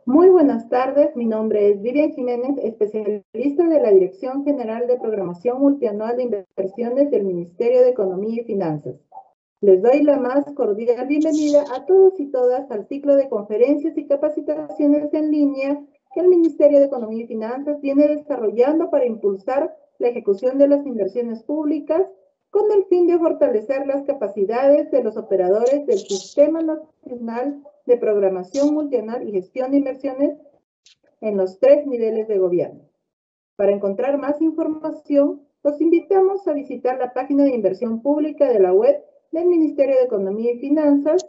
Muy buenas tardes, mi nombre es Vivian Jiménez, especialista de la Dirección General de Programación Multianual de Inversiones del Ministerio de Economía y Finanzas. Les doy la más cordial bienvenida a todos y todas al ciclo de conferencias y capacitaciones en línea que el Ministerio de Economía y Finanzas viene desarrollando para impulsar la ejecución de las inversiones públicas con el fin de fortalecer las capacidades de los operadores del Sistema Nacional de Programación Multianual y Gestión de Inversiones en los 3 niveles de gobierno. Para encontrar más información, los invitamos a visitar la página de inversión pública de la web del Ministerio de Economía y Finanzas,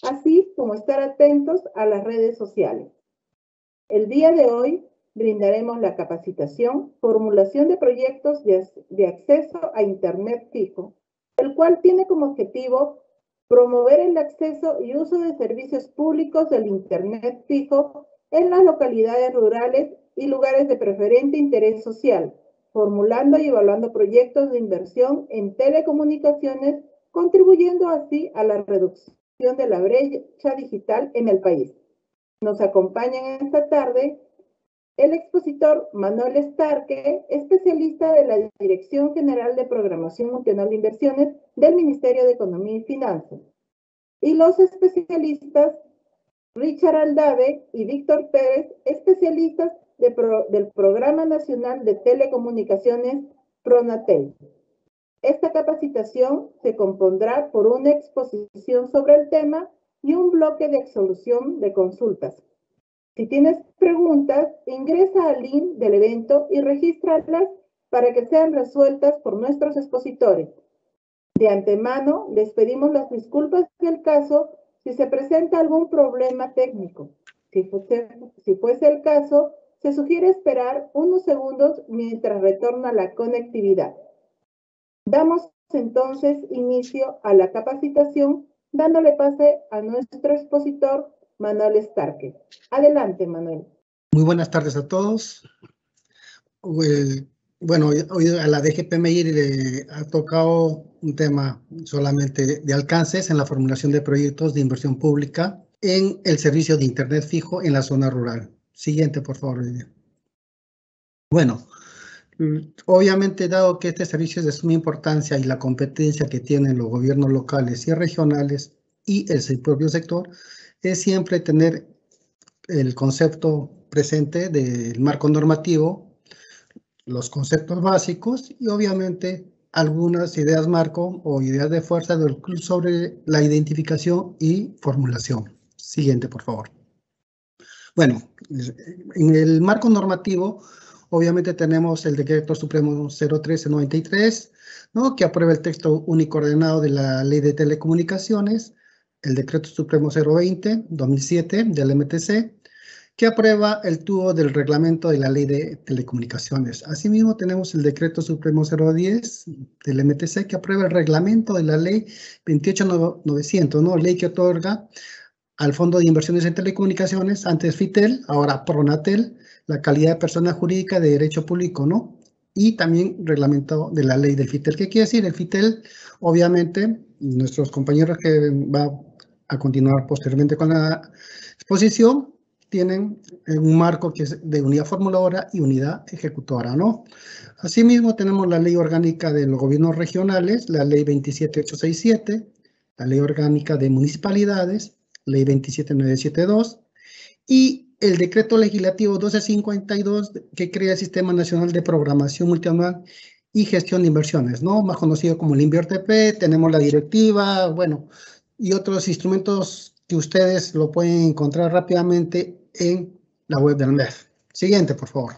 así como estar atentos a las redes sociales. El día de hoy brindaremos la capacitación Formulación de proyectos de acceso a Internet fijo, el cual tiene como objetivo promover el acceso y uso de servicios públicos del Internet fijo en las localidades rurales y lugares de preferente interés social, formulando y evaluando proyectos de inversión en telecomunicaciones, contribuyendo así a la reducción de la brecha digital en el país. Nos acompañan esta tarde el expositor Manuel Starke, especialista de la Dirección General de Programación Multianual de Inversiones del Ministerio de Economía y Finanzas, y los especialistas Richard Aldave y Víctor Pérez, especialistas del Programa Nacional de Telecomunicaciones PRONATEL. Esta capacitación se compondrá por una exposición sobre el tema y un bloque de solución de consultas. Si tienes preguntas, ingresa al link del evento y regístralas para que sean resueltas por nuestros expositores. De antemano, les pedimos las disculpas del caso si se presenta algún problema técnico. Si fuese el caso, se sugiere esperar unos segundos mientras retorna la conectividad. Damos entonces inicio a la capacitación, dándole pase a nuestro expositor, Manuel Starke. Adelante, Manuel. Muy buenas tardes a todos. Bueno, hoy a la DGPMI le ha tocado un tema solamente de alcances en la formulación de proyectos de inversión pública en el servicio de Internet fijo en la zona rural. Siguiente, por favor, Lidia. Bueno, obviamente, dado que este servicio es de suma importancia y la competencia que tienen los gobiernos locales y regionales y el propio sector, es siempre tener el concepto presente del marco normativo, los conceptos básicos y obviamente algunas ideas marco o ideas de fuerza del club sobre la identificación y formulación. Siguiente, por favor. Bueno, en el marco normativo, obviamente tenemos el Decreto Supremo 01393, ¿no?, que aprueba el texto único ordenado de la Ley de Telecomunicaciones, el Decreto Supremo 020-2007 del MTC, que aprueba el TUO del reglamento de la Ley de Telecomunicaciones. Asimismo, tenemos el Decreto Supremo 010 del MTC, que aprueba el reglamento de la Ley 28900, ¿no?, ley que otorga al Fondo de Inversiones en Telecomunicaciones, antes FITEL, ahora PRONATEL, la calidad de persona jurídica de derecho público, ¿no? Y también reglamento de la ley del FITEL. ¿Qué quiere decir? El FITEL, obviamente, nuestros compañeros que van a continuar posteriormente con la exposición, tienen un marco que es de unidad formuladora y unidad ejecutora, ¿no? Asimismo, tenemos la Ley Orgánica de los Gobiernos Regionales, la Ley 27867, la Ley Orgánica de Municipalidades, Ley 27972, y el Decreto Legislativo 1252, que crea el Sistema Nacional de Programación Multianual y Gestión de Inversiones, ¿no?, más conocido como el INVIERTP. Tenemos la directiva, bueno, y otros instrumentos que ustedes lo pueden encontrar rápidamente en la web del MEF. Siguiente, por favor.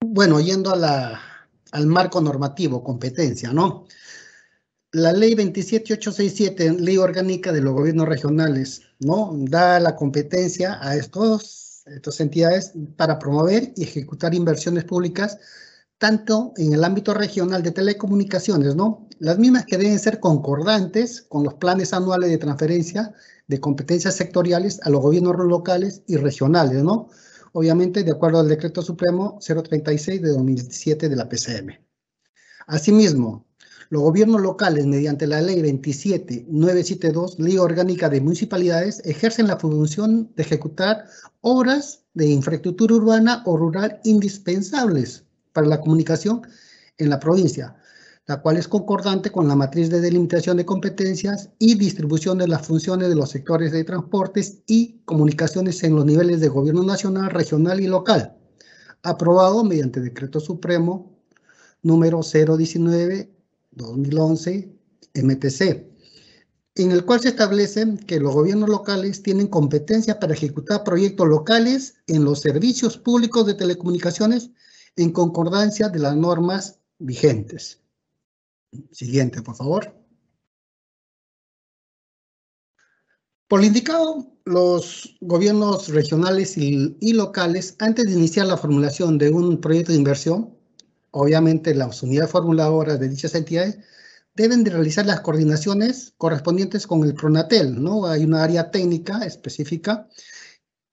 Bueno, yendo al marco normativo, competencia, ¿no? La Ley 27867, Ley Orgánica de los Gobiernos Regionales, ¿no?, da la competencia a estas entidades para promover y ejecutar inversiones públicas tanto en el ámbito regional de telecomunicaciones, ¿no?, las mismas que deben ser concordantes con los planes anuales de transferencia de competencias sectoriales a los gobiernos locales y regionales, ¿no?, obviamente de acuerdo al Decreto Supremo 036 de 2007 de la PCM. Asimismo, Los gobiernos locales, mediante la Ley 27972, Ley Orgánica de Municipalidades, ejercen la función de ejecutar obras de infraestructura urbana o rural indispensables para la comunicación en la provincia, la cual es concordante con la matriz de delimitación de competencias y distribución de las funciones de los sectores de transportes y comunicaciones en los niveles de gobierno nacional, regional y local, aprobado mediante Decreto Supremo número 019/2011 MTC, en el cual se establece que los gobiernos locales tienen competencia para ejecutar proyectos locales en los servicios públicos de telecomunicaciones en concordancia de las normas vigentes. Siguiente, por favor. Por lo indicado, los gobiernos regionales y locales, antes de iniciar la formulación de un proyecto de inversión, obviamente las unidades formuladoras de dichas entidades deben de realizar las coordinaciones correspondientes con el PRONATEL, ¿no? Hay una área técnica específica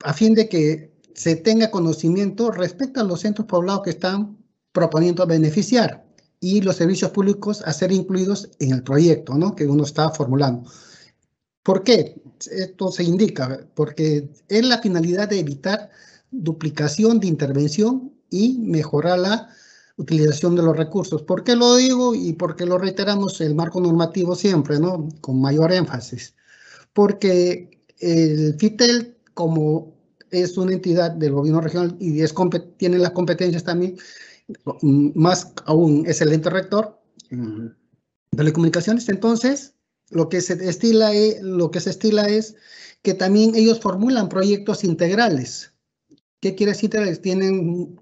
a fin de que se tenga conocimiento respecto a los centros poblados que están proponiendo beneficiar y los servicios públicos a ser incluidos en el proyecto, ¿no? Que uno está formulando. ¿Por qué? Esto se indica porque es la finalidad de evitar duplicación de intervención y mejorar la utilización de los recursos. ¿Por qué lo digo? Y porque lo reiteramos el marco normativo siempre, ¿no? Con mayor énfasis. Porque el FITEL, como es una entidad del gobierno regional y tiene las competencias también, más aún es el ente rector de telecomunicaciones, entonces lo que se estila es que también ellos formulan proyectos integrales. ¿Qué quiere decir?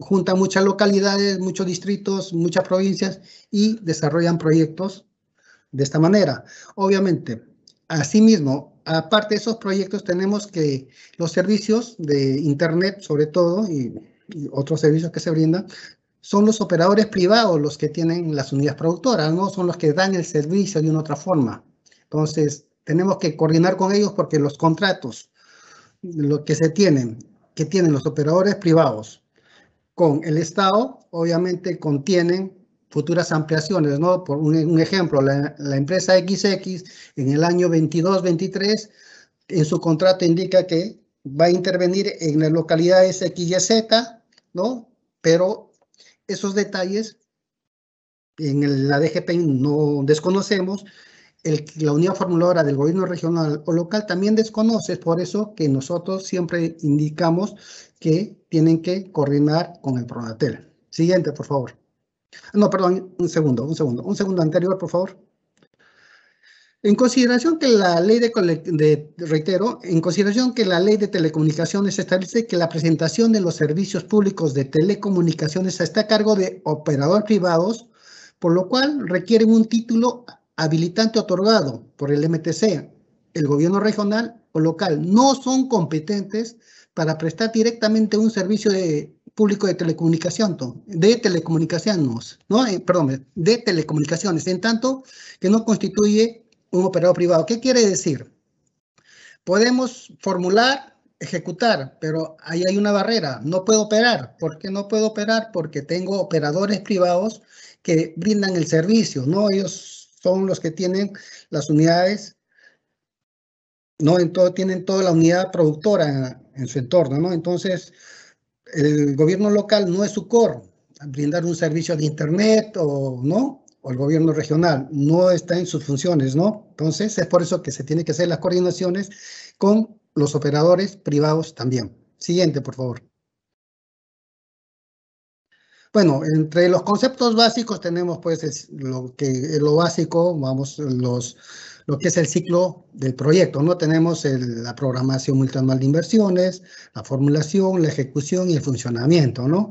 Juntan muchas localidades, muchos distritos, muchas provincias y desarrollan proyectos de esta manera. Obviamente, asimismo, aparte de esos proyectos, tenemos que los servicios de Internet, sobre todo, y otros servicios que se brindan, son los operadores privados los que tienen las unidades productoras, ¿no? Son los que dan el servicio de una otra forma. Entonces, tenemos que coordinar con ellos porque los contratos, lo que tienen los operadores privados con el Estado, obviamente contienen futuras ampliaciones, ¿no? Por un ejemplo, la empresa XX en el año 22-23, en su contrato indica que va a intervenir en las localidades XYZ, ¿no? Pero esos detalles en la DGP no desconocemos. La unidad formuladora del gobierno regional o local también desconoce, es por eso que nosotros siempre indicamos que tienen que coordinar con el PRONATEL. Siguiente, por favor. No, perdón, un segundo anterior, por favor. En consideración que la ley en consideración que la ley de telecomunicaciones establece que la presentación de los servicios públicos de telecomunicaciones está a cargo de operadores privados, por lo cual requieren un título habilitante otorgado por el MTC, el gobierno regional o local no son competentes para prestar directamente un servicio público de telecomunicaciones, en tanto que no constituye un operador privado. ¿Qué quiere decir? Podemos formular, ejecutar, pero ahí hay una barrera. No puedo operar. ¿Por qué no puedo operar? Porque tengo operadores privados que brindan el servicio, ¿no? Ellos son los que tienen las unidades, ¿no? Tienen toda la unidad productora en su entorno, ¿no? Entonces, el gobierno local no es su core, brindar un servicio de Internet o no, o el gobierno regional no está en sus funciones, ¿no? Entonces, es por eso que se tiene que hacer las coordinaciones con los operadores privados también. Siguiente, por favor. Bueno, entre los conceptos básicos tenemos pues lo básico, lo que es el ciclo del proyecto, ¿no? Tenemos la programación multianual de inversiones, la formulación, la ejecución y el funcionamiento, ¿no?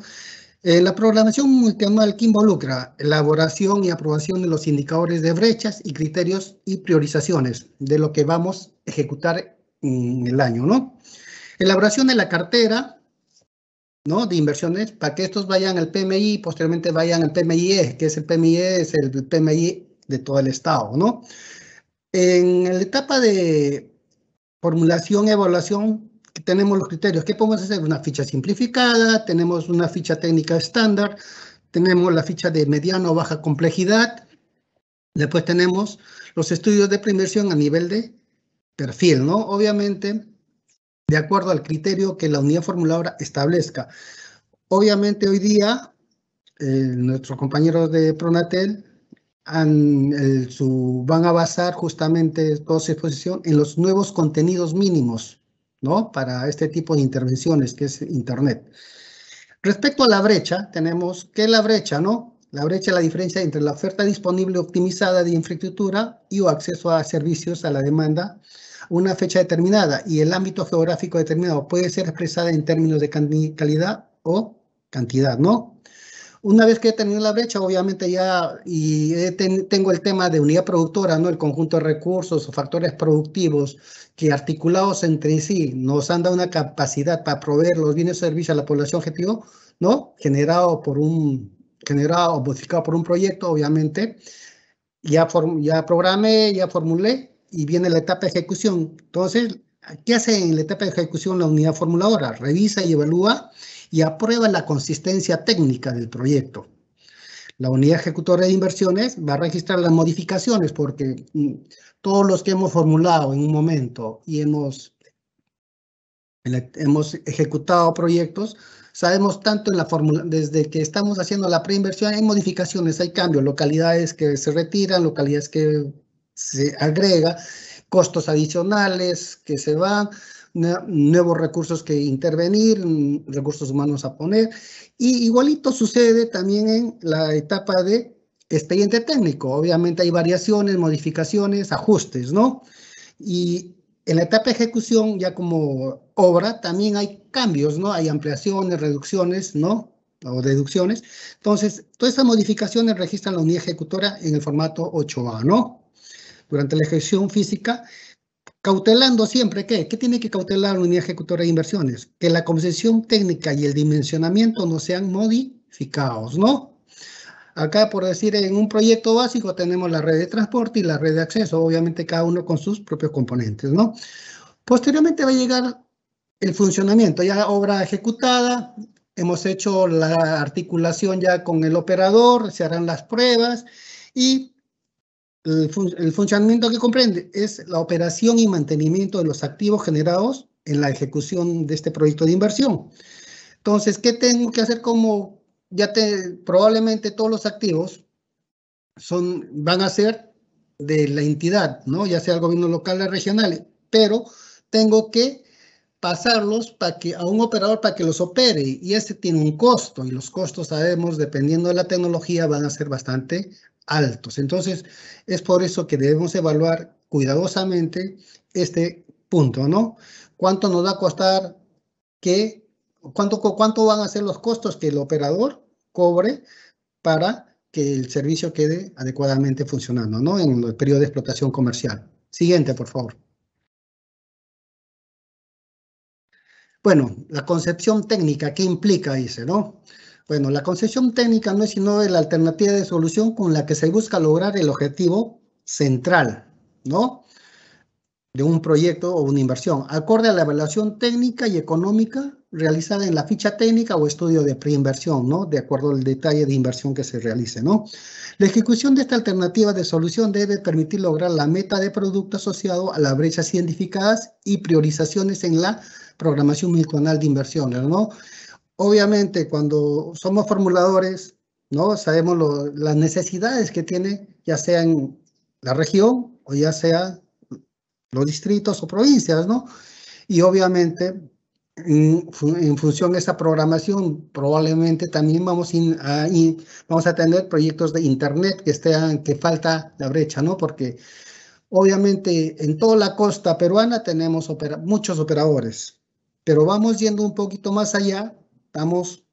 La programación multianual que involucra elaboración y aprobación de los indicadores de brechas y criterios y priorizaciones de lo que vamos a ejecutar en el año, ¿no? Elaboración de la cartera, ¿no? De inversiones para que estos vayan al PMI y posteriormente vayan al PMIE, que es el PMIE, es el PMI de todo el estado, ¿no? En la etapa de formulación y evaluación tenemos los criterios. ¿Qué podemos hacer? Una ficha simplificada, tenemos una ficha técnica estándar, tenemos la ficha de mediana o baja complejidad, Después tenemos los estudios de preinversión a nivel de perfil, ¿no? Obviamente, de acuerdo al criterio que la unidad formuladora establezca. Obviamente, hoy día, nuestros compañeros de Pronatel van a basar justamente toda su exposición en los nuevos contenidos mínimos, ¿no? Para este tipo de intervenciones, que es Internet. Respecto a la brecha, tenemos que la brecha, ¿no? La brecha es la diferencia entre la oferta disponible optimizada de infraestructura y o acceso a servicios a la demanda a una fecha determinada y el ámbito geográfico determinado puede ser expresada en términos de calidad o cantidad, ¿no? Una vez que he tenido la brecha, obviamente ya tengo el tema de unidad productora, ¿no? El conjunto de recursos o factores productivos que articulados entre sí nos han dado una capacidad para proveer los bienes y servicios a la población objetivo, ¿no? Generado o modificado por un proyecto, obviamente. Ya programé, ya formulé y viene la etapa de ejecución. Entonces, ¿qué hace en la etapa de ejecución la unidad formuladora? Revisa y evalúa y aprueba la consistencia técnica del proyecto. La unidad ejecutora de inversiones va a registrar las modificaciones porque todos los que hemos formulado en un momento y hemos ejecutado proyectos, sabemos tanto en la fórmula, desde que estamos haciendo la preinversión, hay modificaciones, hay cambios, localidades que se retiran, localidades que se agrega, costos adicionales que se van, nuevos recursos que intervenir, recursos humanos a poner, y igualito sucede también en la etapa de expediente técnico. Obviamente hay variaciones, modificaciones, ajustes, ¿no? Y en la etapa de ejecución, ya como obra, también hay cambios, ¿no? Hay ampliaciones, reducciones, ¿no? O deducciones. Entonces, todas esas modificaciones registran la unidad ejecutora en el formato 8A, ¿no? Durante la ejecución física, cautelando siempre, ¿qué? ¿Qué tiene que cautelar la unidad ejecutora de inversiones? Que la concepción técnica y el dimensionamiento no sean modificados, ¿no? Acá, por decir, en un proyecto básico tenemos la red de transporte y la red de acceso, obviamente cada uno con sus propios componentes, ¿no? Posteriormente va a llegar el funcionamiento, ya obra ejecutada, hemos hecho la articulación ya con el operador, se harán las pruebas y el funcionamiento que comprende es la operación y mantenimiento de los activos generados en la ejecución de este proyecto de inversión. Entonces, ¿qué tengo que hacer? Como probablemente todos los activos van a ser de la entidad, ¿no? Ya sea el gobierno local o regional, pero tengo que pasarlos a un operador para que los opere y ese tiene un costo y los costos, sabemos, dependiendo de la tecnología, van a ser bastante altos. Entonces, es por eso que debemos evaluar cuidadosamente este punto, ¿no? ¿Cuánto nos va a costar cuánto van a ser los costos que el operador cobre para que el servicio quede adecuadamente funcionando, ¿no? En el periodo de explotación comercial. Siguiente, por favor. Bueno, la concepción técnica, ¿qué implica? Dice, ¿no? Bueno, la concepción técnica no es sino la alternativa de solución con la que se busca lograr el objetivo central, ¿no? De un proyecto o una inversión, acorde a la evaluación técnica y económica realizada en la ficha técnica o estudio de preinversión, ¿no? De acuerdo al detalle de inversión que se realice, ¿no? La ejecución de esta alternativa de solución debe permitir lograr la meta de producto asociado a las brechas identificadas y priorizaciones en la programación multianual de inversiones, ¿no? Obviamente, cuando somos formuladores, ¿no? Sabemos las necesidades que tiene, ya sea en la región o ya sea los distritos o provincias, ¿no? Y obviamente, en función de esa programación, probablemente también vamos a tener proyectos de Internet que falta la brecha, ¿no? Porque obviamente en toda la costa peruana tenemos muchos operadores, pero vamos yendo un poquito más allá, estamos,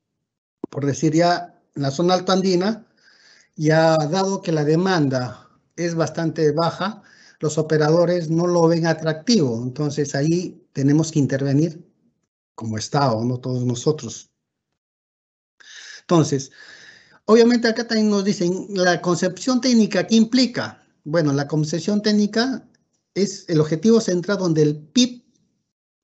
por decir ya, en la zona altoandina, ya dado que la demanda es bastante baja, los operadores no lo ven atractivo. Entonces ahí tenemos que intervenir como Estado, no todos nosotros. Entonces, obviamente acá también nos dicen la concepción técnica, ¿qué implica? Bueno, la concepción técnica es el objetivo central donde el PIB,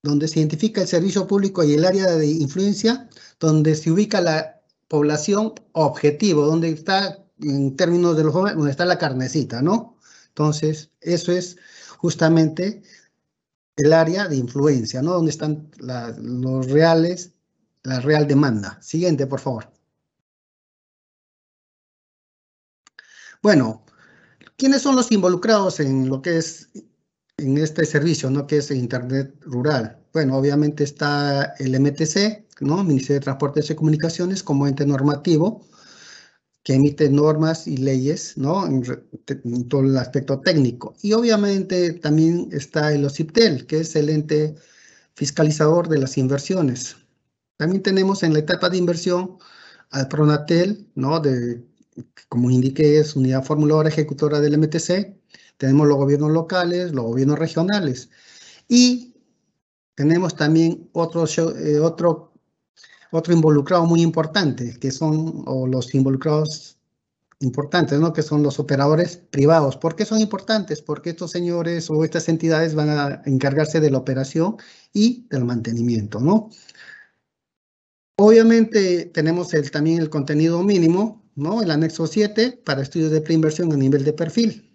donde se identifica el servicio público y el área de influencia, donde se ubica la población objetivo, donde está en términos de los jóvenes, donde está la carnecita, ¿no? Entonces, eso es justamente el área de influencia, ¿no? Donde están los reales, la real demanda. Siguiente, por favor. Bueno, ¿quiénes son los involucrados en lo que es, en este servicio, ¿no? Que es Internet rural? Bueno, obviamente está el MTC, ¿no? Ministerio de Transportes y Comunicaciones, como ente normativo, que emite normas y leyes, ¿no? En todo el aspecto técnico. Y obviamente también está el OCIPTEL, que es el ente fiscalizador de las inversiones. También tenemos en la etapa de inversión al PRONATEL, ¿no? Como indiqué, es unidad formuladora ejecutora del MTC. Tenemos los gobiernos locales, los gobiernos regionales. Y tenemos también otro involucrado muy importante, que son los involucrados importantes, ¿no? Que son los operadores privados. ¿Por qué son importantes? Porque estos señores o estas entidades van a encargarse de la operación y del mantenimiento, ¿no? Obviamente tenemos también el contenido mínimo, ¿no? El anexo 7 para estudios de preinversión a nivel de perfil.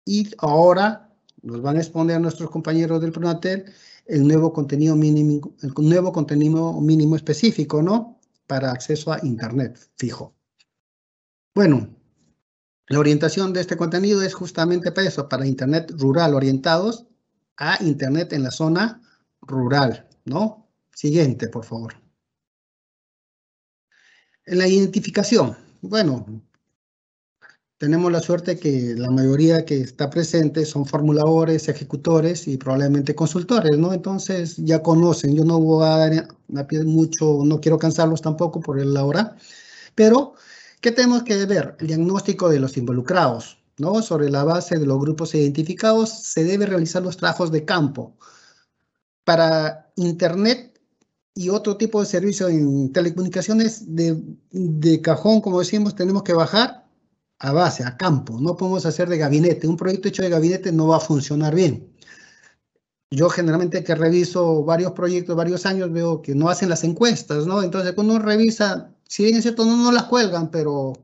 Y ahora nos van a exponer nuestros compañeros del PRONATEL el nuevo contenido mínimo específico, ¿no? Para acceso a Internet fijo. Bueno, la orientación de este contenido es justamente para eso, para Internet rural, orientados a Internet en la zona rural, ¿no? Siguiente, por favor. En la identificación, bueno, tenemos la suerte que la mayoría que está presente son formuladores, ejecutores y probablemente consultores, ¿no? Entonces ya conocen, yo no voy a dar mucho, no quiero cansarlos tampoco por la hora, pero ¿qué tenemos que ver? El diagnóstico de los involucrados, ¿no? Sobre la base de los grupos identificados se debe realizar los trabajos de campo. Para Internet y otro tipo de servicio en telecomunicaciones de cajón, como decimos, tenemos que bajar a base, a campo. No podemos hacer de gabinete. Un proyecto hecho de gabinete no va a funcionar bien. Yo generalmente que reviso varios proyectos, varios años, veo que no hacen las encuestas, ¿no? Entonces, cuando uno revisa, si bien es cierto, no las cuelgan, pero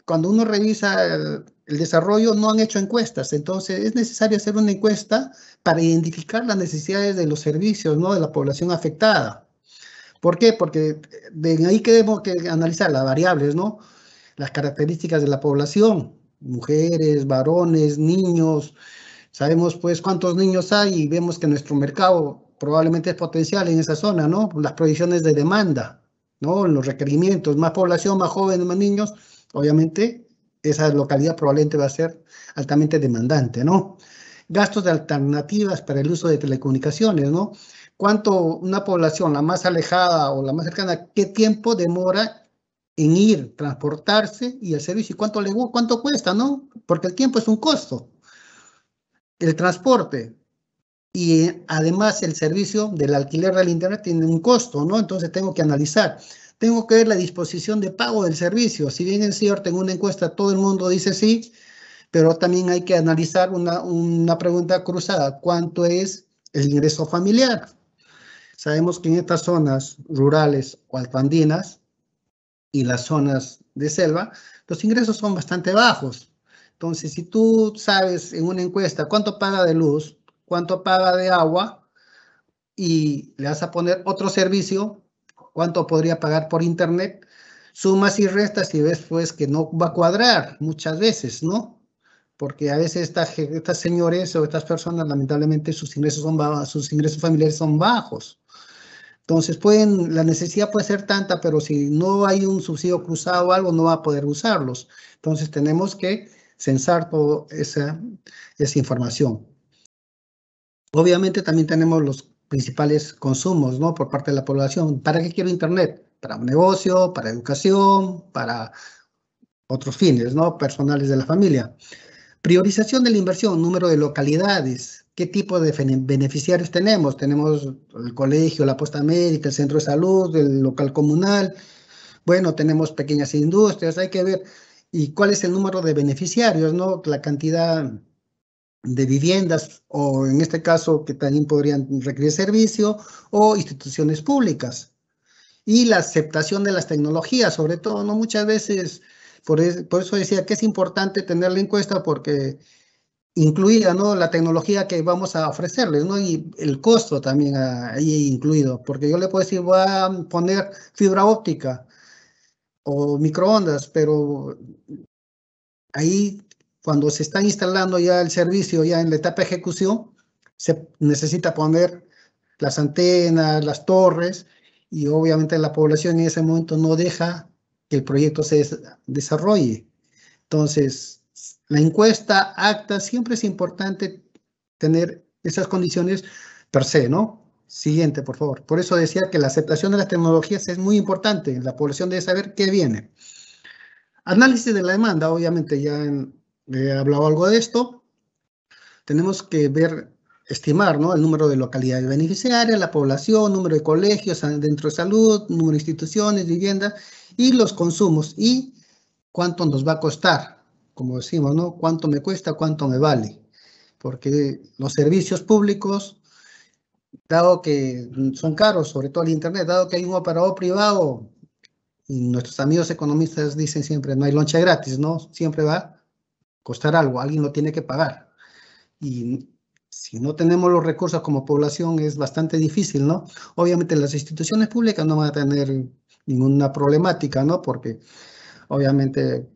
cuando uno revisa el desarrollo, no han hecho encuestas. Entonces, es necesario hacer una encuesta para identificar las necesidades de los servicios, ¿no? De la población afectada. ¿Por qué? Porque de ahí tenemos que analizar las variables, ¿no? Las características de la población, mujeres, varones, niños. Sabemos pues cuántos niños hay y vemos que nuestro mercado probablemente es potencial en esa zona, ¿no? Las proyecciones de demanda, ¿no? Los requerimientos, más población, más jóvenes, más niños, obviamente esa localidad probablemente va a ser altamente demandante, ¿no? Gastos de alternativas para el uso de telecomunicaciones, ¿no? ¿Cuánto una población, la más alejada o la más cercana, qué tiempo demora en ir, transportarse y el servicio? ¿Y cuánto cuesta, no? Porque el tiempo es un costo. El transporte y además el servicio del alquiler del Internet tiene un costo, ¿no? Entonces tengo que analizar. Tengo que ver la disposición de pago del servicio. Si bien es cierto, en una encuesta todo el mundo dice sí, pero también hay que analizar una pregunta cruzada. ¿Cuánto es el ingreso familiar? Sabemos que en estas zonas rurales o altoandinas y las zonas de selva, los ingresos son bastante bajos. Entonces, si tú sabes en una encuesta cuánto paga de luz, cuánto paga de agua, y le vas a poner otro servicio, cuánto podría pagar por Internet, sumas y restas y ves pues que no va a cuadrar muchas veces, ¿no? Porque a veces estas señores o estas personas, lamentablemente, sus ingresos familiares son bajos. Entonces, la necesidad puede ser tanta, pero si no hay un subsidio cruzado o algo, no va a poder usarlos. Entonces, tenemos que censar toda esa información. Obviamente, también tenemos los principales consumos, ¿no? Por parte de la población. ¿Para qué quiero Internet? Para un negocio, para educación, para otros fines, ¿no? Personales de la familia. Priorización de la inversión, número de localidades, qué tipo de beneficiarios tenemos. Tenemos el colegio, la posta médica, el centro de salud, el local comunal. Bueno, tenemos pequeñas industrias, hay que ver. ¿Y cuál es el número de beneficiarios, no? La cantidad de viviendas, o en este caso que también podrían requerir servicio, o instituciones públicas. Y la aceptación de las tecnologías, sobre todo, ¿no? Muchas veces Por eso decía que es importante tener la encuesta porque incluida, ¿no?, la tecnología que vamos a ofrecerles, ¿no? Y el costo también ahí incluido, porque yo le puedo decir, voy a poner fibra óptica o microondas, pero ahí cuando se está instalando ya el servicio, ya en la etapa de ejecución, se necesita poner las antenas, las torres, y obviamente la población en ese momento no deja que el proyecto se desarrolle. Entonces, la encuesta, acta, siempre es importante tener esas condiciones per se, ¿no? Siguiente, por favor. Por eso decía que la aceptación de las tecnologías es muy importante. La población debe saber qué viene. Análisis de la demanda, obviamente ya he hablado algo de esto. Tenemos que ver, estimar, ¿no?, el número de localidades beneficiarias, la población, número de colegios dentro de salud, número de instituciones, vivienda y los consumos y cuánto nos va a costar, como decimos, ¿no? Cuánto me cuesta, cuánto me vale, porque los servicios públicos, dado que son caros, sobre todo el internet, dado que hay un operador privado, y nuestros amigos economistas dicen siempre, no hay lonche gratis, ¿no? Siempre va a costar algo, alguien lo tiene que pagar. Y si no tenemos los recursos como población es bastante difícil, ¿no? Obviamente las instituciones públicas no van a tener ninguna problemática, ¿no? Porque obviamente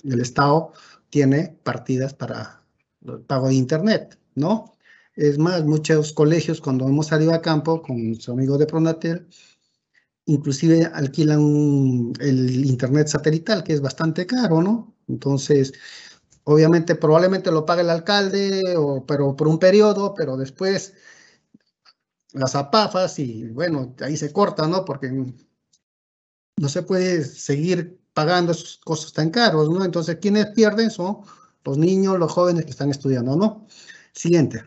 el Estado tiene partidas para el pago de Internet, ¿no? Es más, muchos colegios cuando hemos salido a campo con nuestros amigos de Pronatel, inclusive alquilan el Internet satelital, que es bastante caro, ¿no? Entonces, obviamente, probablemente lo pague el alcalde, pero por un periodo, pero después las apafas y bueno, ahí se corta, ¿no? Porque no se puede seguir pagando esos costos tan caros, ¿no? Entonces, quienes pierden son los niños, los jóvenes que están estudiando, ¿no? Siguiente.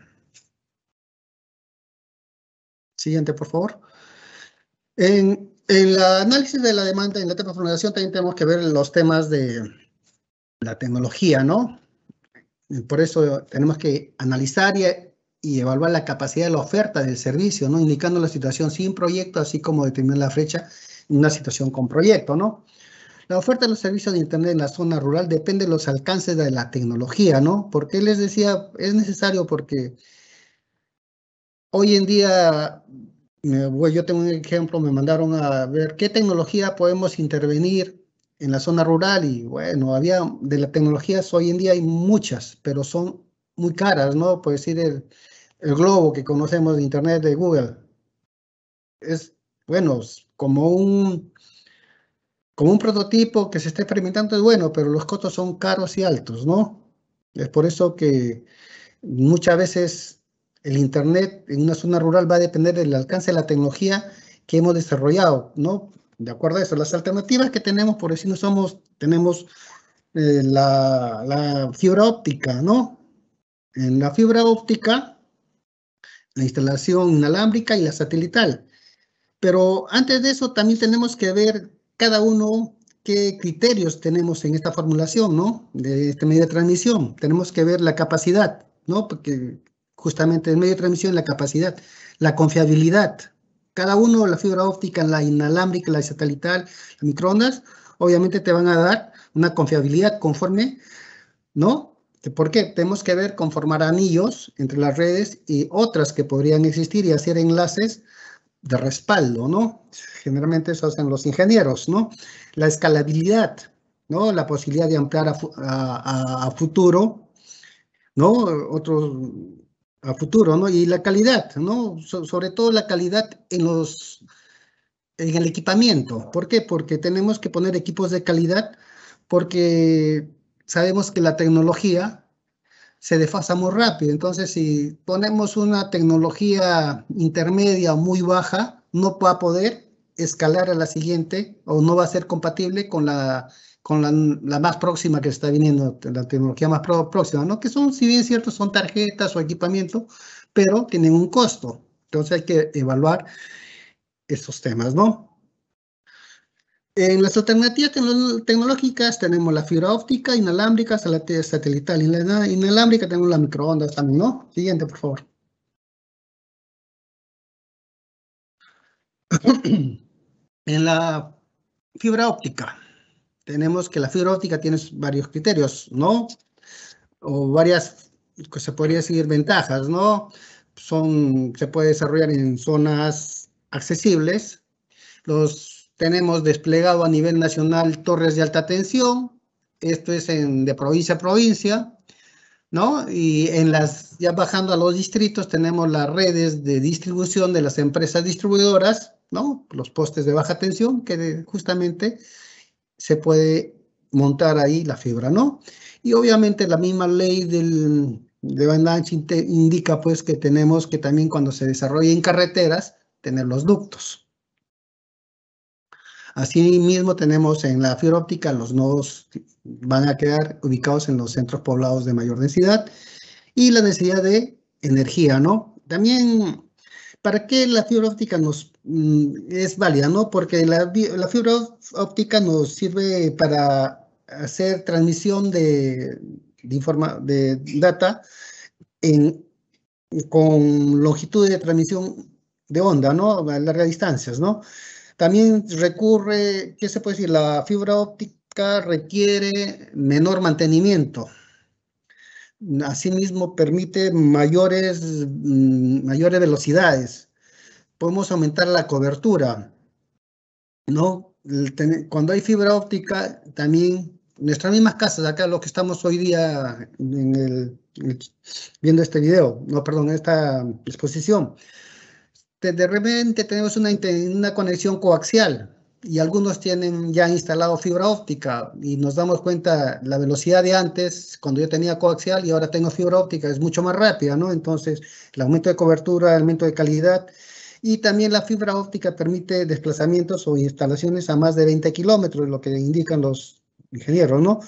Siguiente, por favor. En el análisis de la demanda en la etapa de formulación también tenemos que ver los temas de la tecnología, ¿no? Por eso tenemos que analizar y evaluar la capacidad de la oferta del servicio, ¿no? Indicando la situación sin proyecto, así como determinar la fecha en una situación con proyecto, ¿no? La oferta de los servicios de Internet en la zona rural depende de los alcances de la tecnología, ¿no? Porque les decía, es necesario porque hoy en día, yo tengo un ejemplo, me mandaron a ver qué tecnología podemos intervenir en la zona rural y bueno, había de las tecnologías hoy en día hay muchas, pero son muy caras, ¿no? Puede decir el globo que conocemos de Internet de Google. Es, bueno, como un prototipo que se está experimentando es bueno, pero los costos son caros y altos, ¿no? Es por eso que muchas veces el Internet en una zona rural va a depender del alcance de la tecnología que hemos desarrollado, ¿no? De acuerdo a eso, las alternativas que tenemos, por decir, tenemos la fibra óptica, ¿no? En la fibra óptica, la instalación inalámbrica y la satelital. Pero antes de eso también tenemos que ver cada uno qué criterios tenemos en esta formulación, ¿no? De este medio de transmisión. Tenemos que ver la capacidad, ¿no? Porque justamente el medio de transmisión, la capacidad, la confiabilidad. Cada uno, la fibra óptica, la inalámbrica, la satelital, las microondas, obviamente te van a dar una confiabilidad conforme, ¿no? ¿Por qué? Tenemos que ver conformar anillos entre las redes y otras que podrían existir y hacer enlaces de respaldo, ¿no? Generalmente eso hacen los ingenieros, ¿no? La escalabilidad, ¿no? La posibilidad de ampliar a futuro, ¿no? Otros a futuro, ¿no? Y la calidad, ¿no? Sobre todo la calidad en el equipamiento. ¿Por qué? Porque tenemos que poner equipos de calidad porque sabemos que la tecnología se desfasa muy rápido. Entonces, si ponemos una tecnología intermedia o muy baja, no va a poder escalar a la siguiente o no va a ser compatible con la más próxima que está viniendo, la tecnología más próxima, ¿no? Que son, si bien es cierto, son tarjetas o equipamiento, pero tienen un costo. Entonces hay que evaluar estos temas, ¿no? En las alternativas tecnológicas tenemos la fibra óptica, inalámbrica, satelital. En la inalámbrica tenemos las microondas también, ¿no? Siguiente, por favor. En la fibra óptica tenemos que la fibra óptica tiene varios criterios, ¿no? O varias, que se podría decir, ventajas, ¿no? Se puede desarrollar en zonas accesibles. Tenemos desplegado a nivel nacional torres de alta tensión. Esto es de provincia a provincia, ¿no? Y ya bajando a los distritos tenemos las redes de distribución de las empresas distribuidoras, ¿no? Los postes de baja tensión que justamente se puede montar ahí la fibra, ¿no? Y obviamente la misma ley de banda ancha indica pues que tenemos que también cuando se desarrolla en carreteras tener los ductos. Asimismo tenemos en la fibra óptica los nodos van a quedar ubicados en los centros poblados de mayor densidad y la necesidad de energía, ¿no? También, ¿para qué la fibra óptica es válida, no? Porque la fibra óptica nos sirve para hacer transmisión de data con longitud de transmisión de onda, ¿no? A largas distancias, ¿no? También ¿qué se puede decir? La fibra óptica requiere menor mantenimiento. Asimismo, permite mayores velocidades. Podemos aumentar la cobertura, ¿no? Cuando hay fibra óptica, también nuestras mismas casas, acá lo que estamos hoy día viendo este video, no, perdón, esta exposición, de repente tenemos una conexión coaxial y algunos tienen ya instalado fibra óptica y nos damos cuenta la velocidad de antes, cuando yo tenía coaxial y ahora tengo fibra óptica, es mucho más rápida, ¿no? Entonces, el aumento de cobertura, el aumento de calidad y también la fibra óptica permite desplazamientos o instalaciones a más de 20 kilómetros, lo que indican los ingenieros, ¿no?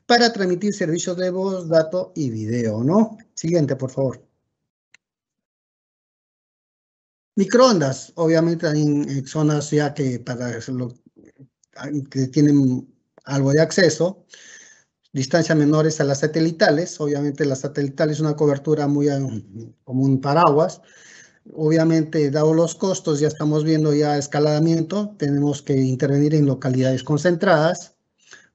Para transmitir servicios de voz, datos y video, ¿no? Siguiente, por favor. Microondas, obviamente en zonas ya que que tienen algo de acceso, distancias menores a las satelitales, obviamente las satelitales una cobertura como un paraguas, obviamente dado los costos ya estamos viendo ya escalamiento, tenemos que intervenir en localidades concentradas,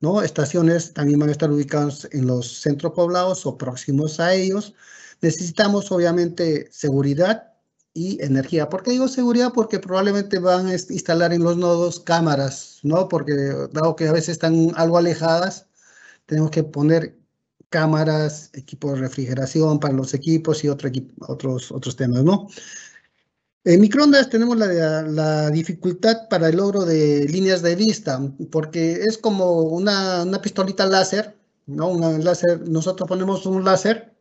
¿no? Estaciones también van a estar ubicadas en los centros poblados o próximos a ellos, necesitamos obviamente seguridad y energía. ¿Por qué digo seguridad? Porque probablemente van a instalar en los nodos cámaras, ¿no? Porque dado que a veces están algo alejadas, tenemos que poner cámaras, equipos de refrigeración para los equipos y otros temas, ¿no? En microondas tenemos la dificultad para el logro de líneas de vista, porque es como una pistolita láser, ¿no? Una láser, nosotros ponemos un láser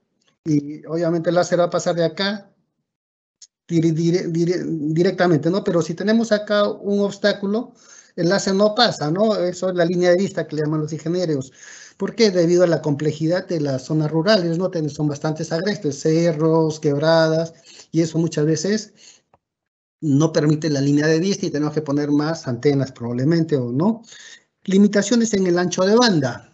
y obviamente el láser va a pasar de acá directamente, ¿no? Pero si tenemos acá un obstáculo, el láser no pasa, ¿no? Eso es la línea de vista que le llaman los ingenieros. ¿Por qué? Debido a la complejidad de las zonas rurales, ¿no? Son bastantes agrestes, cerros, quebradas, y eso muchas veces no permite la línea de vista y tenemos que poner más antenas probablemente o no. Limitaciones en el ancho de banda.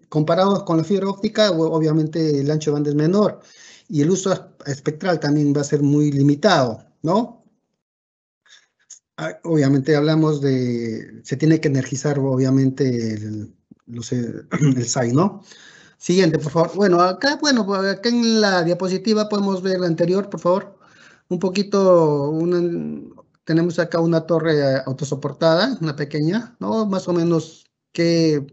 Comparados con la fibra óptica, obviamente el ancho de banda es menor y el uso espectral también va a ser muy limitado, ¿no? Obviamente se tiene que energizar obviamente el SAI, ¿no? Siguiente, por favor. Bueno, acá en la diapositiva podemos ver la anterior, por favor. Un poquito, tenemos acá una torre autosoportada, una pequeña, ¿no? Más o menos de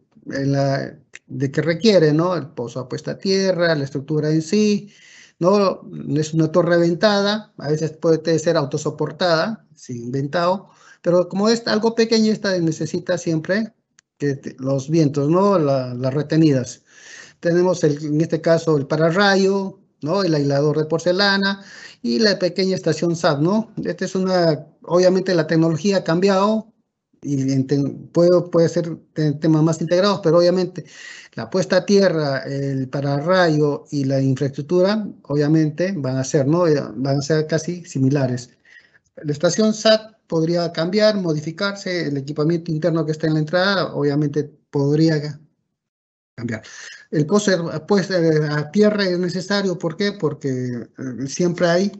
qué requiere, ¿no? El pozo a puesta a tierra, la estructura en sí, ¿no? Es una torre ventada, a veces puede ser autosoportada, sin ventado, pero como es algo pequeño, esta necesita siempre los vientos, ¿no? Las retenidas. Tenemos en este caso el pararrayo, ¿no? El aislador de porcelana y la pequeña estación SAT, ¿no? Obviamente la tecnología ha cambiado y puede ser temas más integrados, pero obviamente la puesta a tierra, el pararrayo y la infraestructura, obviamente van a ser, ¿no? Van a ser casi similares. La estación SAT podría cambiar, modificarse, el equipamiento interno que está en la entrada, obviamente podría cambiar. El pozo a tierra es necesario, ¿por qué? Porque siempre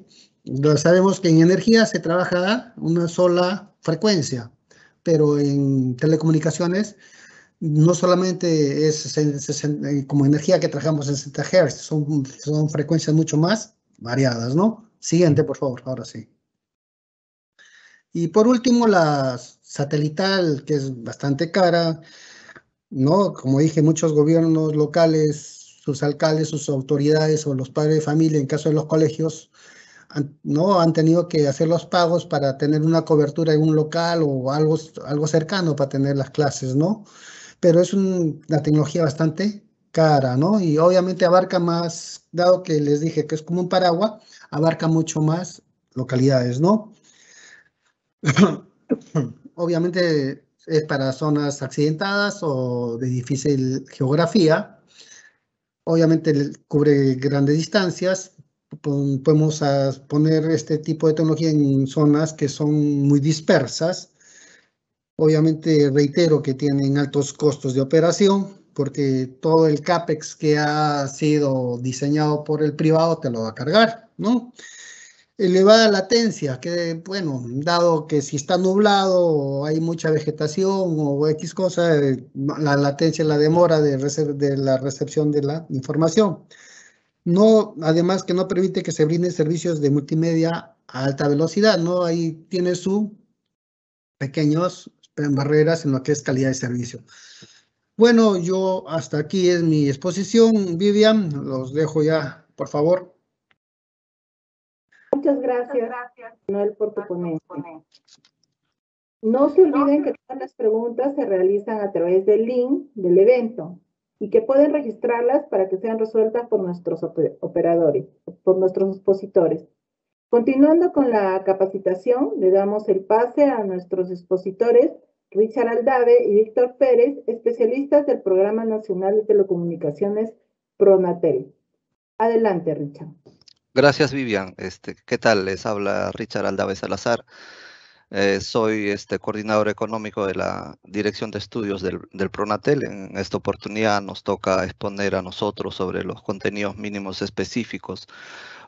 sabemos que en energía se trabaja a una sola frecuencia, pero en telecomunicaciones no solamente es como energía que trabajamos en 60 Hz, son frecuencias mucho más variadas, ¿no? Siguiente, por favor, ahora sí. Y por último, la satelital, que es bastante cara, ¿no? Como dije, muchos gobiernos locales, sus alcaldes, sus autoridades o los padres de familia, en caso de los colegios, ¿no? Han tenido que hacer los pagos para tener una cobertura en un local o algo cercano para tener las clases, ¿no? Pero es una tecnología bastante cara, ¿no? Y obviamente abarca más, dado que les dije que es como un paraguas, abarca mucho más localidades, ¿no? Obviamente es para zonas accidentadas o de difícil geografía. Obviamente cubre grandes distancias. Podemos poner este tipo de tecnología en zonas que son muy dispersas. Obviamente reitero que tienen altos costos de operación porque todo el CAPEX que ha sido diseñado por el privado te lo va a cargar, ¿no? Elevada latencia, que bueno, dado que si está nublado o hay mucha vegetación o X cosa, la latencia, la demora de la recepción de la información. No, además que no permite que se brinden servicios de multimedia a alta velocidad, ¿no? Ahí tiene sus pequeños barreras en lo que es calidad de servicio. Bueno, yo hasta aquí es mi exposición, Vivian, los dejo ya, por favor. Muchas gracias, Manuel, por tu ponencia. No se olviden que todas las preguntas se realizan a través del link del evento y que pueden registrarlas para que sean resueltas por nuestros operadores, por nuestros expositores. Continuando con la capacitación, le damos el pase a nuestros expositores, Richard Aldave y Víctor Pérez, especialistas del Programa Nacional de Telecomunicaciones Pronatel. Adelante, Richard. Gracias, Vivian. ¿Qué tal? Les habla Richard Aldave Salazar. Soy coordinador económico de la Dirección de Estudios del Pronatel. En esta oportunidad nos toca exponer a nosotros sobre los contenidos mínimos específicos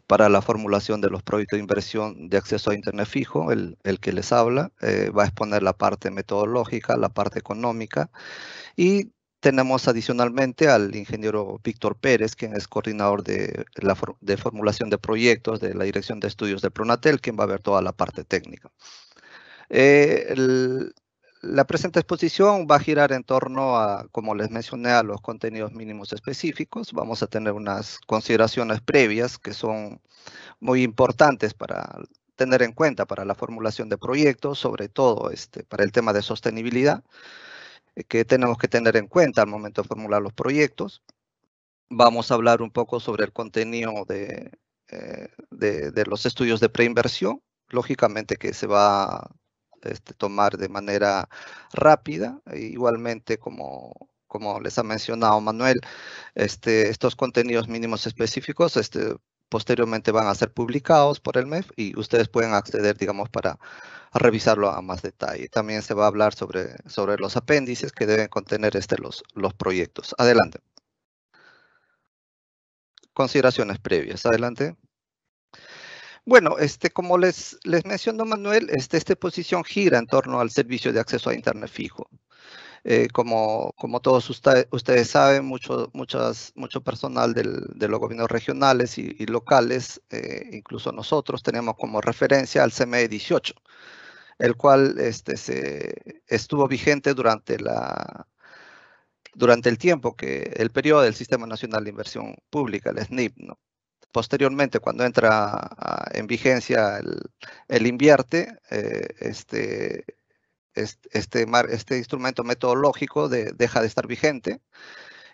para la formulación de los proyectos de inversión de acceso a Internet fijo. El que les habla va a exponer la parte metodológica, la parte económica, y tenemos adicionalmente al ingeniero Víctor Pérez, quien es coordinador de formulación de proyectos de la Dirección de Estudios del Pronatel, quien va a ver toda la parte técnica. La presente exposición va a girar en torno a, como les mencioné, a los contenidos mínimos específicos. Vamos a tener unas consideraciones previas que son muy importantes para tener en cuenta para la formulación de proyectos, sobre todo para el tema de sostenibilidad, que tenemos que tener en cuenta al momento de formular los proyectos. Vamos a hablar un poco sobre el contenido de los estudios de preinversión, lógicamente que se va a tomar de manera rápida, igualmente como les ha mencionado Manuel, estos contenidos mínimos específicos posteriormente van a ser publicados por el MEF y ustedes pueden acceder, digamos, para revisarlo a más detalle. También se va a hablar sobre los apéndices que deben contener los proyectos. Adelante. Consideraciones previas. Adelante. Bueno, como les mencionó Manuel, esta exposición gira en torno al servicio de acceso a Internet fijo. Como todos ustedes saben, mucho personal de los gobiernos regionales y locales, incluso nosotros, tenemos como referencia al CME 18, el cual estuvo vigente durante el tiempo el periodo del Sistema Nacional de Inversión Pública, el SNIP, ¿no? Posteriormente, cuando entra en vigencia el Invierte, este instrumento metodológico deja de estar vigente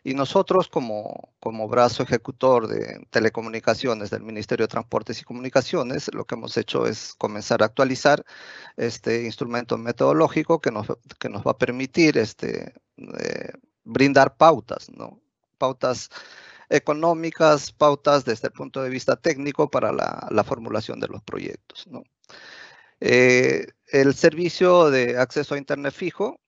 y nosotros como brazo ejecutor de telecomunicaciones del Ministerio de Transportes y Comunicaciones, lo que hemos hecho es comenzar a actualizar este instrumento metodológico que nos va a permitir brindar pautas, ¿no? Pautas económicas, pautas desde el punto de vista técnico para la formulación de los proyectos, ¿no? El servicio de acceso a Internet fijo,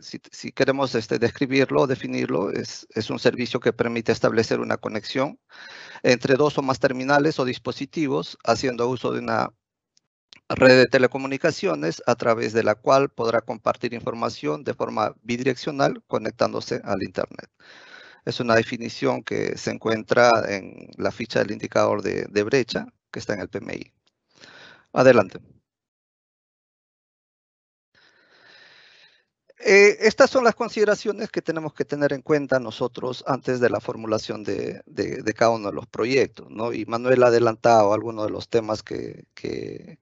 si queremos describirlo o definirlo, es un servicio que permite establecer una conexión entre dos o más terminales o dispositivos haciendo uso de una red de telecomunicaciones a través de la cual podrá compartir información de forma bidireccional conectándose al Internet. Es una definición que se encuentra en la ficha del indicador de brecha que está en el PMI. Adelante. Estas son las consideraciones que tenemos que tener en cuenta nosotros antes de la formulación de cada uno de los proyectos, ¿no? Y Manuel ha adelantado algunos de los temas que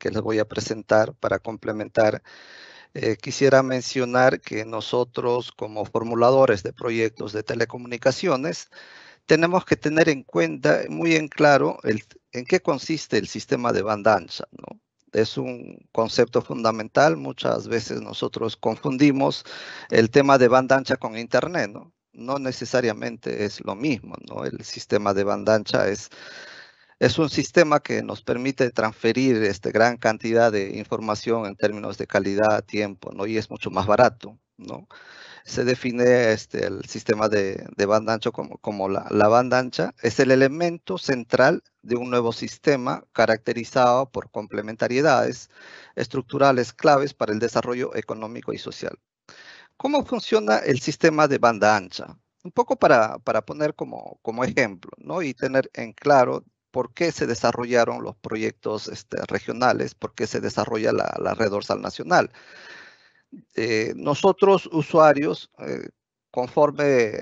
les voy a presentar para complementar. Quisiera mencionar que nosotros, como formuladores de proyectos de telecomunicaciones, tenemos que tener en cuenta muy en claro en qué consiste el sistema de banda ancha, ¿no? Es un concepto fundamental. Muchas veces nosotros confundimos el tema de banda ancha con Internet, ¿no? No necesariamente es lo mismo, ¿no? El sistema de banda ancha es un sistema que nos permite transferir gran cantidad de información en términos de calidad, tiempo, ¿no? Y es mucho más barato, ¿no? Se define el sistema de banda ancha como la banda ancha es el elemento central de un nuevo sistema caracterizado por complementariedades estructurales claves para el desarrollo económico y social. ¿Cómo funciona el sistema de banda ancha? Un poco para poner como ejemplo, ¿no? Y tener en claro por qué se desarrollaron los proyectos regionales, por qué se desarrolla la red dorsal nacional. Nosotros, usuarios, conforme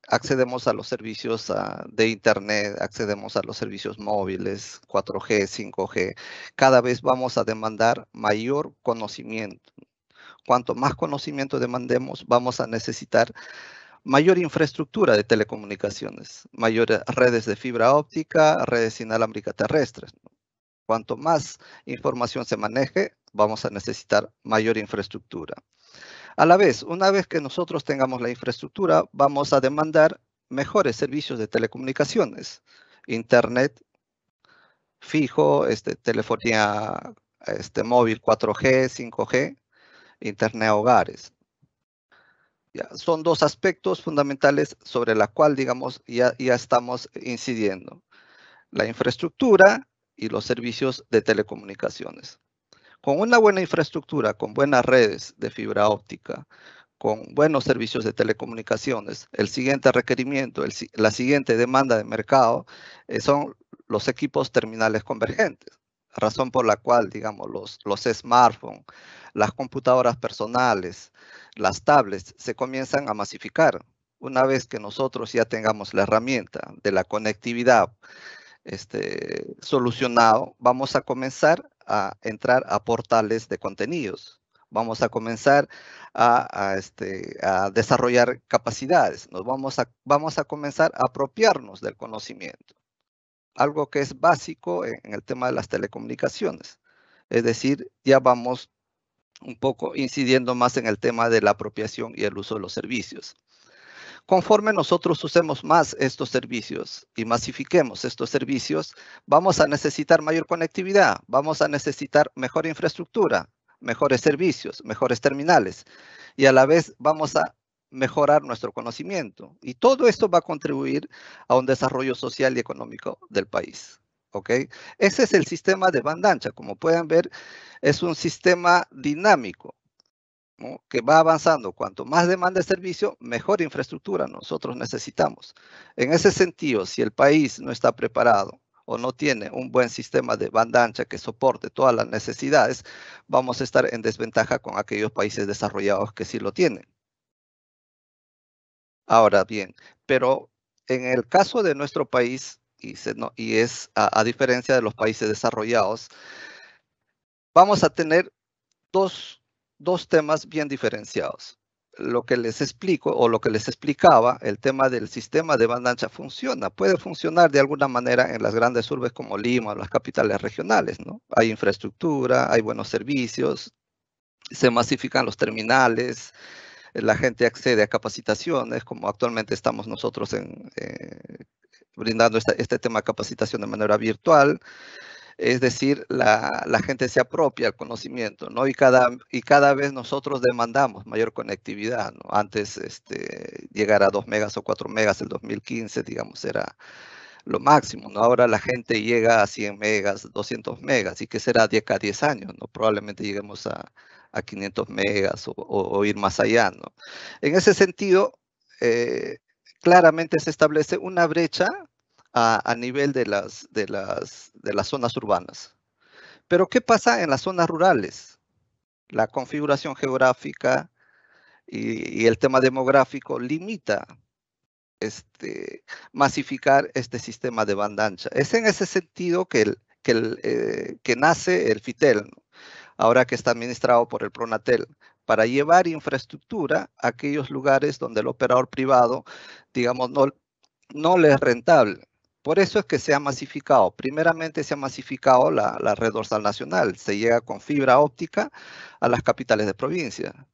accedemos a los servicios de Internet, accedemos a los servicios móviles, 4G, 5G, cada vez vamos a demandar mayor conocimiento. Cuanto más conocimiento demandemos, vamos a necesitar mayor infraestructura de telecomunicaciones, mayores redes de fibra óptica, redes inalámbricas terrestres. Cuanto más información se maneje, vamos a necesitar mayor infraestructura. A la vez, una vez que nosotros tengamos la infraestructura, vamos a demandar mejores servicios de telecomunicaciones, Internet fijo, telefonía móvil 4G, 5G, Internet a hogares. Ya, son dos aspectos fundamentales sobre la cual, digamos, ya estamos incidiendo. La infraestructura y los servicios de telecomunicaciones. Con una buena infraestructura, con buenas redes de fibra óptica, con buenos servicios de telecomunicaciones, el siguiente requerimiento, la siguiente demanda de mercado son los equipos terminales convergentes. Razón por la cual, digamos, los smartphones, las computadoras personales, las tablets se comienzan a masificar. Una vez que nosotros ya tengamos la herramienta de la conectividad solucionado, vamos a comenzar a entrar a portales de contenidos. Vamos a comenzar a desarrollar capacidades. Vamos a comenzar a apropiarnos del conocimiento. Algo que es básico en el tema de las telecomunicaciones. Es decir, ya vamos un poco incidiendo más en el tema de la apropiación y el uso de los servicios. Conforme nosotros usemos más estos servicios y masifiquemos estos servicios, vamos a necesitar mayor conectividad, vamos a necesitar mejor infraestructura, mejores servicios, mejores terminales, y a la vez vamos a mejorar nuestro conocimiento. Y todo esto va a contribuir a un desarrollo social y económico del país. ¿Ok? Ese es el sistema de banda ancha. Como pueden ver, es un sistema dinámico, ¿no? Que va avanzando. Cuanto más demanda de servicio, mejor infraestructura nosotros necesitamos. En ese sentido, si el país no está preparado o no tiene un buen sistema de banda ancha que soporte todas las necesidades, vamos a estar en desventaja con aquellos países desarrollados que sí lo tienen. Ahora bien, pero en el caso de nuestro país, y es a diferencia de los países desarrollados, vamos a tener dos temas bien diferenciados. Lo que les explico o lo que les explicaba, el tema del sistema de banda ancha puede funcionar de alguna manera en las grandes urbes como Lima, las capitales regionales, ¿no? Hay infraestructura, hay buenos servicios, se masifican los terminales, la gente accede a capacitaciones, como actualmente estamos nosotros brindando este tema de capacitación de manera virtual. Es decir, la gente se apropia el conocimiento, ¿no? Y cada vez nosotros demandamos mayor conectividad, ¿no? Antes llegar a 2 megas o 4 megas, el 2015, digamos, era lo máximo, ¿no? Ahora la gente llega a 100 megas, 200 megas, ¿y qué será de acá a 10 años, ¿no? Probablemente lleguemos a 500 megas o ir más allá, ¿no? En ese sentido, claramente se establece una brecha a nivel de las zonas urbanas. Pero ¿qué pasa en las zonas rurales? La configuración geográfica y el tema demográfico limita masificar este sistema de banda ancha. Es en ese sentido que nace el FITEL, ¿no? Ahora que está administrado por el PRONATEL, para llevar infraestructura a aquellos lugares donde el operador privado, digamos, no le es rentable. Por eso es que se ha masificado. Primeramente se ha masificado la red dorsal nacional. Se llega con fibra óptica a las capitales de provincia.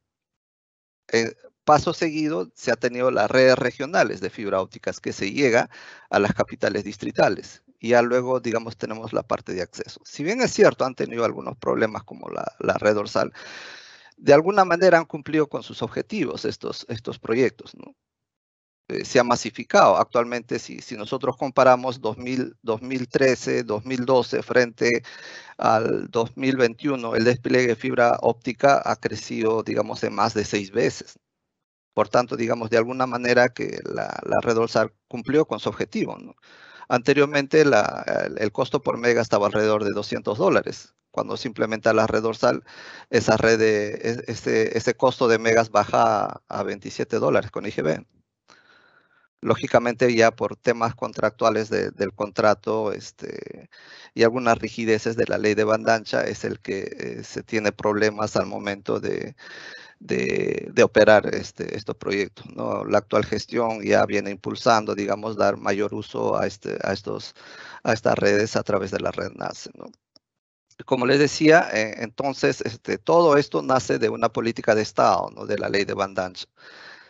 Paso seguido se ha tenido las redes regionales de fibra ópticas que se llega a las capitales distritales. Y ya luego, digamos, tenemos la parte de acceso. Si bien es cierto, han tenido algunos problemas como la red dorsal, de alguna manera han cumplido con sus objetivos estos proyectos, ¿no? Se ha masificado. Actualmente, si nosotros comparamos 2013, 2012 frente al 2021, el despliegue de fibra óptica ha crecido, digamos, en más de 6 veces. Por tanto, digamos, de alguna manera que la red dorsal cumplió con su objetivo, ¿no? Anteriormente, el costo por mega estaba alrededor de $200. Cuando se implementa la red dorsal, esa red ese costo de megas baja a $27 con IGB. Lógicamente, ya por temas contractuales del contrato y algunas rigideces de la ley de banda ancha, es el que se tiene problemas al momento de operar estos proyectos, ¿no? La actual gestión ya viene impulsando, digamos, dar mayor uso a estas redes a través de la red NACE, ¿no? Como les decía, entonces, todo esto nace de una política de Estado, ¿no? De la ley de banda ancha,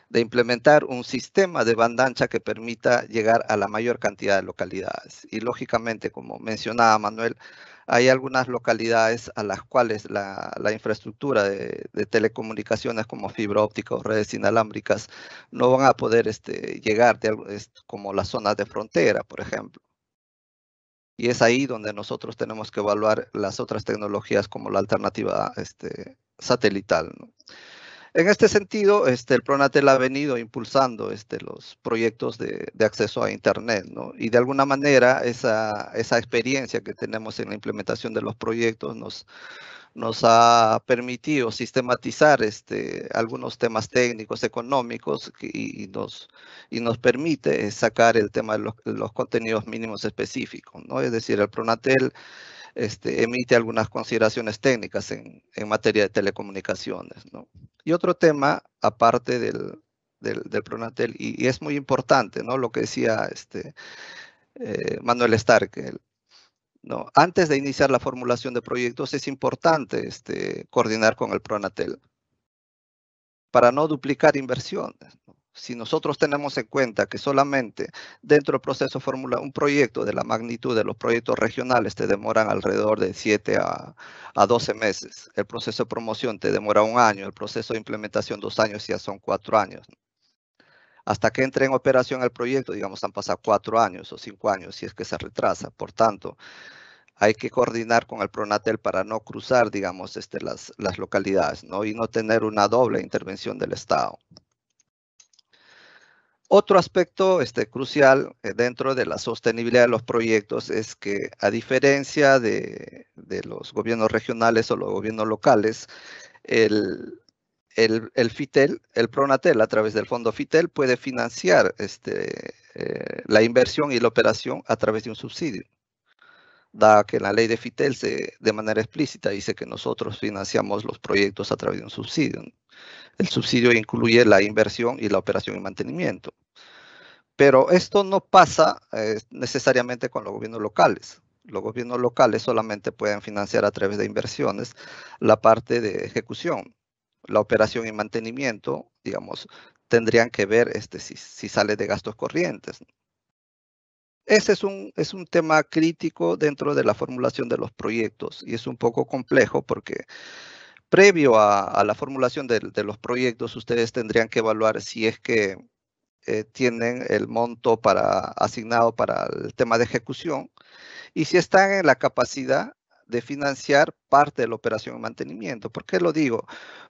de implementar un sistema de banda ancha que permita llegar a la mayor cantidad de localidades. Y lógicamente, como mencionaba Manuel, hay algunas localidades a las cuales la infraestructura de telecomunicaciones como fibra óptica o redes inalámbricas no van a poder llegar, como las zonas de frontera, por ejemplo. Y es ahí donde nosotros tenemos que evaluar las otras tecnologías como la alternativa satelital, ¿no? En este sentido, el PRONATEL ha venido impulsando los proyectos de acceso a Internet, ¿no? Y de alguna manera esa experiencia que tenemos en la implementación de los proyectos nos ha permitido sistematizar algunos temas técnicos, económicos y nos permite sacar el tema de los contenidos mínimos específicos, ¿no? Es decir, el PRONATEL emite algunas consideraciones técnicas en materia de telecomunicaciones, ¿no? Y otro tema, aparte del PRONATEL, y es muy importante, ¿no? Lo que decía Manuel Stark, ¿no? Antes de iniciar la formulación de proyectos es importante coordinar con el PRONATEL para no duplicar inversiones, ¿no? Si nosotros tenemos en cuenta que solamente dentro del proceso formula un proyecto de la magnitud de los proyectos regionales te demoran alrededor de 7 a 12 meses. El proceso de promoción te demora 1 año, el proceso de implementación 2 años, ya son 4 años, ¿no? Hasta que entre en operación el proyecto, digamos, han pasado 4 años o 5 años si es que se retrasa. Por tanto, hay que coordinar con el PRONATEL para no cruzar, digamos, las localidades, ¿no? Y no tener una doble intervención del Estado. Otro aspecto crucial dentro de la sostenibilidad de los proyectos es que, a diferencia de los gobiernos regionales o los gobiernos locales, el FITEL, el PRONATEL, a través del fondo FITEL, puede financiar la inversión y la operación a través de un subsidio. Dada que la ley de FITEL de manera explícita dice que nosotros financiamos los proyectos a través de un subsidio, ¿no? El subsidio incluye la inversión y la operación y mantenimiento. Pero esto no pasa necesariamente con los gobiernos locales. Los gobiernos locales solamente pueden financiar a través de inversiones la parte de ejecución. La operación y mantenimiento, digamos, tendrían que ver si sale de gastos corrientes, ¿no? Ese es un tema crítico dentro de la formulación de los proyectos y es un poco complejo porque previo a la formulación de los proyectos ustedes tendrían que evaluar si es que tienen el monto asignado para el tema de ejecución y si están en la capacidad de financiar parte de la operación y mantenimiento. ¿Por qué lo digo?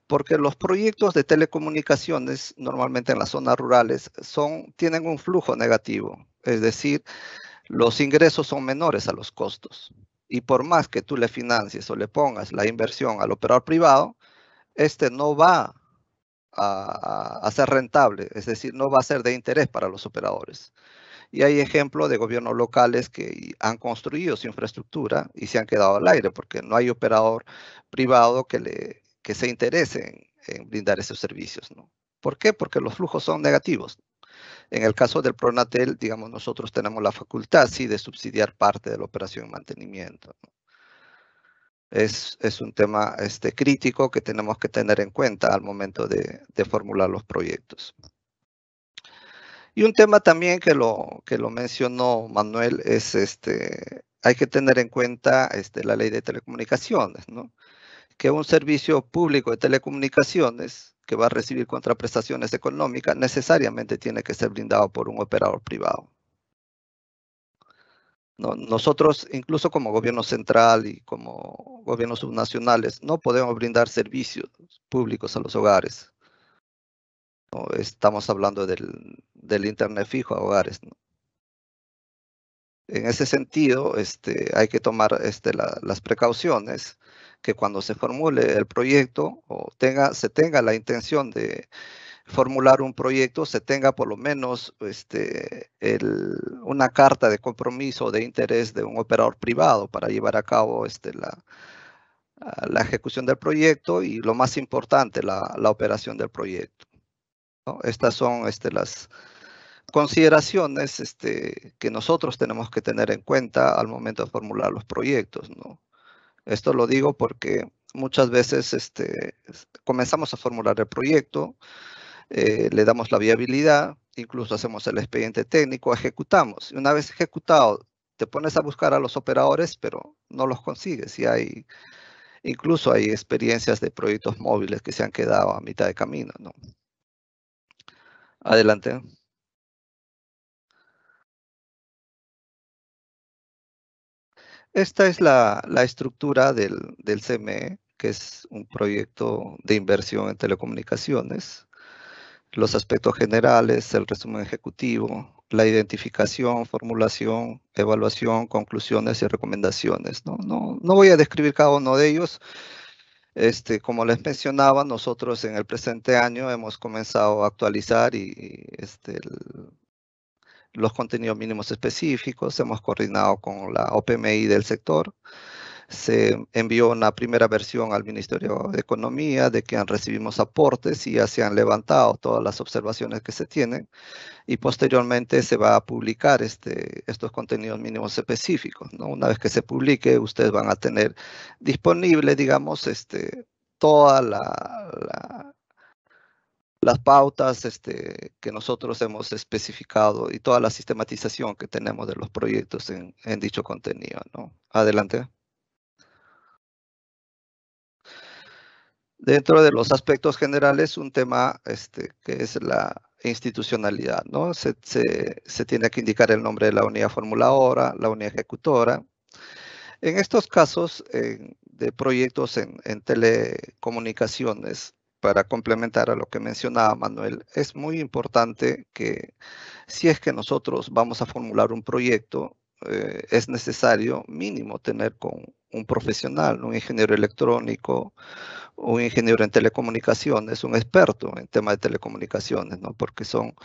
Porque los proyectos de telecomunicaciones, normalmente en las zonas rurales, tienen un flujo negativo, es decir, los ingresos son menores a los costos. Y por más que tú le financies o le pongas la inversión al operador privado, este no va a ser rentable, es decir, no va a ser de interés para los operadores. Y hay ejemplos de gobiernos locales que han construido su infraestructura y se han quedado al aire porque no hay operador privado que se interese en brindar esos servicios, ¿no? ¿Por qué? Porque los flujos son negativos. En el caso del Pronatel, digamos, nosotros tenemos la facultad, sí, de subsidiar parte de la operación y mantenimiento, ¿no? Es un tema crítico que tenemos que tener en cuenta al momento de formular los proyectos. Y un tema también que lo mencionó Manuel es hay que tener en cuenta la ley de telecomunicaciones, ¿no? Que un servicio público de telecomunicaciones que va a recibir contraprestaciones económicas necesariamente tiene que ser brindado por un operador privado. ¿No? Nosotros, incluso como gobierno central y como gobiernos subnacionales, no podemos brindar servicios públicos a los hogares, ¿no? Estamos hablando del Internet fijo a hogares, ¿no? En ese sentido, hay que tomar las precauciones que cuando se formule el proyecto o se tenga la intención de formular un proyecto, se tenga por lo menos una carta de compromiso de interés de un operador privado para llevar a cabo la ejecución del proyecto y lo más importante, la operación del proyecto, ¿no? Estas son las consideraciones que nosotros tenemos que tener en cuenta al momento de formular los proyectos, ¿no? Esto lo digo porque muchas veces comenzamos a formular el proyecto, le damos la viabilidad, incluso hacemos el expediente técnico, ejecutamos. Y una vez ejecutado, te pones a buscar a los operadores, pero no los consigues. Y incluso hay experiencias de proyectos móviles que se han quedado a mitad de camino, ¿no? Adelante. Esta es la estructura del CME, que es un proyecto de inversión en telecomunicaciones. Los aspectos generales, el resumen ejecutivo, la identificación, formulación, evaluación, conclusiones y recomendaciones, ¿no? No voy a describir cada uno de ellos. Como les mencionaba, nosotros en el presente año hemos comenzado a actualizar los contenidos mínimos específicos, hemos coordinado con la OPMI del sector, se envió una primera versión al Ministerio de Economía de que recibimos aportes y ya se han levantado todas las observaciones que se tienen y posteriormente se va a publicar estos contenidos mínimos específicos, ¿no? Una vez que se publique, ustedes van a tener disponible, digamos, toda las pautas que nosotros hemos especificado y toda la sistematización que tenemos de los proyectos en dicho contenido, ¿no? Adelante. Dentro de los aspectos generales, un tema que es la institucionalidad, ¿no? Se tiene que indicar el nombre de la unidad formuladora, la unidad ejecutora. En estos casos de proyectos en telecomunicaciones, para complementar a lo que mencionaba Manuel, es muy importante que si es que nosotros vamos a formular un proyecto, es necesario mínimo tener con un profesional, un ingeniero electrónico, un ingeniero en telecomunicaciones, un experto en tema de telecomunicaciones, ¿no? Porque son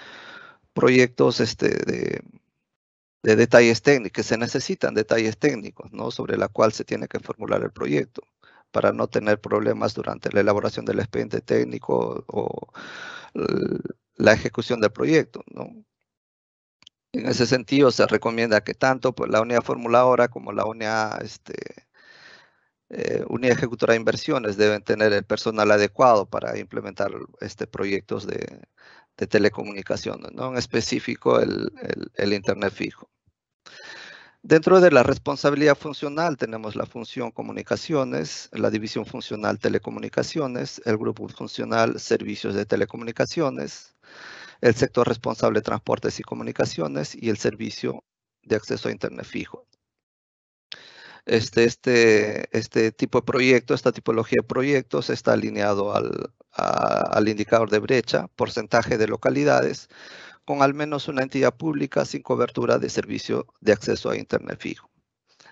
proyectos de detalles técnicos, que se necesitan detalles técnicos, ¿no? Sobre la cual se tiene que formular el proyecto para no tener problemas durante la elaboración del expediente técnico o la ejecución del proyecto, ¿no? En ese sentido, se recomienda que tanto pues, la unidad formuladora como la unidad unidad ejecutora de inversiones deben tener el personal adecuado para implementar proyectos de telecomunicaciones, ¿no? En específico el Internet fijo. Dentro de la responsabilidad funcional tenemos la función comunicaciones, la división funcional telecomunicaciones, el grupo funcional servicios de telecomunicaciones, el sector responsable de transportes y comunicaciones y el servicio de acceso a Internet fijo. Este tipo de proyecto, esta tipología de proyectos está alineado al indicador de brecha, porcentaje de localidades, con al menos una entidad pública sin cobertura de servicio de acceso a Internet fijo.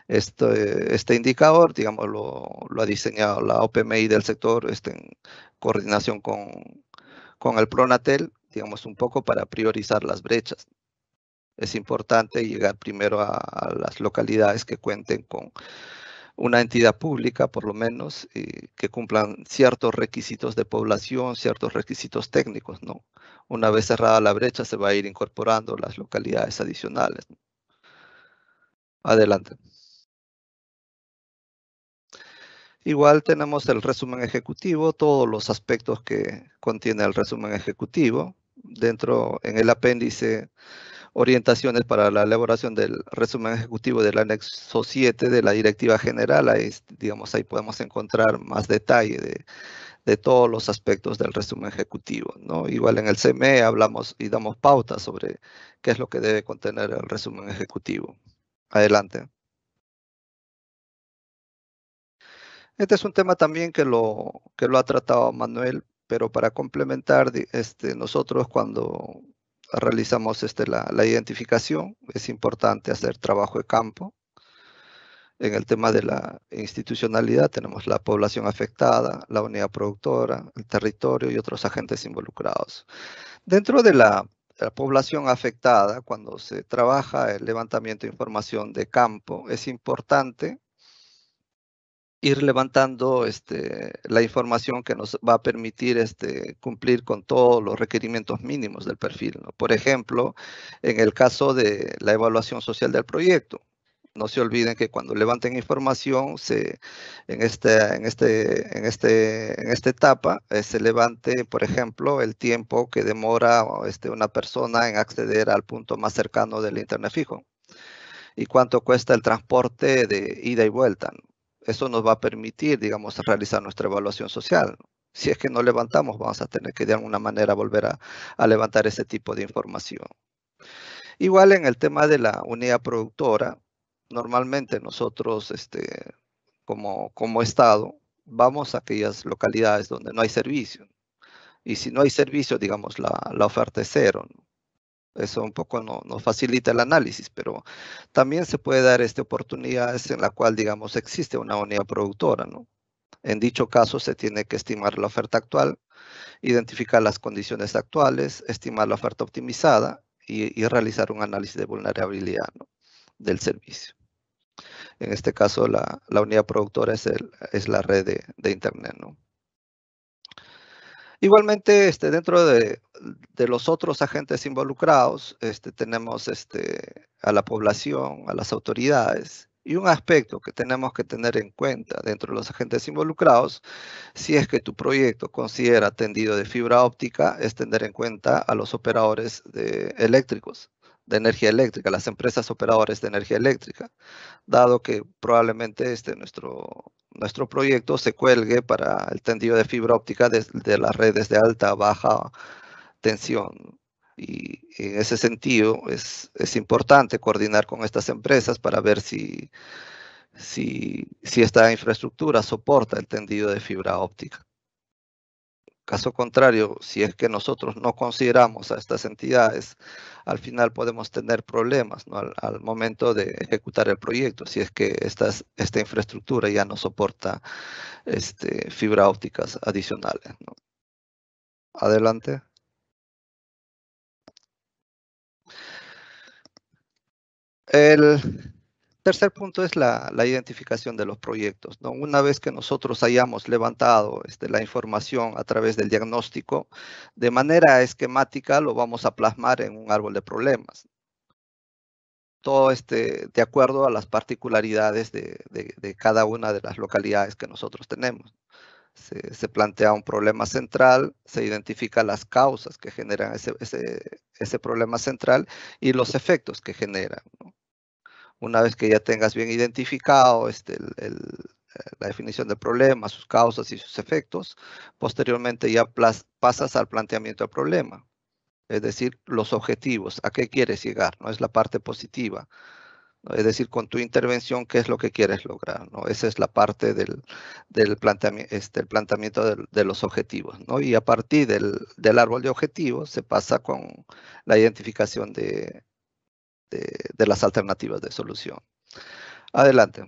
Este indicador, digamos, lo ha diseñado la OPMI del sector en coordinación con el PRONATEL, digamos, un poco para priorizar las brechas. Es importante llegar primero a las localidades que cuenten con una entidad pública, por lo menos, que cumplan ciertos requisitos de población, ciertos requisitos técnicos, ¿no? Una vez cerrada la brecha, se va a ir incorporando las localidades adicionales, ¿no? Adelante. Igual tenemos el resumen ejecutivo, todos los aspectos que contiene el resumen ejecutivo. Dentro, en el apéndice, orientaciones para la elaboración del resumen ejecutivo del anexo 7 de la Directiva General. Ahí, digamos, ahí podemos encontrar más detalle de todos los aspectos del resumen ejecutivo, ¿no? Igual en el CME hablamos y damos pautas sobre qué es lo que debe contener el resumen ejecutivo. Adelante. Este es un tema también que lo ha tratado Manuel, pero para complementar, nosotros cuando realizamos la identificación, es importante hacer trabajo de campo. En el tema de la institucionalidad tenemos la población afectada, la unidad productora, el territorio y otros agentes involucrados. Dentro de la población afectada, cuando se trabaja el levantamiento de información de campo, es importante ir levantando la información que nos va a permitir cumplir con todos los requerimientos mínimos del perfil, ¿no? Por ejemplo, en el caso de la evaluación social del proyecto, no se olviden que cuando levanten información, en esta etapa, se levante, por ejemplo, el tiempo que demora una persona en acceder al punto más cercano del Internet fijo y cuánto cuesta el transporte de ida y vuelta, ¿no? Eso nos va a permitir, digamos, realizar nuestra evaluación social, ¿no? Si es que no levantamos, vamos a tener que de alguna manera volver a levantar ese tipo de información. Igual en el tema de la unidad productora, normalmente nosotros, como Estado, vamos a aquellas localidades donde no hay servicio. Y si no hay servicio, digamos, la oferta es cero, ¿no? Eso un poco nos facilita el análisis, pero también se puede dar oportunidades en la cual, digamos, existe una unidad productora, ¿no? En dicho caso, se tiene que estimar la oferta actual, identificar las condiciones actuales, estimar la oferta optimizada y realizar un análisis de vulnerabilidad, ¿no?, del servicio. En este caso, la unidad productora es la red de Internet, ¿no? Igualmente, dentro de los otros agentes involucrados, tenemos a la población, a las autoridades, y un aspecto que tenemos que tener en cuenta dentro de los agentes involucrados, si es que tu proyecto considera tendido de fibra óptica, es tener en cuenta a los operadores eléctricos, de energía eléctrica, las empresas operadoras de energía eléctrica, dado que probablemente nuestro proyecto se cuelgue para el tendido de fibra óptica de las redes de alta, baja tensión. Y en ese sentido es importante coordinar con estas empresas para ver si esta infraestructura soporta el tendido de fibra óptica. Caso contrario, si es que nosotros no consideramos a estas entidades, al final podemos tener problemas, ¿no?, al momento de ejecutar el proyecto, si es que esta infraestructura ya no soporta fibra ópticas adicionales, ¿no? Adelante. El tercer punto es la identificación de los proyectos, ¿no? Una vez que nosotros hayamos levantado la información a través del diagnóstico, de manera esquemática lo vamos a plasmar en un árbol de problemas. Todo de acuerdo a las particularidades de cada una de las localidades que nosotros tenemos. Se plantea un problema central, se identifican las causas que generan ese problema central y los efectos que generan, ¿no? Una vez que ya tengas bien identificado la definición del problema, sus causas y sus efectos, posteriormente ya pasas al planteamiento del problema. Es decir, los objetivos, ¿a qué quieres llegar? ¿No? Es la parte positiva, ¿no? Es decir, con tu intervención, ¿qué es lo que quieres lograr? ¿No? Esa es la parte del planteamiento, el planteamiento de los objetivos, ¿no? Y a partir del árbol de objetivos se pasa con la identificación de las alternativas de solución. Adelante.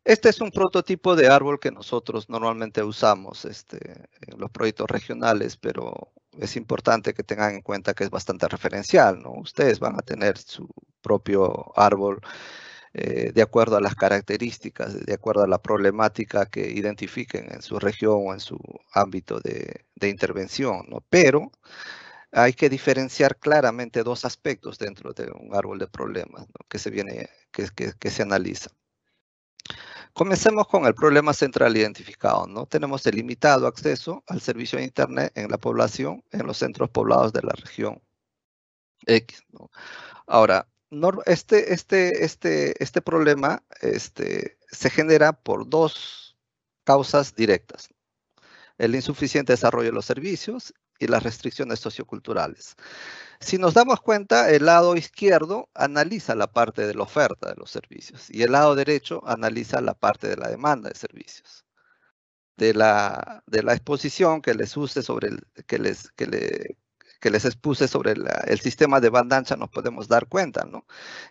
Este es un prototipo de árbol que nosotros normalmente usamos en los proyectos regionales, pero es importante que tengan en cuenta que es bastante referencial, ¿no? Ustedes van a tener su propio árbol de acuerdo a las características, de acuerdo a la problemática que identifiquen en su región o en su ámbito de intervención, ¿no? Pero hay que diferenciar claramente dos aspectos dentro de un árbol de problemas, ¿no? que se analiza. Comencemos con el problema central identificado, ¿no? Tenemos el limitado acceso al servicio de Internet en la población, en los centros poblados de la región X, ¿no? Ahora, este problema se genera por dos causas directas: el insuficiente desarrollo de los servicios y las restricciones socioculturales. Si nos damos cuenta, el lado izquierdo analiza la parte de la oferta de los servicios y el lado derecho analiza la parte de la demanda de servicios. De la exposición que les use sobre que les expuse sobre el sistema de banda ancha, nos podemos dar cuenta, ¿no?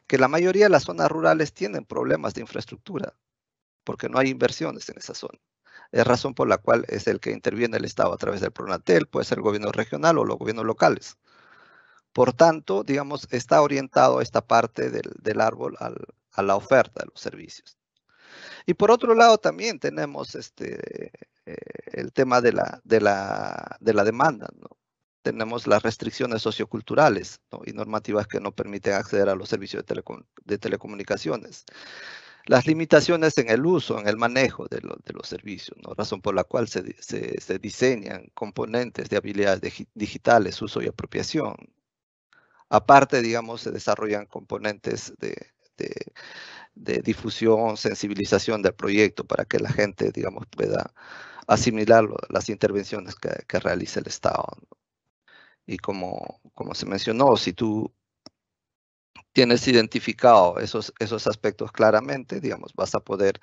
Que la mayoría de las zonas rurales tienen problemas de infraestructura porque no hay inversiones en esa zona. Es razón por la cual es el que interviene el Estado a través del PRONATEL, puede ser el gobierno regional o los gobiernos locales. Por tanto, digamos, está orientado esta parte del árbol a la oferta de los servicios. Y por otro lado también tenemos el tema de la demanda, ¿no? Tenemos las restricciones socioculturales, ¿no? Y normativas que no permiten acceder a los servicios de telecomunicaciones. Las limitaciones en el uso, en el manejo de los servicios, ¿no? Razón por la cual se diseñan componentes de habilidades digitales, uso y apropiación. Aparte, digamos, se desarrollan componentes de difusión, sensibilización del proyecto para que la gente, digamos, pueda asimilar las intervenciones que realiza el Estado, ¿no? Y como se mencionó, si tú tienes identificado esos aspectos claramente, digamos, vas a poder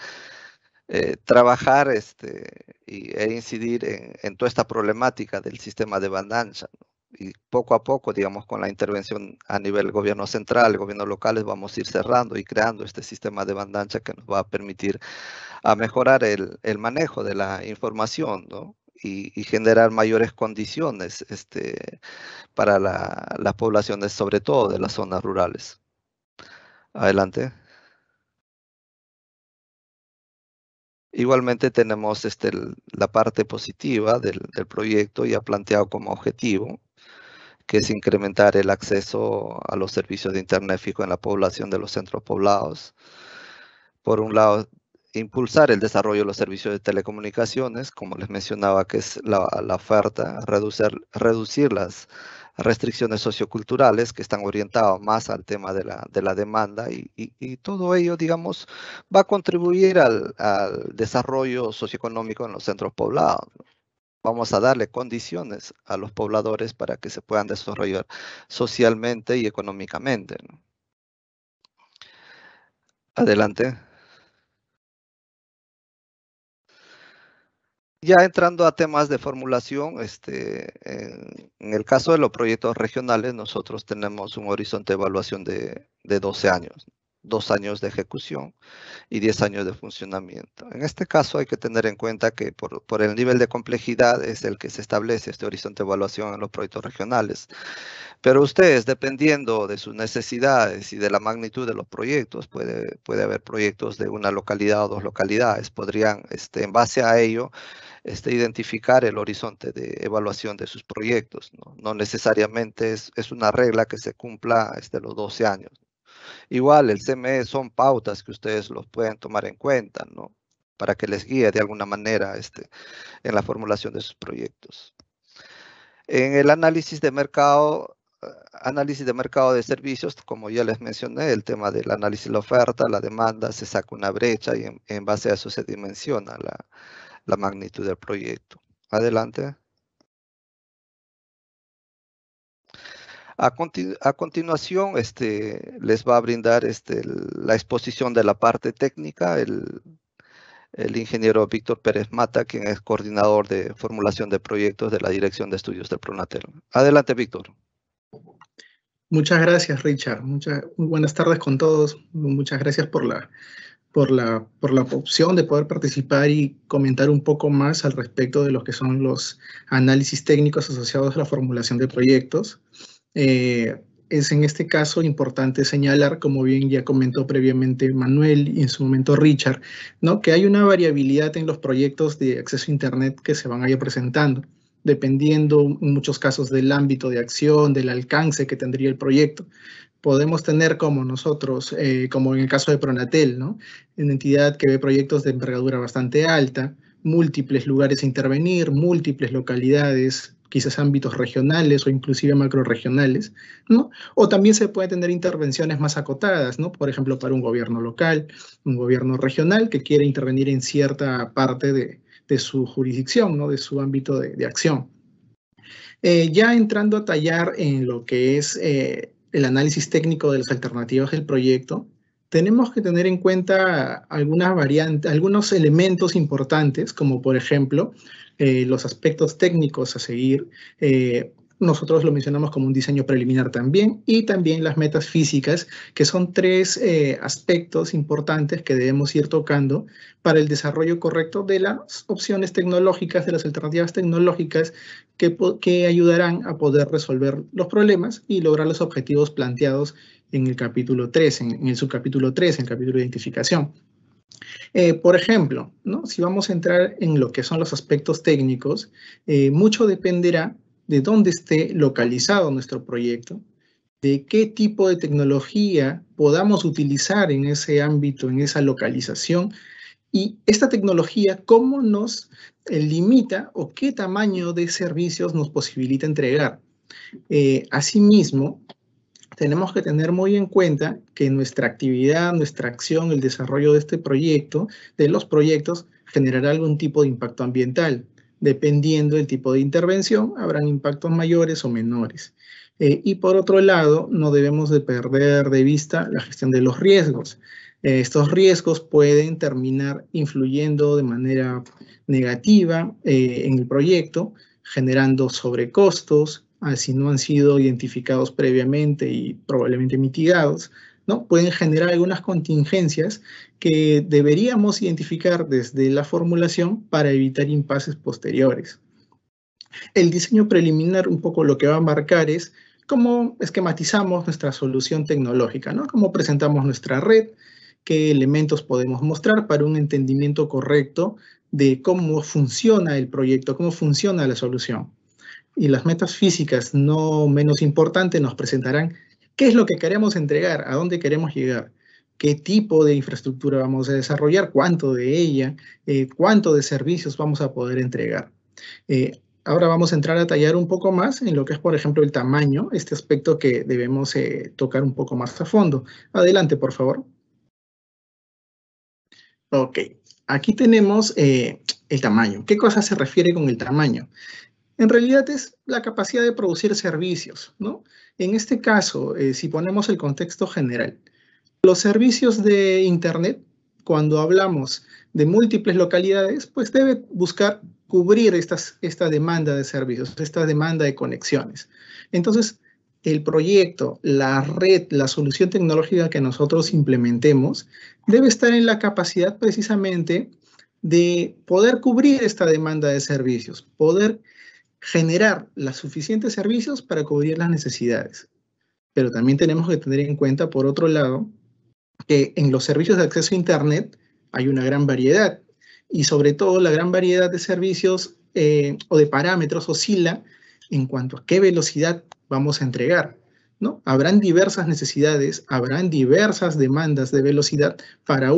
trabajar e incidir en toda esta problemática del sistema de banda ancha, ¿no? Y poco a poco, digamos, con la intervención a nivel gobierno central, gobiernos locales, vamos a ir cerrando y creando este sistema de banda ancha que nos va a permitir a mejorar el manejo de la información, ¿no? Y generar mayores condiciones para las poblaciones, sobre todo de las zonas rurales. Adelante. Igualmente tenemos la parte positiva del proyecto ya planteado como objetivo, que es incrementar el acceso a los servicios de Internet fijo en la población de los centros poblados. Por un lado, impulsar el desarrollo de los servicios de telecomunicaciones, como les mencionaba, que es la oferta, reducir las restricciones socioculturales que están orientadas más al tema de la demanda y todo ello, digamos, va a contribuir al desarrollo socioeconómico en los centros poblados, ¿no? Vamos a darle condiciones a los pobladores para que se puedan desarrollar socialmente y económicamente, ¿no? Adelante. Ya entrando a temas de formulación, en el caso de los proyectos regionales, nosotros tenemos un horizonte de evaluación de 12 años, 2 años de ejecución y 10 años de funcionamiento. En este caso hay que tener en cuenta que por el nivel de complejidad es el que se establece este horizonte de evaluación en los proyectos regionales. Pero ustedes, dependiendo de sus necesidades y de la magnitud de los proyectos, puede haber proyectos de una localidad o 2 localidades, podrían, en base a ello, identificar el horizonte de evaluación de sus proyectos, ¿no? No necesariamente es una regla que se cumpla los 12 años. Igual, el CME son pautas que ustedes los pueden tomar en cuenta, ¿no? Para que les guíe de alguna manera en la formulación de sus proyectos. En el análisis de mercado de servicios, como ya les mencioné, el tema del análisis de la oferta, la demanda, se saca una brecha y en base a eso se dimensiona la magnitud del proyecto. Adelante. A continuación, les va a brindar la exposición de la parte técnica, el ingeniero Víctor Pérez Mata, quien es coordinador de formulación de proyectos de la Dirección de Estudios del Pronatel. Adelante, Víctor. Muchas gracias, Richard. Muy buenas tardes con todos. Muchas gracias por la opción de poder participar y comentar un poco más al respecto de lo que son los análisis técnicos asociados a la formulación de proyectos. Es en este caso importante señalar, como bien ya comentó previamente Manuel y en su momento Richard, ¿no?, que hay una variabilidad en los proyectos de acceso a Internet que se van a ir presentando, dependiendo en muchos casos del ámbito de acción, del alcance que tendría el proyecto. Podemos tener como nosotros, como en el caso de Pronatel, ¿no?, una entidad que ve proyectos de envergadura bastante alta, múltiples lugares a intervenir, múltiples localidades, quizás ámbitos regionales o inclusive macrorregionales, ¿no? O también se pueden tener intervenciones más acotadas, ¿no? Por ejemplo, para un gobierno local, un gobierno regional que quiere intervenir en cierta parte de su jurisdicción, ¿no?, de su ámbito de acción. Ya entrando a tallar en lo que es el análisis técnico de las alternativas del proyecto, tenemos que tener en cuenta algunas variantes, algunos elementos importantes, como por ejemplo los aspectos técnicos a seguir. Nosotros lo mencionamos como un diseño preliminar también, y también las metas físicas, que son tres aspectos importantes que debemos ir tocando para el desarrollo correcto de las opciones tecnológicas, de las alternativas tecnológicas que ayudarán a poder resolver los problemas y lograr los objetivos planteados en el capítulo 3, en el subcapítulo 3, en el capítulo de identificación. Por ejemplo, ¿no?, si vamos a entrar en lo que son los aspectos técnicos, mucho dependerá de dónde esté localizado nuestro proyecto, de qué tipo de tecnología podamos utilizar en ese ámbito, en esa localización, y esta tecnología cómo nos limita o qué tamaño de servicios nos posibilita entregar. Asimismo, tenemos que tener muy en cuenta que nuestra actividad, nuestra acción, el desarrollo de este proyecto, de los proyectos, generará algún tipo de impacto ambiental. Dependiendo del tipo de intervención, habrán impactos mayores o menores. Y por otro lado, no debemos de perder de vista la gestión de los riesgos. Estos riesgos pueden terminar influyendo de manera negativa en el proyecto, generando sobrecostos, si no han sido identificados previamente y probablemente mitigados, ¿no? Pueden generar algunas contingencias que deberíamos identificar desde la formulación para evitar impases posteriores. El diseño preliminar un poco lo que va a marcar es cómo esquematizamos nuestra solución tecnológica, ¿no? Cómo presentamos nuestra red, qué elementos podemos mostrar para un entendimiento correcto de cómo funciona el proyecto, cómo funciona la solución. Y las metas físicas, no menos importantes, nos presentarán qué es lo que queremos entregar, a dónde queremos llegar, qué tipo de infraestructura vamos a desarrollar, cuánto de ella, cuánto de servicios vamos a poder entregar. Ahora vamos a entrar a tallar un poco más en lo que es, por ejemplo, el tamaño, este aspecto que debemos tocar un poco más a fondo. Adelante, por favor. Ok, aquí tenemos el tamaño. ¿Qué cosa se refiere con el tamaño? En realidad es la capacidad de producir servicios, ¿no? En este caso, si ponemos el contexto general, los servicios de Internet, cuando hablamos de múltiples localidades, pues debe buscar cubrir esta demanda de servicios, esta demanda de conexiones. Entonces, el proyecto, la red, la solución tecnológica que nosotros implementemos, debe estar en la capacidad precisamente de poder cubrir esta demanda de servicios, poder generar los suficientes servicios para cubrir las necesidades. Pero también tenemos que tener en cuenta, por otro lado, que en los servicios de acceso a Internet hay una gran variedad, y sobre todo la gran variedad de servicios o de parámetros oscila en cuanto a qué velocidad vamos a entregar, ¿no? Habrán diversas necesidades, habrán diversas demandas de velocidad para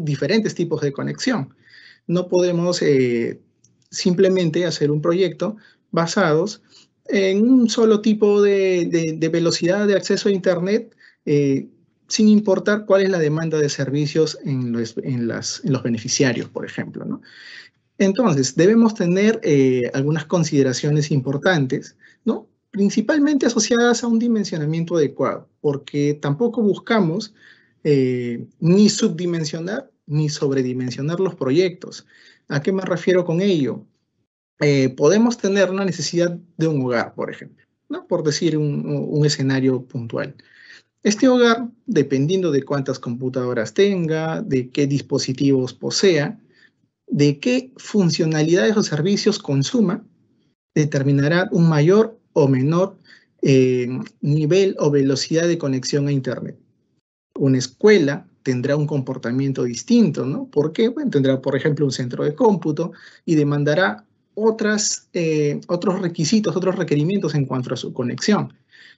diferentes tipos de conexión. No podemos simplemente hacer un proyecto basados en un solo tipo de velocidad de acceso a Internet, sin importar cuál es la demanda de servicios en los beneficiarios, por ejemplo, ¿no? Entonces, debemos tener algunas consideraciones importantes, ¿no? principalmente asociadas a un dimensionamiento adecuado, porque tampoco buscamos ni subdimensionar ni sobredimensionar los proyectos. ¿A qué me refiero con ello? Podemos tener una necesidad de un hogar, por ejemplo, ¿no? Por decir un escenario puntual. Este hogar, dependiendo de cuántas computadoras tenga, de qué dispositivos posea, de qué funcionalidades o servicios consuma, determinará un mayor o menor nivel o velocidad de conexión a Internet. Una escuela tendrá un comportamiento distinto, ¿no? ¿Por qué? Bueno, tendrá, por ejemplo, un centro de cómputo y demandará otros requisitos, otros requerimientos en cuanto a su conexión.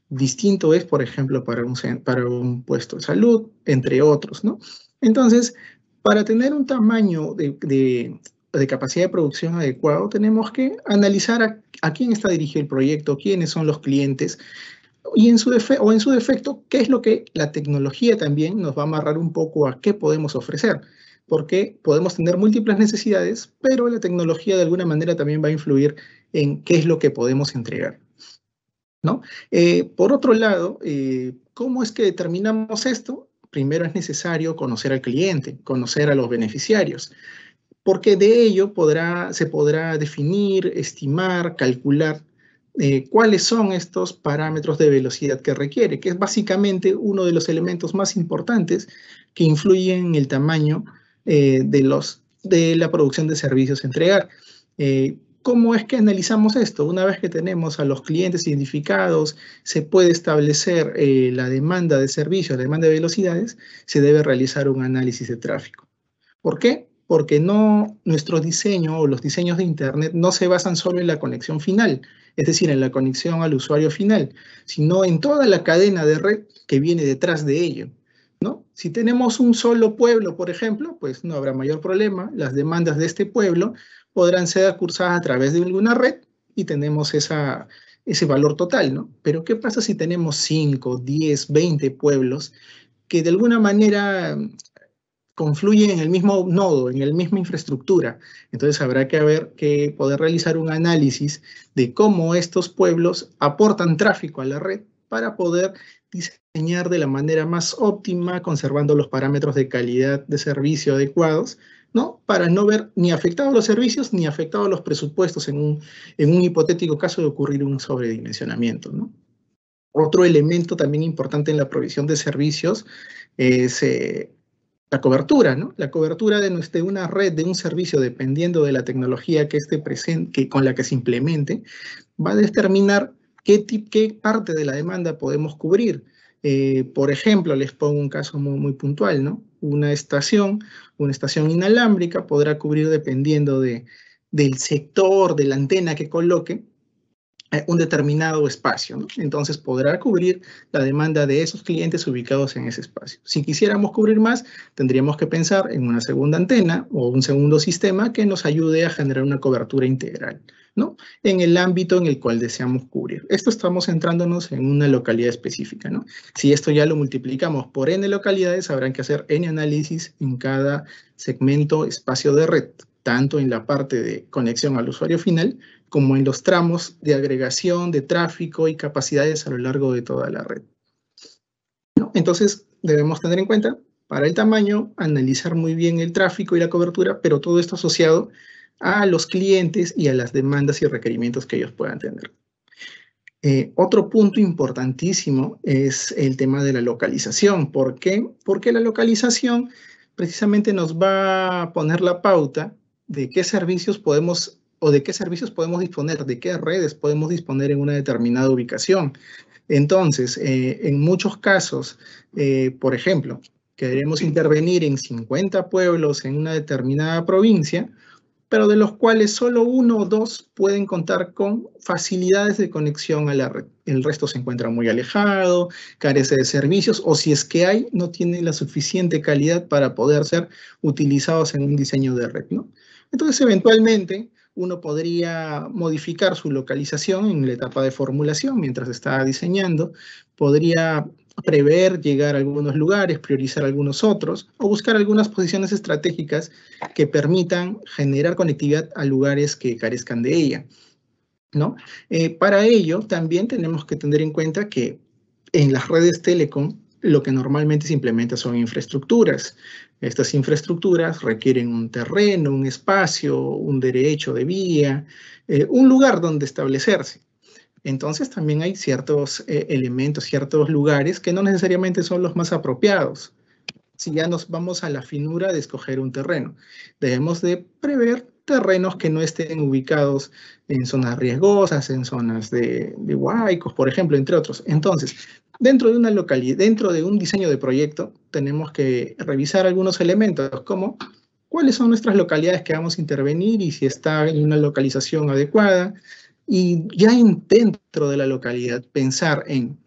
Distinto es, por ejemplo, para un puesto de salud, entre otros, ¿no? Entonces, para tener un tamaño de capacidad de producción adecuado, tenemos que analizar a quién está dirigido el proyecto, quiénes son los clientes, y en su defecto, qué es lo que la tecnología también nos va a amarrar un poco a qué podemos ofrecer. Porque podemos tener múltiples necesidades, pero la tecnología de alguna manera también va a influir en qué es lo que podemos entregar, ¿no? Por otro lado, ¿cómo es que determinamos esto? Primero es necesario conocer al cliente, conocer a los beneficiarios, porque de ello se podrá definir, estimar, calcular cuáles son estos parámetros de velocidad que requiere, que es básicamente uno de los elementos más importantes que influyen en el tamaño de la producción de servicios a entregar. ¿Cómo es que analizamos esto? Una vez que tenemos a los clientes identificados, se puede establecer la demanda de servicios, la demanda de velocidades, se debe realizar un análisis de tráfico. ¿Por qué? Porque nuestro diseño o los diseños de Internet no se basan solo en la conexión final, es decir, en la conexión al usuario final, sino en toda la cadena de red que viene detrás de ello, ¿no? Si tenemos un solo pueblo, por ejemplo, pues no habrá mayor problema. Las demandas de este pueblo podrán ser cursadas a través de alguna red y tenemos ese valor total, ¿no? Pero ¿qué pasa si tenemos 5, 10, 20 pueblos que de alguna manera confluyen en el mismo nodo, en la misma infraestructura? Entonces habrá que poder realizar un análisis de cómo estos pueblos aportan tráfico a la red para poder diseñar de la manera más óptima, conservando los parámetros de calidad de servicio adecuados, ¿no? Para no ver ni afectados los servicios ni afectados los presupuestos en un hipotético caso de ocurrir un sobredimensionamiento, ¿no? Otro elemento también importante en la provisión de servicios es la cobertura, ¿no? La cobertura de una red, de un servicio, dependiendo de la tecnología que esté presente, con la que se implemente, va a determinar qué parte de la demanda podemos cubrir. Por ejemplo, les pongo un caso muy puntual, ¿no? Una estación inalámbrica podrá cubrir, dependiendo del sector, de la antena que coloque, un determinado espacio, ¿no? Entonces podrá cubrir la demanda de esos clientes ubicados en ese espacio. Si quisiéramos cubrir más, tendríamos que pensar en una segunda antena o un segundo sistema que nos ayude a generar una cobertura integral, ¿no? En el ámbito en el cual deseamos cubrir. Esto estamos centrándonos en una localidad específica, ¿no? Si esto ya lo multiplicamos por n localidades, habrán que hacer n análisis en cada segmento, espacio de red, tanto en la parte de conexión al usuario final, como en los tramos de agregación de tráfico y capacidades a lo largo de toda la red, ¿no? Entonces, debemos tener en cuenta, para el tamaño, analizar muy bien el tráfico y la cobertura, pero todo esto asociado a los clientes y a las demandas y requerimientos que ellos puedan tener. Otro punto importantísimo es el tema de la localización. ¿Por qué? Porque la localización precisamente nos va a poner la pauta de qué servicios podemos disponer, de qué redes podemos disponer en una determinada ubicación. Entonces, en muchos casos, por ejemplo, queremos intervenir en 50 pueblos en una determinada provincia, pero de los cuales solo 1 o 2 pueden contar con facilidades de conexión a la red. El resto se encuentra muy alejado, carece de servicios, o si es que hay, no tienen la suficiente calidad para poder ser utilizados en un diseño de red, ¿no? Entonces, eventualmente, uno podría modificar su localización en la etapa de formulación mientras está diseñando, podría prever llegar a algunos lugares, priorizar algunos otros, o buscar algunas posiciones estratégicas que permitan generar conectividad a lugares que carezcan de ella. ¿no? Para ello, también tenemos que tener en cuenta que en las redes telecom, lo que normalmente se implementa son infraestructuras. Estas infraestructuras requieren un terreno, un espacio, un derecho de vía, un lugar donde establecerse. Entonces también hay ciertos elementos, ciertos lugares que no necesariamente son los más apropiados. Si ya nos vamos a la finura de escoger un terreno, debemos de prever terrenos que no estén ubicados en zonas riesgosas, en zonas de huaicos, por ejemplo, entre otros. Entonces, dentro de una localidad, dentro de un diseño de proyecto, tenemos que revisar algunos elementos como cuáles son nuestras localidades que vamos a intervenir y si está en una localización adecuada. Y ya dentro de la localidad, pensar en